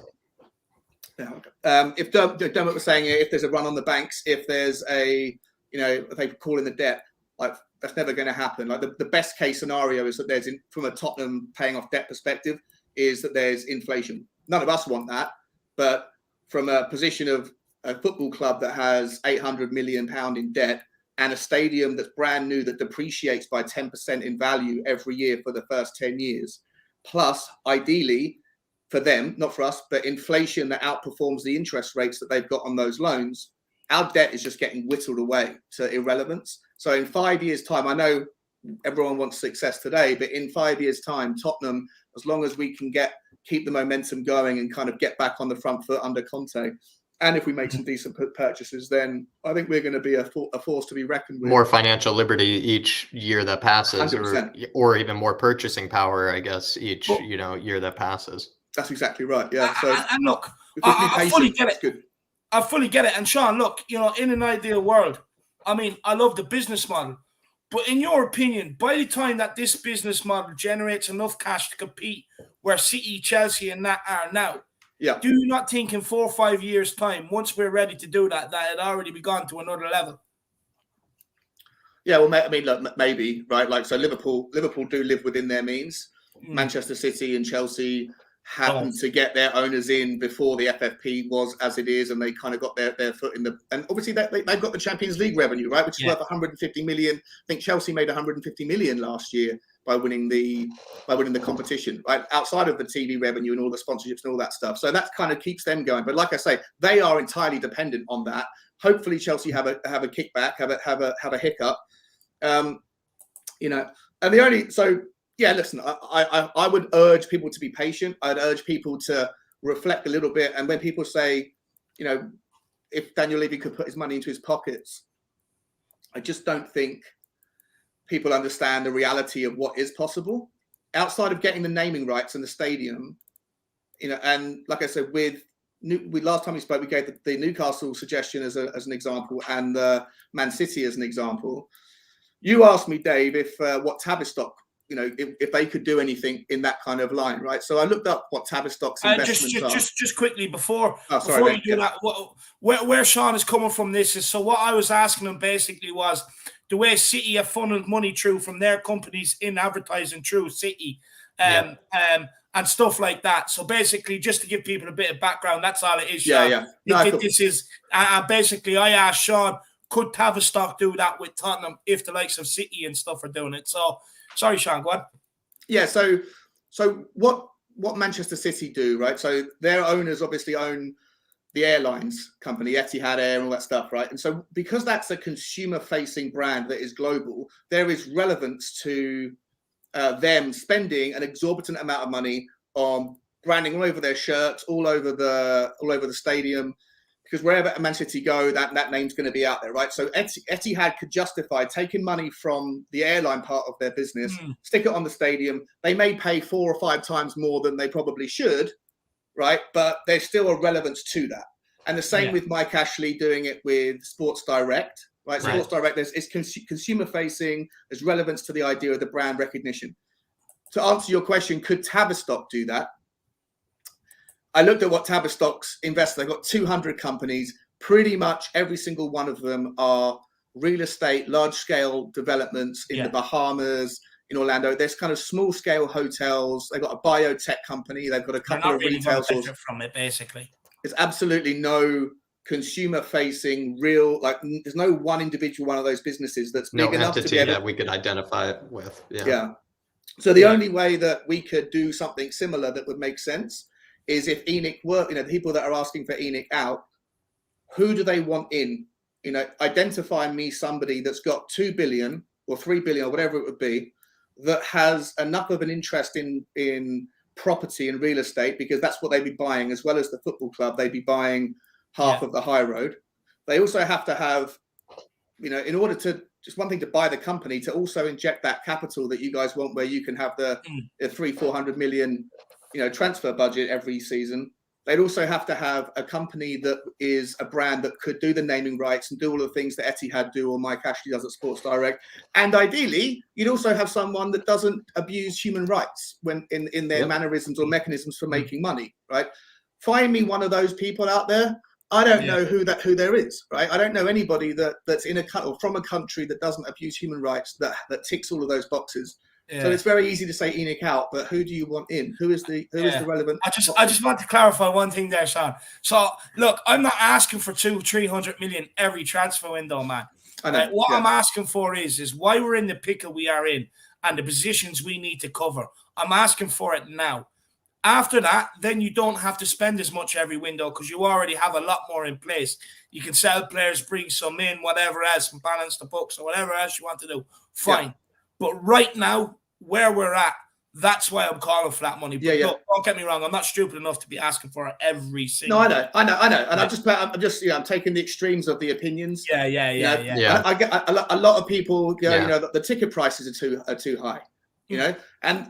If Dermot was saying if there's a run on the banks, if there's if they call in the debt, like, that's never going to happen. Like, the best case scenario is that there's, from a Tottenham paying off debt perspective, is that there's inflation. None of us want that, but from a position of a football club that has £800 million in debt and a stadium that's brand new that depreciates by 10% in value every year for the first 10 years, plus ideally for them, not for us, but inflation that outperforms the interest rates that they've got on those loans, our debt is just getting whittled away to irrelevance. So in 5 years' time, I know everyone wants success today, but in 5 years' time, Tottenham, as long as we can keep the momentum going and kind of get back on the front foot under Conte, and if we make some decent purchases, then I think we're going to be a force to be reckoned with. More financial liberty each year that passes, 100%. or even more purchasing power, I guess, each year that passes. That's exactly right. Yeah. So and look, I fully get it. Good. I fully get it. And Sean, look, in an ideal world, I mean, I love the business model, but in your opinion, by the time that this business model generates enough cash to compete where City, Chelsea, and that are now, do you not think in 4 or 5 years' time, once we're ready to do that it already be gone to another level? Yeah, well, I mean, look, maybe, right? Like, so Liverpool do live within their means. Manchester City and Chelsea happened to get their owners in before the FFP was as it is, and they kind of got their foot in the. And obviously, they've got the Champions League revenue, right, which is worth 150 million. I think Chelsea made 150 million last year by winning the competition, right? Outside of the TV revenue and all the sponsorships and all that stuff. So that kind of keeps them going. But like I say, they are entirely dependent on that. Hopefully, Chelsea have a kickback, have a hiccup. And the only listen, I would urge people to be patient. I'd urge people to reflect a little bit. And when people say, if Daniel Levy could put his money into his pockets, I just don't think people understand the reality of what is possible outside of getting the naming rights in the stadium. And like I said, with last time we spoke, we gave the Newcastle suggestion as an example, and Man City as an example. You asked me, Dave, if what Tavistock, if they could do anything in that kind of line, right? So I looked up what Tavistock's investments are. Just quickly before you do that, where Sean is coming from this is, so what I was asking him basically was the way City have funneled money through from their companies in advertising through City, and stuff like that. So basically, just to give people a bit of background, that's all it is, Sean. This is basically, I asked Sean, could Tavistock do that with Tottenham if the likes of City and stuff are doing it? So, sorry, Sean, go on. Yeah, so what Manchester City do, right? So their owners obviously own the airlines company, Etihad Air and all that stuff, right? And so because that's a consumer-facing brand that is global, there is relevance to them spending an exorbitant amount of money on branding all over their shirts, all over the stadium. Because wherever Man City go, that name's going to be out there, right? So Etihad could justify taking money from the airline part of their business, stick it on the stadium. They may pay 4 or 5 times more than they probably should, right? But there's still a relevance to that. And the same with Mike Ashley doing it with Sports Direct, right? Sports Direct is consumer-facing. There's relevance to the idea of the brand recognition. To answer your question, could Tavistock do that? I looked at what Tavistock's invested. They've got 200 companies. Pretty much every single one of them are real estate, large-scale developments in the Bahamas, in Orlando. There's kind of small-scale hotels. They've got a biotech company. They've got a couple of retail stores. From it, basically. There's absolutely no consumer-facing there's no one individual one of those businesses that's big enough to be able that we could identify it with. Yeah. So the only way that we could do something similar that would make sense is if ENIC were, the people that are asking for ENIC out, who do they want in? Identify me somebody that's got 2 billion or 3 billion or whatever it would be, that has enough of an interest in property and real estate, because that's what they'd be buying, as well as the football club. They'd be buying half of the high road. They also have to have, in order to, just one thing to buy the company, to also inject that capital that you guys want, where you can have the 300-400 million transfer budget every season. They'd also have to have a company that is a brand that could do the naming rights and do all the things that Etihad do or Mike Ashley does at Sports Direct. And ideally, you'd also have someone that doesn't abuse human rights when in their mannerisms or mechanisms for making money, right? Find me one of those people out there. I don't know who there is, right? I don't know anybody that's in from a country that doesn't abuse human rights that ticks all of those boxes. Yeah. So it's very easy to say ENIC out, but who do you want in? Who is the relevant? I just want to clarify one thing there, Sean. So look, I'm not asking for 200-300 million every transfer window, man. I know. What I'm asking for is why we're in the pickle we are in and the positions we need to cover. I'm asking for it now. After that, then you don't have to spend as much every window because you already have a lot more in place. You can sell players, bring some in, whatever else, and balance the books or whatever else you want to do. Fine. Yeah. But right now, where we're at, that's why I'm calling for that money. But look, don't get me wrong, I'm not stupid enough to be asking for it every single. No, I know, and I'm just I'm taking the extremes of the opinions. Yeah. I get a lot of people go, the ticket prices are too high. And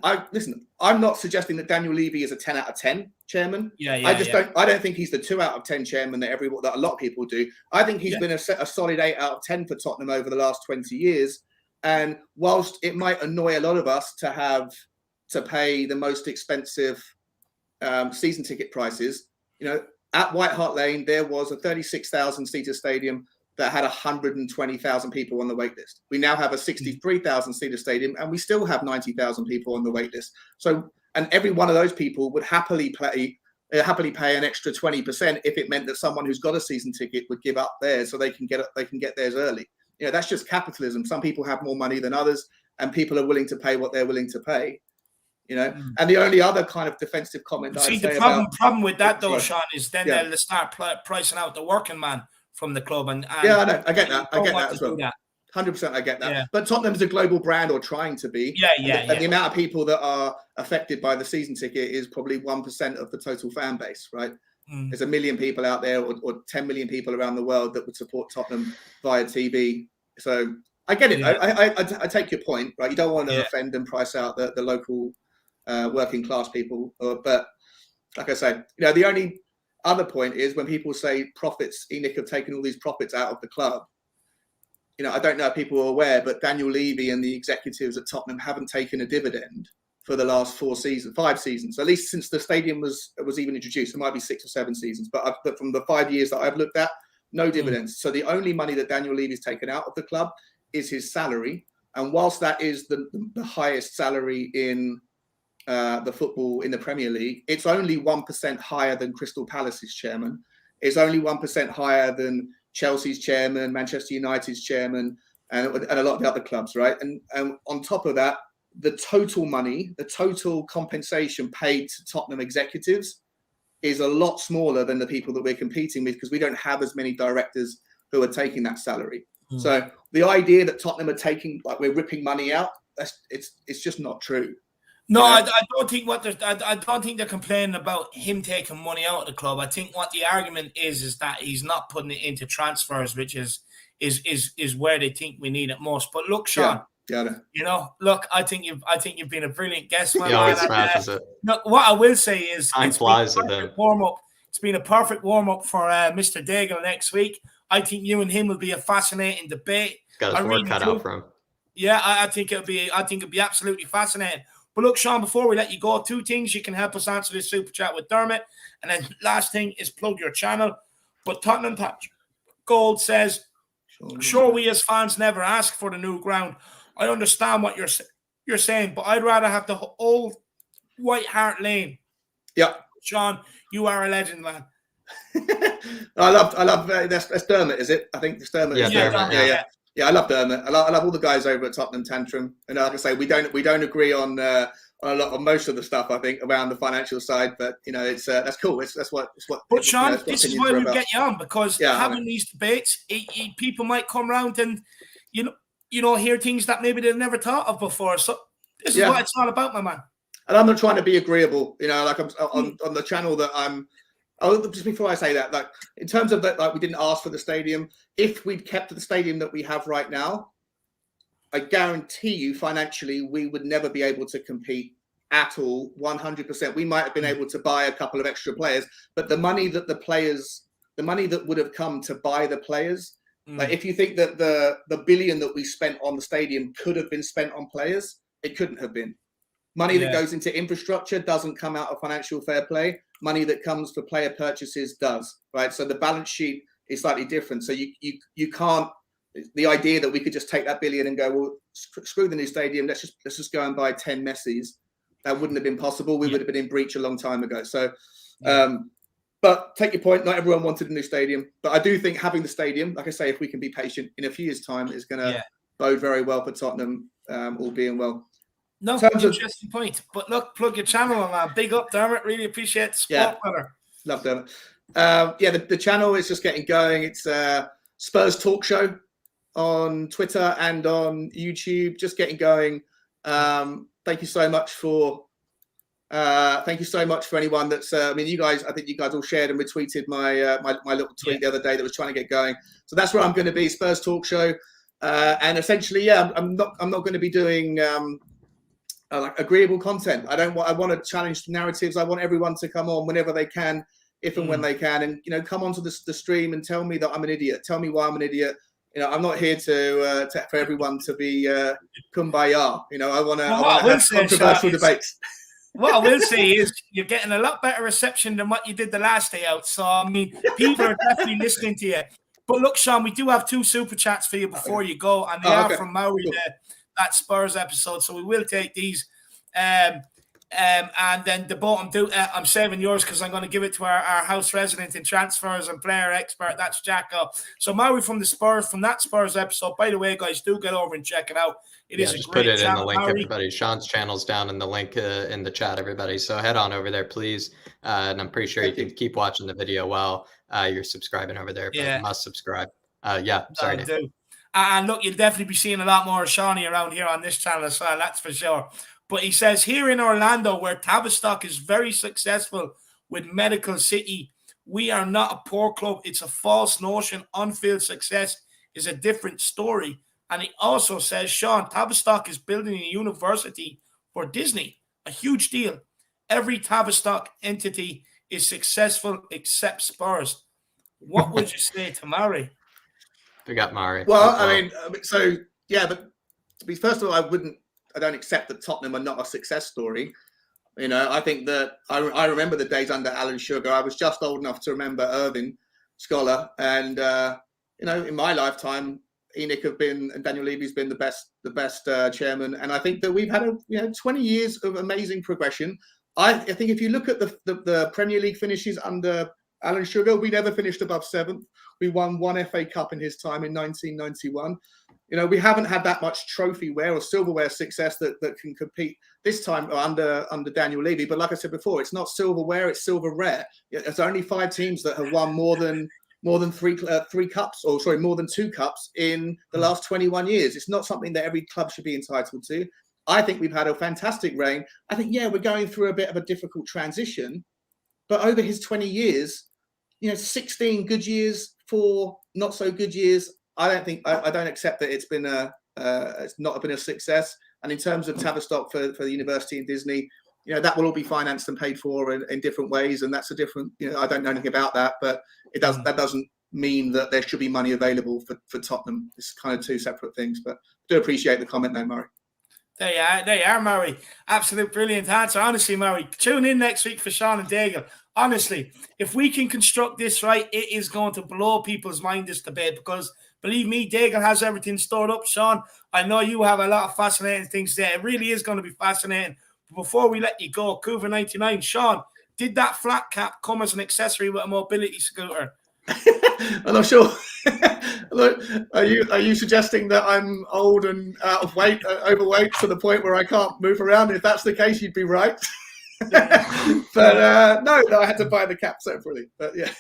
I'm not suggesting that Daniel Levy is a 10 out of 10 chairman. I don't think he's the 2 out of 10 chairman that a lot of people do. I think he's been a solid 8 out of 10 for Tottenham over the last 20 years. And whilst it might annoy a lot of us to have to pay the most expensive season ticket prices, at White Hart Lane, there was a 36,000 seater stadium that had 120,000 people on the wait list. We now have a 63,000 seater stadium, and we still have 90,000 people on the wait list. So, and every one of those people would happily pay an extra 20% if it meant that someone who's got a season ticket would give up theirs so they can get theirs early. That's just capitalism. Some people have more money than others, and people are willing to pay what they're willing to pay. And the only other kind of defensive comment that the problem with that though, Sean, is then they'll start pricing out the working man from the club. And I know, I get that as well. 100%, I get that. Yeah. But Tottenham's a global brand, or trying to be. And the amount of people that are affected by the season ticket is probably 1% of the total fan base, right? There's 1 million people out there, or 10 million people around the world that would support Tottenham via TV. So I get it. I take your point, right? You don't want to offend and price out the local working class people, but like I say, the only other point is when people say profits, ENIC have taken all these profits out of the club. I don't know if people are aware, but Daniel Levy and the executives at Tottenham haven't taken a dividend for the last 5 seasons, at least since the stadium was even introduced. It might be 6 or 7 seasons, but from the 5 years that I've looked at, no dividends. So the only money that Daniel Levy's taken out of the club is his salary, and whilst that is the highest salary in the football in the Premier League, it's only 1% higher than Crystal Palace's chairman. It's only 1% higher than Chelsea's chairman, Manchester United's chairman, and a lot of the other clubs, right? And on top of that, the total compensation paid to Tottenham executives is a lot smaller than the people that we're competing with, because we don't have as many directors who are taking that salary. So the idea that Tottenham are taking, like, we're ripping money out, it's just not true. No, I don't think I don't think they're complaining about him taking money out of the club. I think what the argument is that he's not putting it into transfers, which is where they think we need it most. But look, Sean, look, I think you've been a brilliant guest, man. He always smashes it. Look, what I will say is time flies with him. It's been a perfect warm up for Mr. Daigle next week. I think you and him will be a fascinating debate. Got his work cut out for him. Yeah, I think it'll be absolutely fascinating. But look, Sean, before we let you go, 2 things you can help us answer this super chat with Dermot. And then last thing is plug your channel. But Tottenham Patch Gold says, sure, we as fans never ask for the new ground. I understand what you're saying, but I'd rather have the old White Hart Lane. Yeah. Sean, you are a legend, man. I love that's Dermot, is it? I think it's Dermot. Yeah, I love Dermot. I love all the guys over at Tottenham Tantrum. And like I say, we don't agree on a lot of most of the stuff, I think, around the financial side. But it's that's cool. That's what. But Sean, this is why we get you on, because having these debates, people might come around and hear things that maybe they've never thought of before. So this is what it's all about, my man. And I'm not trying to be agreeable. Like I'm on the channel that I'm. Oh, just before I say that, like in terms of that, like we didn't ask for the stadium. If we'd kept the stadium that we have right now, I guarantee you financially we would never be able to compete at all. 100%. We might have been able to buy a couple of extra players, but the money that would have come to buy the players, like if you think that the billion that we spent on the stadium could have been spent on players, it couldn't have been. Money that goes into infrastructure doesn't come out of financial fair play. Money that comes for player purchases does, right? So the balance sheet is slightly different. So you can't. The idea that we could just take that billion and go, well, screw the new stadium. Let's just go and buy 10 Messis. That wouldn't have been possible. We would have been in breach a long time ago. So, but take your point. Not everyone wanted a new stadium, but I do think having the stadium, like I say, if we can be patient, in a few years' time, is going to bode very well for Tottenham, all being well. No, interesting point. But look, plug your channel on that. Big up, Dermot. Really appreciate the support, brother. Love Dermot. The channel is just getting going. It's Spurs Talk Show. on Twitter and on YouTube. Just getting going. Thank you so much for anyone that's. I mean, you guys. I think you guys all shared and retweeted my my little tweet the other day that was trying to get going. So that's where I'm going to be. Spurs Talk Show, and essentially, I'm not going to be doing like agreeable content. I want to challenge narratives. I want everyone to come on whenever they can, if and when they can, and come onto the stream and tell me that I'm an idiot. Tell me why I'm an idiot. I'm not here to for everyone to be kumbaya. I want to have controversial debates. What I will say is you're getting a lot better reception than what you did the last day out. So, I mean, people are definitely listening to you. But look, Sean, we do have 2 super chats for you before you go, and they are from Maori, that Spurs episode. So we will take these. And then the bottom I'm saving yours because I'm going to give it to our house resident in transfers and player expert. That's Jacko. So Maui from that Spurs episode. By the way, guys, do get over and check it out. It is just a great put it chat, in the link, Maui. everybody. Sean's channel's down in the link in the chat, everybody. So head on over there, please. And I'm pretty sure you can keep watching the video while you're subscribing over there. But you must subscribe. Sorry, Dave. And look, you'll definitely be seeing a lot more of Shawnee around here on this channel as well. That's for sure. But he says here in Orlando, where Tavistock is very successful with Medical City, we are not a poor club. It's a false notion. On-field success is a different story. And he also says, Sean, Tavistock is building a university for Disney, a huge deal. Every Tavistock entity is successful except Spurs. What would you say to Murray? We got Murray. Well, but first of all, I don't accept that Tottenham are not a success story. I think that I remember the days under Alan Sugar. I was just old enough to remember Irving Scholar, and in my lifetime, Enoch and Daniel Levy's been the best chairman, and I think that we've had 20 years of amazing progression. I think if you look at the Premier League finishes under Alan Sugar, we never finished above 7th. We won 1 FA Cup in his time in 1991. We haven't had that much trophy-ware or silverware success that can compete this time under Daniel Levy. But like I said before, it's not silverware; it's silver rare. There's only 5 teams that have won more than 3 cups, or sorry, more than 2 cups in the last 21 years. It's not something that every club should be entitled to. I think we've had a fantastic reign. I think we're going through a bit of a difficult transition, but over his 20 years, 16 good years, 4 not so good years. I don't accept that it's not been a success. And in terms of Tavistock for the university and Disney, that will all be financed and paid for in different ways. And that's a different, I don't know anything about that, but that doesn't mean that there should be money available for Tottenham. It's kind of 2 separate things, but I do appreciate the comment though, Murray. There you are, Murray. Absolute brilliant answer. Honestly, Murray, tune in next week for Sean and Daigle. Honestly, if we can construct this right, it is going to blow people's mind, this debate, because believe me, Daigle has everything stored up. Sean, I know you have a lot of fascinating things there. It really is going to be fascinating. But before we let you go, Cougar99, Sean, did that flat cap come as an accessory with a mobility scooter? I'm not sure. Look, are you suggesting that I'm old and out of weight, overweight to the point where I can't move around? If that's the case, you'd be right. But no, I had to buy the cap separately. But yeah.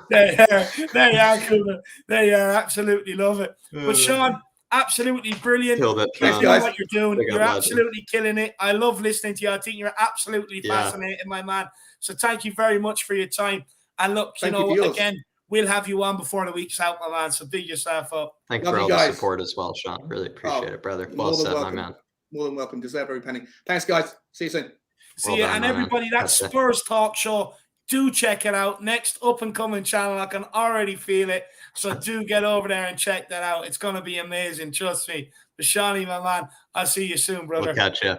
There you are, Cooper. There you are. Absolutely love it. But Sean, absolutely brilliant. Thanks, guys. What you're doing, you're absolutely killing it. I love listening to you. I think you're absolutely fascinating, my man. So thank you very much for your time. And look, again, we'll have you on before the week's out, my man. So dig yourself up. Thanks for all the support as well, Sean. Really appreciate it, brother. Well said, my man. More than welcome. Deserve every penny. Thanks, guys. See you soon. See you. And everybody, that's Spurs Talk Show. Do check it out. Next up-and-coming channel. I can already feel it. So do get over there and check that out. It's going to be amazing. Trust me. But Shawnee, my man, I'll see you soon, brother. We'll catch you.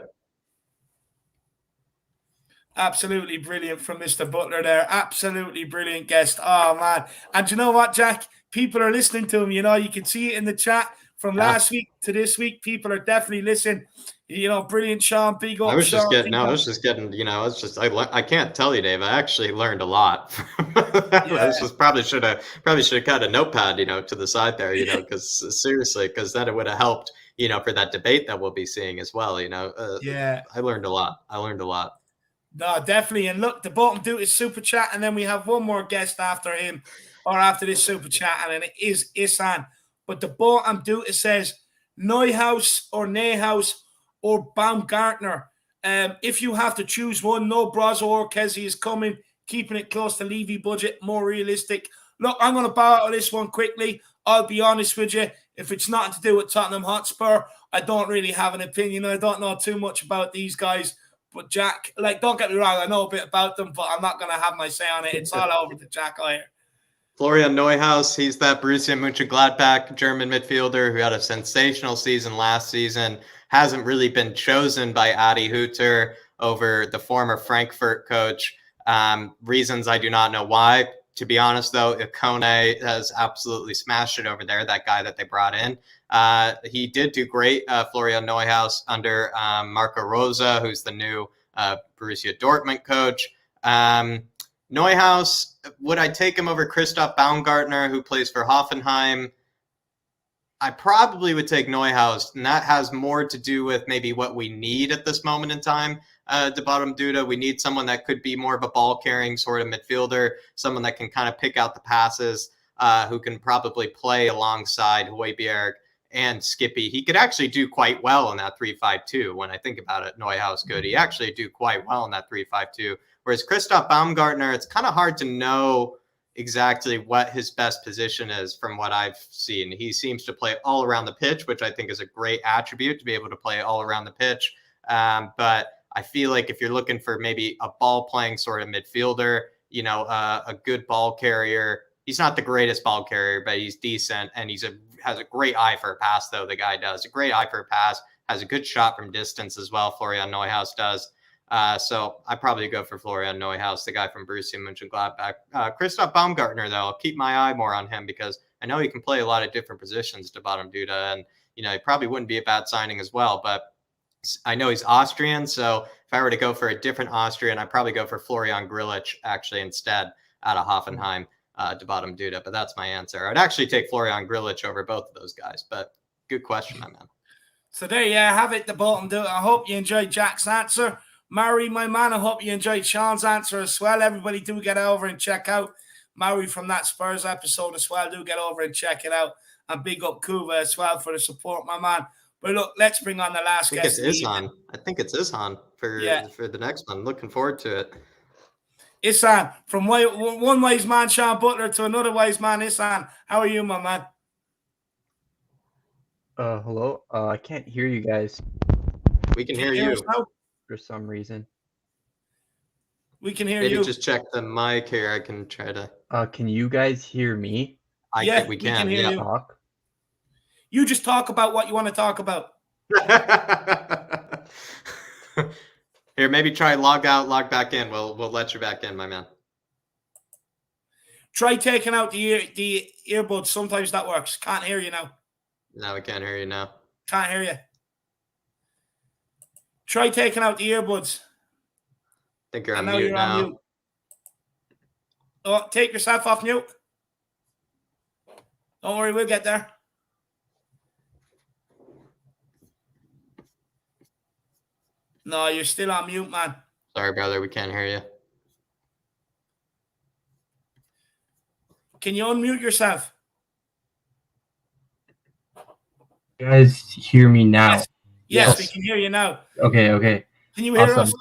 Absolutely brilliant from Mr. Butler there. Absolutely brilliant guest. Oh, man. And you know what, Jack? People are listening to him. You can see it in the chat from last week to this week. People are definitely listening. Brilliant, Sean. Big up. I was just getting, I can't tell you, Dave. I actually learned a lot. I probably should have got a notepad, to the side there, because seriously, because then it would have helped, for that debate that we'll be seeing as well. I learned a lot. No, definitely. And look, the bottom do is super chat, and then we have one more guest after him. or after this super chat, and it is Isan. But the bottom dude, it says Neuhaus or Neuhaus or Baumgartner. If you have to choose one, no Brazo or Kessie is coming, keeping it close to Levy budget, more realistic. Look, I'm going to bow out of this one quickly. I'll be honest with you. If it's nothing to do with Tottenham Hotspur, I don't really have an opinion. I don't know too much about these guys. But Jack, like, don't get me wrong, I know a bit about them, but I'm not going to have my say on it. It's all over to Jack here. Florian Neuhaus, he's that Borussia Mönchengladbach German midfielder who had a sensational season last season. Hasn't really been chosen by Adi Hütter over the former Frankfurt coach. Reasons I do not know why. To be honest, though, Ikone has absolutely smashed it over there, that guy that they brought in. He did do great, Florian Neuhaus, under Marco Rosa, who's the new Borussia Dortmund coach. Neuhaus, would I take him over Christoph Baumgartner, who plays for Hoffenheim? I probably would take Neuhaus, and that has more to do with maybe what we need at this moment in time. De Bottom Duda, we need someone that could be more of a ball-carrying sort of midfielder, someone that can kind of pick out the passes, who can probably play alongside Højbjerg and Skippy. He could actually do quite well in that 3-5-2. When I think about it, Neuhaus could. He actually do quite well in that 3-5-2. Whereas Christoph Baumgartner, it's kind of hard to know exactly what his best position is from what I've seen. He seems to play all around the pitch, which I think is a great attribute, to be able to play all around the pitch. But I feel like if you're looking for maybe a ball-playing sort of midfielder, you know, a good ball carrier, he's not the greatest ball carrier, but he's decent, and has a great eye for a pass, though, the guy does. A great eye for a pass, has a good shot from distance as well, Florian Neuhaus does. So I probably go for Florian Neuhaus, the guy from Borussia Mönchengladbach. Christoph Baumgartner, though, I'll keep my eye more on him because I know he can play a lot of different positions to Bottom Duda, and, you know, he probably wouldn't be a bad signing as well, but I know he's Austrian, so if I were to go for a different Austrian, I'd probably go for Florian Grillitsch actually instead out of Hoffenheim to Bottom Duda, but that's my answer. I'd actually take Florian Grillitsch over both of those guys, but good question, my man. So there you have it, the Bottom Duda. I hope you enjoyed Jack's answer. Murray, my man, I hope you enjoyed Sean's answer as well. Everybody do get over and check out Murray from that Spurs episode as well. Do get over and check it out. And big up Kuva as well for the support, my man. But look, let's bring on the last guest. I think it's Ishan for the next one. Looking forward to it. Isan, from one wise man, Sean Butler, to another wise man, Isan. How are you, my man? Hello. I can't hear you guys. We can hear you. For some reason. We can hear Maybe you. Just check the mic here. I can try to. Can you guys hear me? I think we can hear you. Talk. You just talk about what you want to talk about. Here, maybe try log out, log back in. We'll let you back in, my man. Try taking out the earbuds. Sometimes that works. Can't hear you now. No, we can't hear you now. Can't hear you. Try taking out the earbuds. I think you're on mute now. Mute. Oh, take yourself off mute. Don't worry, we'll get there. No, you're still on mute, man. Sorry, brother. We can't hear you. Can you unmute yourself? You guys hear me now? Yes, we can hear you now. Okay. Can you hear us?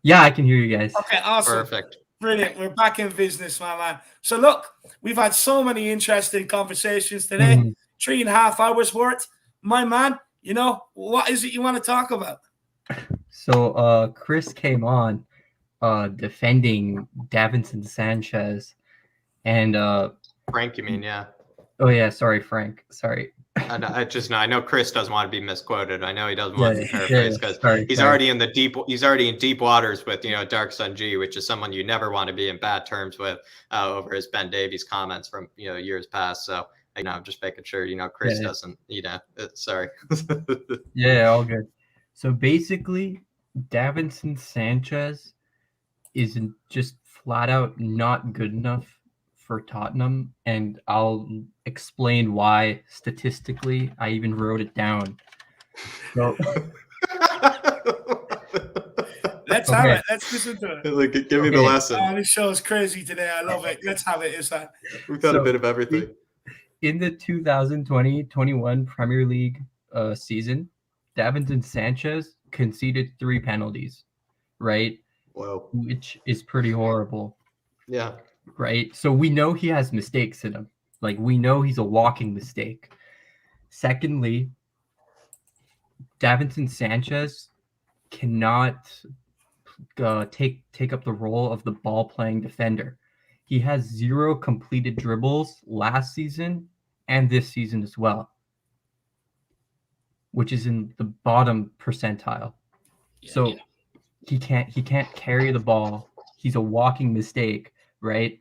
Yeah, I can hear you guys. Okay, awesome. Perfect. Brilliant. We're back in business, my man. So look, we've had so many interesting conversations today. 3.5 hours worth. My man, you know, what is it you want to talk about? So Chris came on defending Davinson Sanchez and Frank, you mean, yeah. Oh yeah, sorry, Frank. Sorry. I know Chris doesn't want to be misquoted. I know he doesn't want to be paraphrased because he's sorry. already in deep waters with, you know, Dark Sun G, which is someone you never want to be in bad terms with over his Ben Davies comments from, you know, years past. So, you know, I'm just making sure, you know, Chris doesn't, you know, sorry. Yeah, all good. So basically, Davinson Sanchez is just flat out not good enough for Tottenham, and I'll explain why statistically. I even wrote it down. So, Let's have it. Let's listen to it. Like, give me the lesson. Oh, this show is crazy today. I love it. Let's have it. Isan. We've got a bit of everything. In the 2020-21 Premier League season, Davinson Sanchez conceded 3 penalties, right? Wow. Which is pretty horrible. Yeah. Right? So we know he has mistakes in him. Like, we know he's a walking mistake. Secondly, Davinson Sanchez cannot take up the role of the ball-playing defender. He has 0 completed dribbles last season and this season as well, which is in the bottom percentile. So he can't carry the ball. He's a walking mistake, right?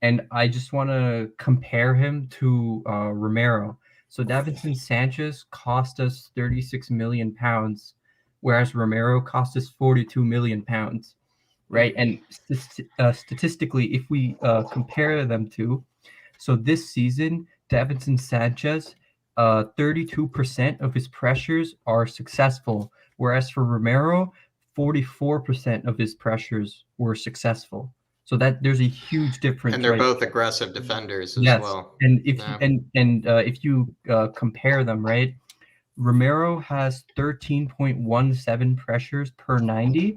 And I just want to compare him to Romero. So Davinson Sanchez cost us £36 million, whereas Romero cost us £42 million, right? And statistically, if we compare them two, so this season, Davinson Sanchez, 32% of his pressures are successful, whereas for Romero, 44% of his pressures were successful. So that there's a huge difference. And they're right? both aggressive defenders as well. And if you compare them, right, Romero has 13.17 pressures per 90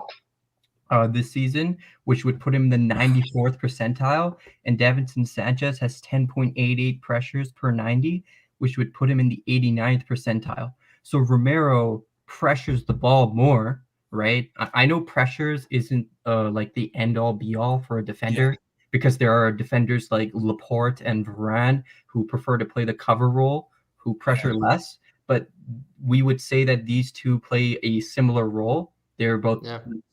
this season, which would put him in the 94th percentile, and Davinson Sanchez has 10.88 pressures per 90, which would put him in the 89th percentile. So Romero pressures the ball more, right? I know pressures isn't like the end-all be-all for a defender, because there are defenders like Laporte and Varane who prefer to play the cover role, who pressure less, but we would say that these two play a similar role. They're both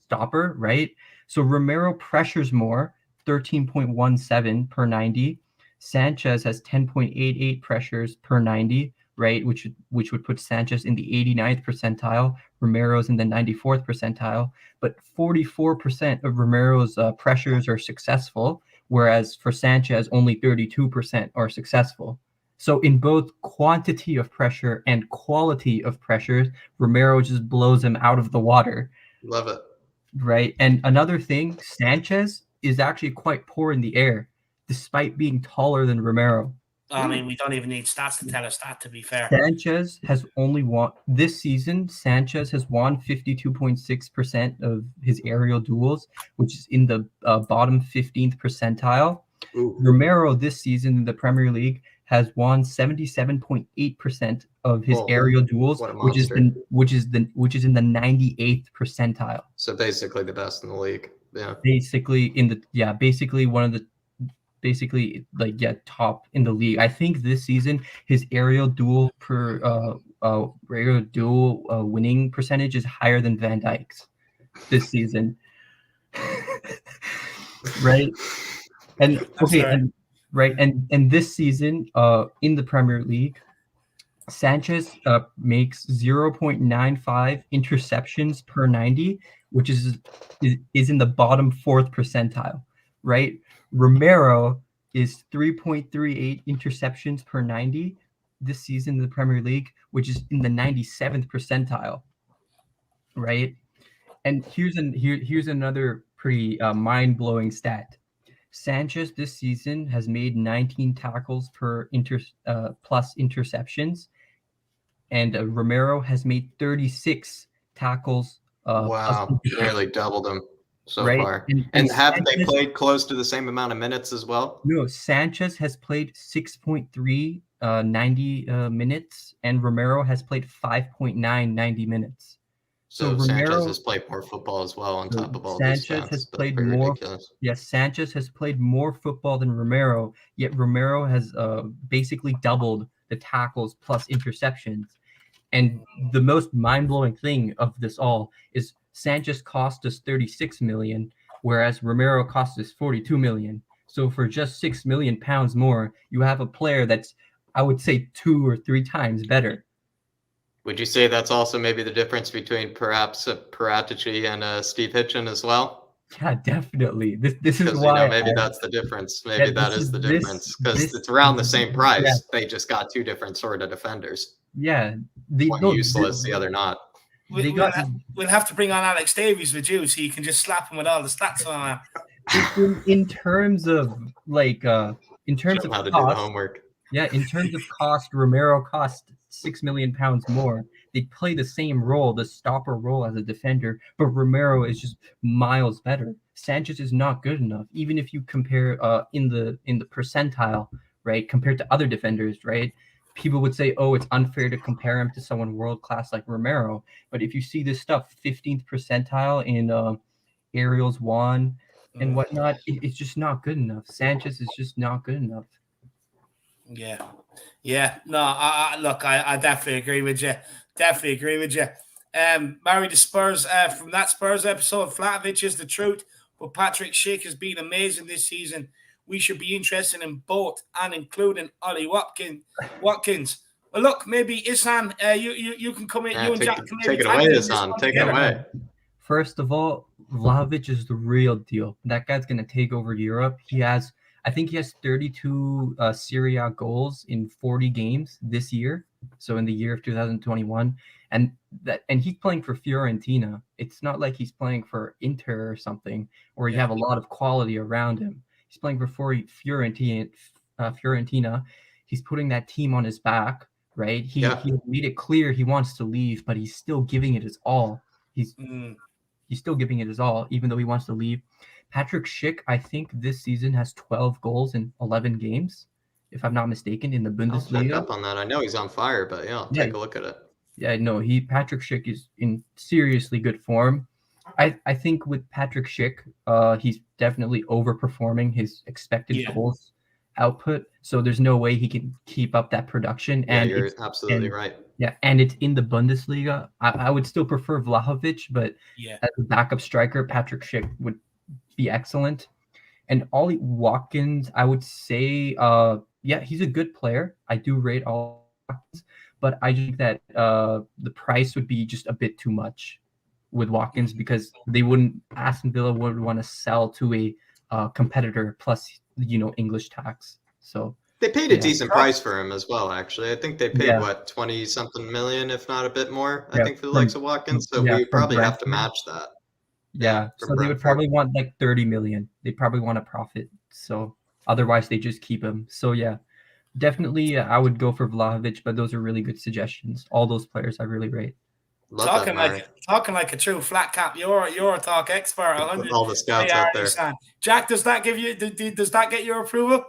stopper, right? So Romero pressures more, 13.17 per 90. Sanchez has 10.88 pressures per 90, right? Which would put Sanchez in the 89th percentile. Romero's in the 94th percentile. But 44% of Romero's pressures are successful, whereas for Sanchez, only 32% are successful. So in both quantity of pressure and quality of pressures, Romero just blows him out of the water. Love it. Right. And another thing, Sanchez is actually quite poor in the air, despite being taller than Romero. I mean, we don't even need stats to tell us that, to be fair. Sanchez has only won this season. Sanchez has won 52.6% of his aerial duels, which is in the bottom 15th percentile. Ooh. Romero this season in the Premier League has won 77.8% of his aerial duels, which is in the 98th percentile. So basically the best in the league. Yeah. Basically one of the top in the league. I think this season his aerial duel winning percentage is higher than Van Dijk's this season. Right? And and this season in the Premier League, Sanchez makes 0.95 interceptions per 90, which is in the bottom 4th percentile, right? Romero is 3.38 interceptions per 90 this season in the Premier League, which is in the 97th percentile, right? And here's another pretty mind-blowing stat. Sanchez this season has made 19 tackles per plus interceptions, and Romero has made 36 tackles. Wow, nearly doubled them so far. And haven't they played close to the same amount of minutes as well? No, Sanchez has played 6.3 90 minutes, and Romero has played 5.9 90 minutes. So Sanchez has played more football as well on top of all these stats. Sanchez has played more. Yes, Sanchez has played more football than Romero, yet Romero has basically doubled the tackles plus interceptions. And the most mind-blowing thing of this all is Sanchez cost us 36 million, whereas Romero cost us 42 million. So for just £6 million more, you have a player that's, I would say, 2 or 3 times better. Would you say that's also maybe the difference between perhaps Paratici and Steve Hitchen as well? Yeah, definitely. This is why maybe that's the difference. Maybe that is the difference, because it's around the same price. Yeah. They just got 2 different sort of defenders. Yeah, one useless, the other not. We'll have to bring on Alex Davies with you, so you can just slap him with all the stats on him. In terms of like in terms Show of him how to cost, do the homework. Yeah, in terms of cost, Romero cost £6 million more. They play the same role, the stopper role as a defender, but Romero is just miles better. Sanchez is not good enough, even if you compare in the percentile, right, compared to other defenders, right? People would say, oh, it's unfair to compare him to someone world class like Romero. But if you see this stuff, 15th percentile in aerials won and whatnot, it's just not good enough. Sanchez is just not good enough. Yeah. No, I definitely agree with you. Marry the Spurs from that Spurs episode. Vlahovic is the truth, but Patrick Schick has been amazing this season. We should be interested in both, and including Ollie Watkins. Well, look, maybe Ihsan, you can come in. Yeah, you and Jack can maybe take it away, Ihsan. Take it away. First of all, Vlahovic is the real deal. That guy's going to take over Europe. I think he has 32 Serie A goals in 40 games this year. So in the year of 2021, and he's playing for Fiorentina. It's not like he's playing for Inter or something, where you have a lot of quality around him. He's playing for Fiorentina. He's putting that team on his back, right? He made it clear he wants to leave, but he's still giving it his all. He's still giving it his all, even though he wants to leave. Patrick Schick, I think this season has 12 goals in 11 games, if I'm not mistaken, in the Bundesliga. I'll check up on that. I know he's on fire, but I'll take a look at it. Yeah, no, Patrick Schick is in seriously good form. I think with Patrick Schick, he's definitely overperforming his expected goals output. So there's no way he can keep up that production. And you're absolutely right. Yeah, and it's in the Bundesliga. I would still prefer Vlahovic, but as a backup striker, Patrick Schick would be excellent. And Ollie Watkins, I would say, he's a good player. I do rate Ollie Watkins, but I think that the price would be just a bit too much with Watkins, because Aston Villa would want to sell to a competitor plus, English tax. So they paid a decent price for him as well, actually. I think they paid 20-something million, if not a bit more, I think, for the likes of Watkins. So we probably have to match that. Yeah, so they would probably want like 30 million. They probably want a profit. So otherwise they just keep him. So definitely I would go for Vlahovic, but those are really good suggestions. All those players I really rate. Talking like a true flat cap, you're a talk expert. All the scouts out there. Jack, does that get your approval?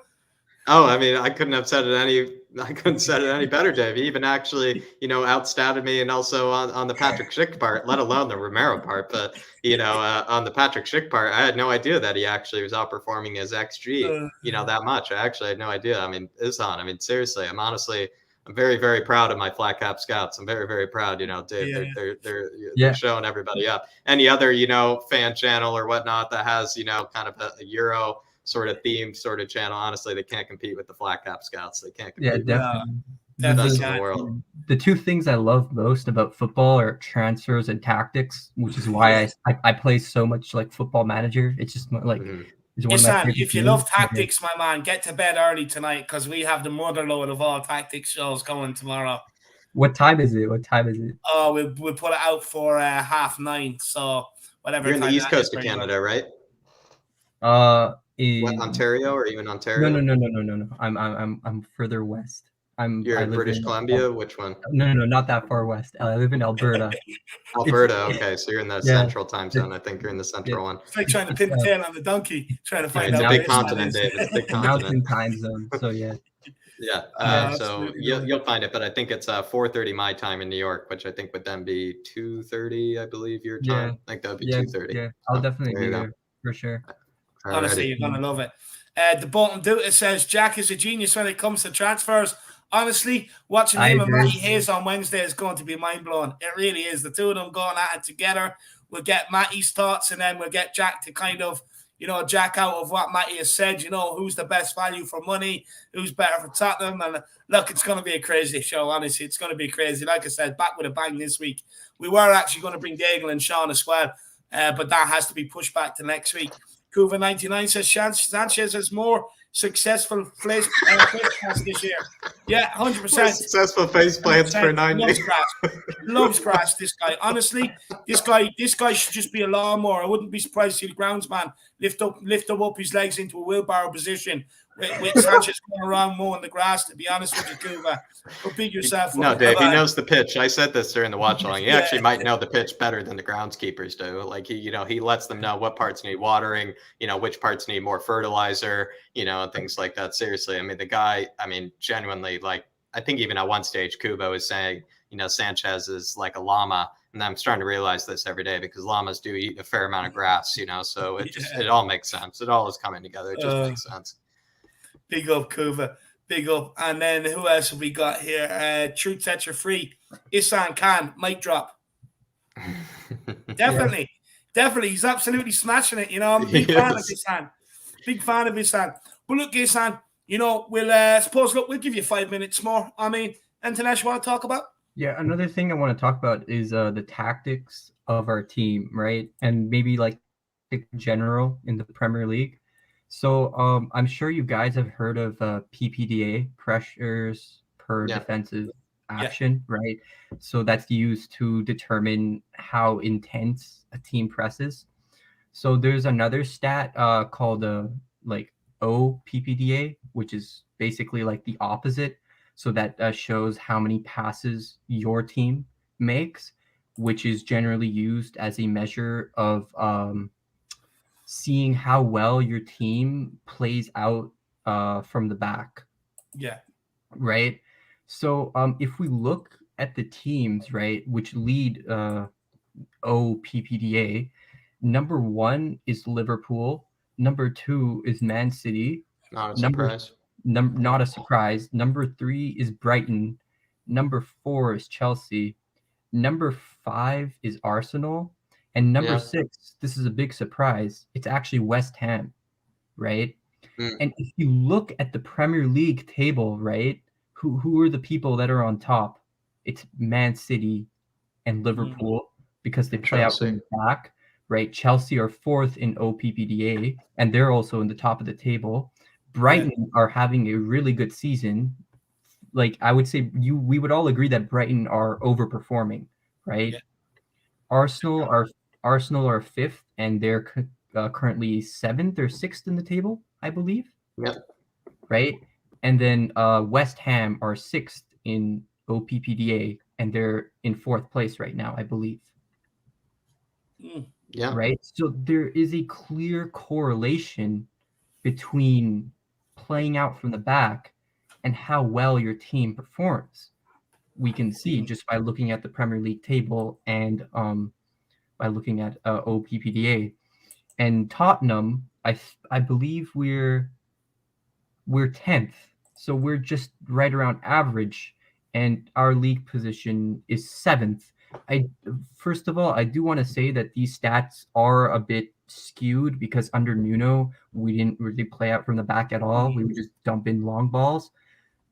Oh, I mean, I couldn't have said it any better, Dave. He even actually, outstatted me, and also on the Patrick Schick part, let alone the Romero part. But on the Patrick Schick part, I had no idea that he actually was outperforming his XG, that much. I actually had no idea. I mean, Ihsan, seriously, I'm very, very proud of my flat cap scouts. I'm very, very proud. Dave, they're showing everybody up. Any other, fan channel or whatnot that has, kind of a Euro sort of themed sort of channel, honestly, they can't compete with the flat cap scouts. They can't compete with definitely. the best in the world. The two things I love most about football are transfers and tactics, which is why I play so much like Football Manager. It's just like if you love tactics, my man, get to bed early tonight, because we have the motherload of all tactics shows going tomorrow. What time is it? Oh, we'll put it out for 9:30. So whatever. You're in the East Coast of Canada, right? Ontario, or even Ontario? No. I'm further west. You're in British Columbia? Which one? No, not that far west. I live in Alberta. Alberta, okay. So you're in the central time zone. I think you're in the central one. It's like trying to pin the tail on the donkey, trying to find out. It's a big continent, David. It's a big continent. Mountain time zone. So so you'll find it, but I think it's 4:30 my time in New York, which I think would then be 2:30, I believe, your time. I think that would be 2:30. Yeah, I'll definitely be there for sure. Honestly, you're gonna love it. The bottom Duta says Jack is a genius when it comes to transfers. Honestly, watching him and Matty Hayes on Wednesday is going to be mind-blowing. It really is. The two of them going at it together. We'll get Matty's thoughts, and then we'll get Jack to kind of, Jack out of what Matty has said, who's the best value for money, who's better for Tottenham. And look, it's going to be a crazy show, honestly. It's going to be crazy. Like I said, back with a bang this week. We were actually going to bring Daigle and Sean as well, but that has to be pushed back to next week. Kuva99 says Sanchez has more successful face plants this year. Yeah, 100%. Successful face plants for 90. Loves grass. Loves grass, this guy. Honestly, this guy should just be a lawnmower. I wouldn't be surprised to see the groundsman lift up his legs into a wheelbarrow position with Sanchez going around mowing the grass, to be honest with you, Cuba. But big yourself No, up. Dave, he knows the pitch. I said this during the watch along. He Yeah. actually might know the pitch better than the groundskeepers do. Like he lets them know what parts need watering, which parts need more fertilizer, and things like that. Seriously, I mean, the guy, genuinely, like, I think even at one stage, Kubo was saying, Sanchez is like a llama. And I'm starting to realize this every day because llamas do eat a fair amount of grass, so it all makes sense. It all is coming together. It just makes sense. Big up, Kuva. Big up. And then who else have we got here? Truth Sets Are Free. Isan Khan, mic drop. Definitely. Definitely. He's absolutely smashing it. I'm a big fan of Isan. Big fan of Isan. But look, Isan, we'll give you 5 minutes more. Anything else you want to talk about? Yeah, another thing I want to talk about is the tactics of our team, right? And maybe like in general in the Premier League. So I'm sure you guys have heard of PPDA, pressures per defensive action, right? So that's used to determine how intense a team presses. So there's another stat called OPPDA, which is basically like the opposite. So that shows how many passes your team makes, which is generally used as a measure of seeing how well your team plays out from the back. Yeah. Right. So if we look at the teams, right, which lead OPPDA, number 1 is Liverpool. Number 2 is Man City. Not a surprise. Not a surprise. Number 3 is Brighton. Number 4 is Chelsea. Number 5 is Arsenal. And number 6, this is a big surprise, it's actually West Ham, right? And if you look at the Premier League table, right, who are the people that are on top? It's Man City and Liverpool because they play out from the back, right? Chelsea are 4th in OPPDA, and they're also in the top of the table. Brighton are having a really good season. Like, I would say we would all agree that Brighton are overperforming, right? Yeah. Arsenal are 5th, and they're currently 7th or 6th in the table, I believe. Yeah. Right? And then West Ham are 6th in OPPDA, and they're in 4th place right now, I believe. Yeah. Right? So there is a clear correlation between playing out from the back and how well your team performs. We can see just by looking at the Premier League table and by looking at OPPDA. And Tottenham, I believe we're 10th, so we're just right around average, and our league position is 7th. First of all, I do want to say that these stats are a bit skewed because under Nuno, we didn't really play out from the back at all. We would just dump in long balls.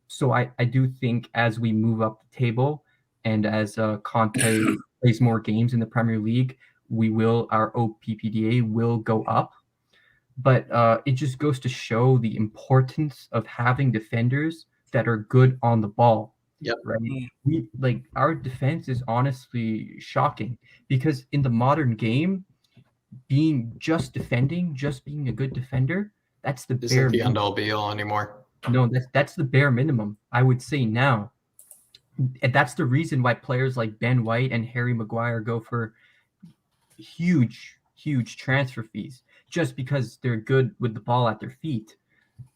So I do think as we move up the table and as Conte plays more games in the Premier League, our OPPDA will go up. But it just goes to show the importance of having defenders that are good on the ball. Yep. Right. Our defense is honestly shocking because in the modern game, being being a good defender, that's the isn't the end all be all anymore. No, that's the bare minimum, I would say now. And that's the reason why players like Ben White and Harry Maguire go for huge transfer fees, just because they're good with the ball at their feet.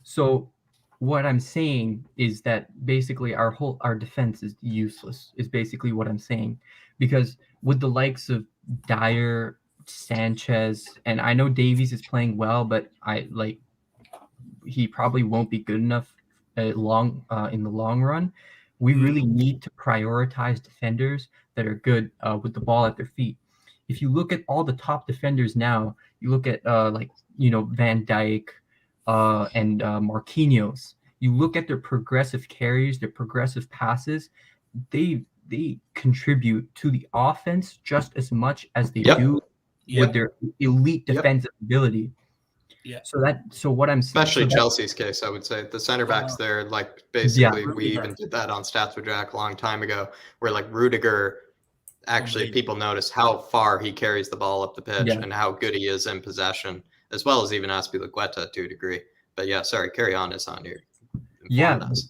So what I'm saying is that basically our defense is useless, is basically what I'm saying. Because with the likes of Dyer, Sanchez, and I know Davies is playing well, but he probably won't be good enough in the long run. We really need to prioritize defenders that are good with the ball at their feet. If you look at all the top defenders now, you look at Van Dijk and Marquinhos. You look at their progressive carries, their progressive passes. They contribute to the offense just as much as they do with their elite defensive ability. Yeah. So what I'm saying, especially Chelsea's case, I would say the center backs there, like basically we even did that on Stats with Jack a long time ago, where like Rudiger, actually people notice how far he carries the ball up the pitch and how good he is in possession, as well as even Azpilicueta to a degree. But yeah, sorry, carry on, Hassan here.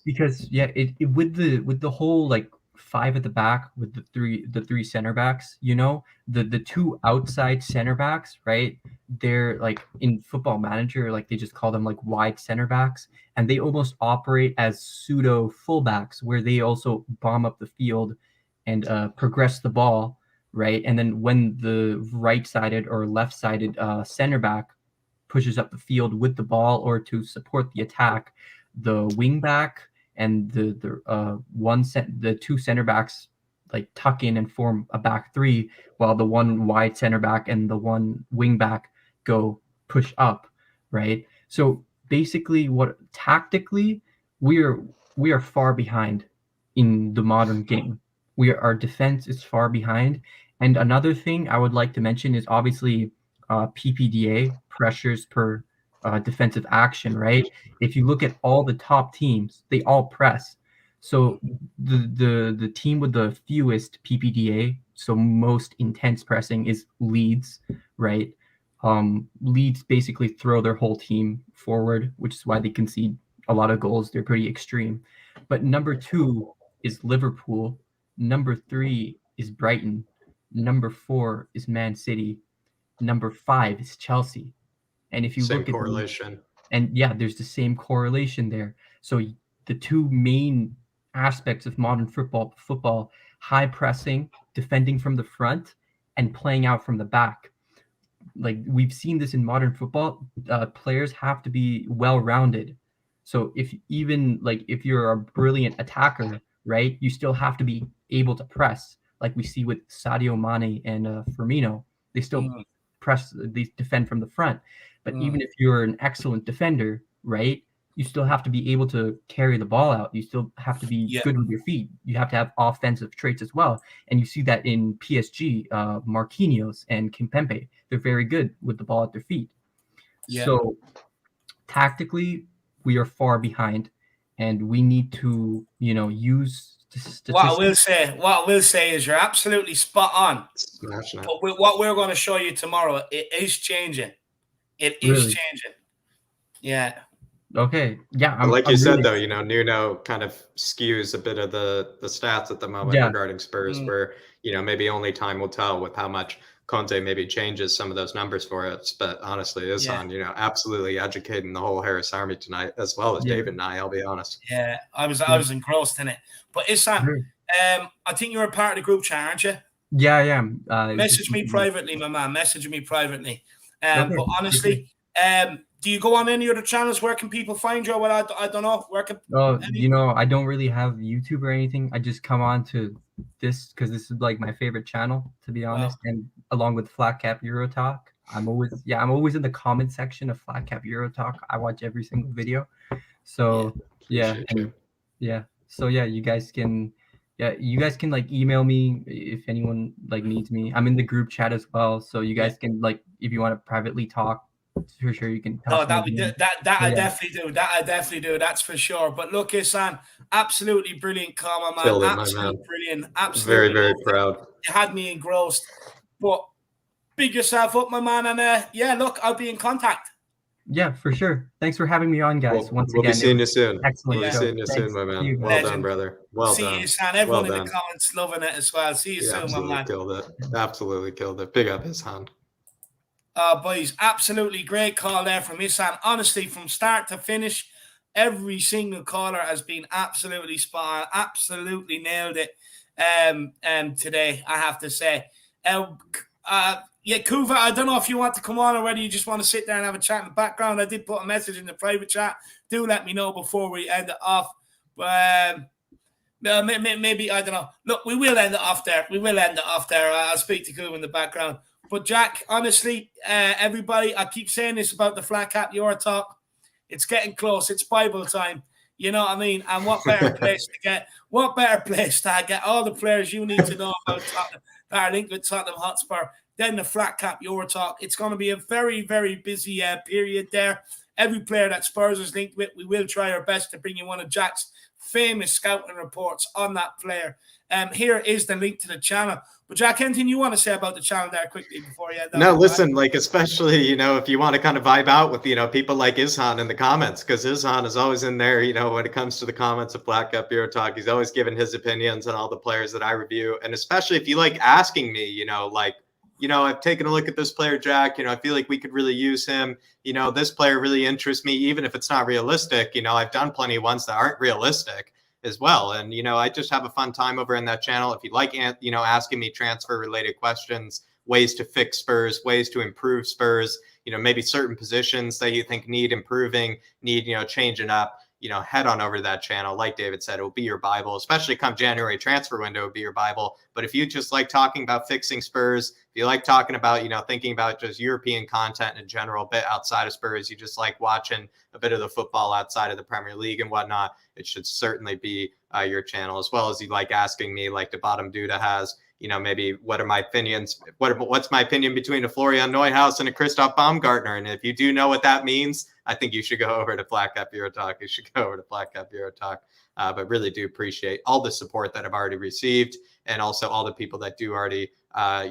Because it with the whole like 5 at the back with the three center backs, you know, the 2 outside center backs, right? They're like in Football Manager, like they just call them like wide center backs, and they almost operate as pseudo fullbacks where they also bomb up the field and progress the ball, right? And then when the right-sided or left-sided center back pushes up the field with the ball or to support the attack, the wing back and the 2 center backs like tuck in and form a back 3, while the 1 wide center back and the 1 wing back go push up, right? So basically, what tactically we are far behind in the modern game. Our defense is far behind. And another thing I would like to mention is obviously PPDA, pressures per defensive action, right? If you look at all the top teams, they all press. So the team with the fewest PPDA, so most intense pressing, is Leeds, right? Leeds basically throw their whole team forward, which is why they concede a lot of goals. They're pretty extreme. But number 2 is Liverpool. Number 3 is Brighton. Number 4 is Man City. Number 5 is Chelsea. And if you look at correlation, there's the same correlation there. So the 2 main aspects of modern football, high pressing, defending from the front, and playing out from the back. Like we've seen this in modern football, players have to be well-rounded. So if you're a brilliant attacker, right, you still have to be able to press, like we see with Sadio Mane and Firmino. They still press, they defend from the front. But even if you're an excellent defender, right, you still have to be able to carry the ball out. You still have to be good with your feet. You have to have offensive traits as well. And you see that in PSG, Marquinhos and Kimpembe. They're very good with the ball at their feet. Yeah. So tactically, we are far behind, and we need to, use statistics. What I will say is you're absolutely spot on. But what we're going to show you tomorrow, it is changing. It is changing. Yeah. Okay. Yeah. I'm said, though, Nuno kind of skews a bit of the stats at the moment regarding Spurs, where, maybe only time will tell with how much Conte maybe changes some of those numbers for us. But honestly, Ihsan, absolutely educating the whole Harris Army tonight, as well as David and I, I'll be honest. Yeah, I was engrossed in it. But Ihsan, I think you're a part of the group chat, aren't you? Yeah, I am. Message me privately, my man. Message me privately. But honestly, do you go on any other channels? Where can people find you? Well, I don't know. Where can? I don't really have YouTube or anything. I just come on to this because this is like my favorite channel, to be honest. Wow. And along with FlatCapEurotalk, I'm always in the comment section of FlatCapEurotalk. I watch every single video. So So you guys can like email me if anyone like needs me. I'm in the group chat as well, so you guys can like if you want to privately talk. For sure, you can. I definitely do. That I definitely do. That's for sure. But look, Ihsan, absolutely brilliant comment, man. Absolutely brilliant. Absolutely very proud. You had me engrossed. But big yourself up, my man. And look, I'll be in contact. Yeah, for sure. Thanks for having me on, guys. We'll be seeing you soon. Excellent. We'll be seeing you soon, my man. Well done, brother. Well done. See you, Ihsan. Everyone in the comments loving it as well. See you soon, my man. Absolutely killed it. Big up Ihsan. Boys, absolutely great call there from Ihsan. Honestly, from start to finish, every single caller has been absolutely spot on. Absolutely nailed it today, I have to say. Kuva, I don't know if you want to come on or whether you just want to sit there and have a chat in the background. I did put a message in the private chat. Do let me know before we end it off. Maybe, I don't know. Look, we will end it off there. I'll speak to Kuva in the background. But Jack, honestly, everybody, I keep saying this about the Flat Cap Euro Talk. It's getting close. It's Bible time. You know what I mean? And what better place to get all the players you need to know about Tottenham that are linked with Tottenham Hotspur then the Flat Cap Euro Talk. It's going to be a very, very busy period there. Every player that Spurs is linked with, we will try our best to bring you one of Jack's famous scouting reports on that player. Here is the link to the channel. But Jack, anything you want to say about the channel there quickly before you end up? No, listen, like, especially, you know, if you want to kind of vibe out with, you know, people like Izhan in the comments, because Izhan is always in there, you know, when it comes to the comments of Black Cup Euro Talk, he's always giving his opinions on all the players that I review. And especially if you like asking me, you know, like, you know, I've taken a look at this player, Jack, you know, I feel like we could really use him. You know, this player really interests me, even if it's not realistic. You know, I've done plenty of ones that aren't realistic as well. And, you know, I just have a fun time over in that channel. If you like, you know, asking me transfer related questions, ways to fix Spurs, ways to improve Spurs, you know, maybe certain positions that you think need improving, need, you know, changing up, you know, head on over to that channel. Like David said, it will be your Bible, especially come January transfer window, it will be your Bible. But if you just like talking about fixing Spurs, if you like talking about, you know, thinking about just European content in general, a bit outside of Spurs, you just like watching a bit of the football outside of the Premier League and whatnot, it should certainly be your channel, as well as you like asking me, like the Bottom Duda has, you know, maybe what are my opinions? What's my opinion between a Florian Neuhaus and a Christoph Baumgartner? And if you do know what that means, I think you should go over to Flat Cap Euro Talk. You should go over to Flat Cap Euro Talk. But really do appreciate all the support that I've already received, and also all the people that do already,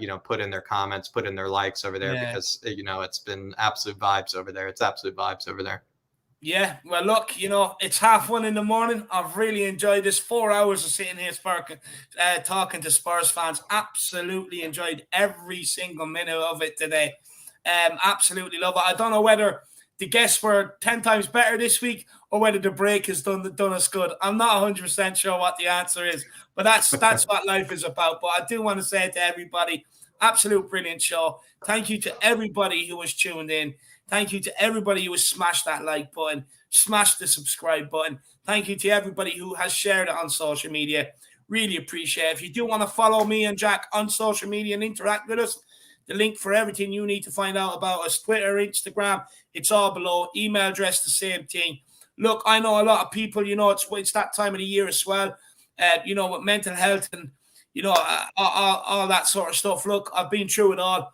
you know, put in their comments, put in their likes over there, because, you know, it's been absolute vibes over there. It's absolute vibes over there. Yeah, well, look, you know, it's 1:30 in the morning. I've really enjoyed this 4 hours of sitting here talking to Spurs fans. Absolutely enjoyed every single minute of it today. Absolutely love it. I don't know whether the guests were 10 times better this week or whether the break has done us good. I'm not 100% sure what the answer is, but that's what life is about. But I do want to say to everybody, absolute brilliant show. Thank you to everybody who was tuned in. Thank you to everybody who has smashed that like button, smashed the subscribe button. Thank you to everybody who has shared it on social media. Really appreciate it. If you do want to follow me and Jack on social media and interact with us, the link for everything you need to find out about us, Twitter, Instagram, it's all below. Email address, the same thing. Look, I know a lot of people, you know, it's that time of the year as well, you know, with mental health and, you know, all that sort of stuff. Look, I've been through it all.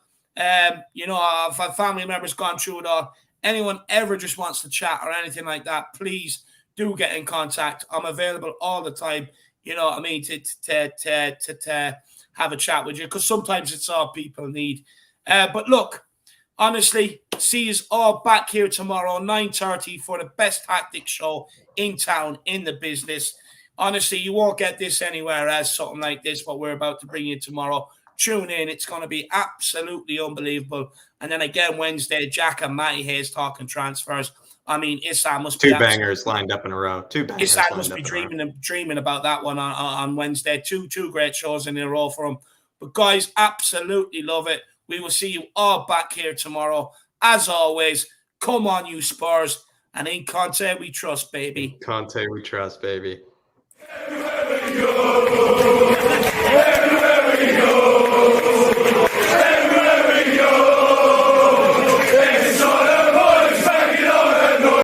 You know, I've had family members gone through it all. Anyone ever just wants to chat or anything like that, please do get in contact. I'm available all the time, you know what I mean, to have a chat with you, because sometimes it's all people need. But look, honestly, see you all back here tomorrow, 9:30, for the best tactics show in town, in the business. Honestly, you won't get this anywhere else, something like this, what we're about to bring you tomorrow. Tune in. It's going to be absolutely unbelievable. And then again, Wednesday, Jack and Matty Hayes talking transfers. I mean, Issa must be... Two bangers lined up in a row. Issa must be dreaming about that one on Wednesday. Two great shows in a row for him. But guys, absolutely love it. We will see you all back here tomorrow. As always, come on, you Spurs. And in Conte we trust, baby. Conte we trust, baby.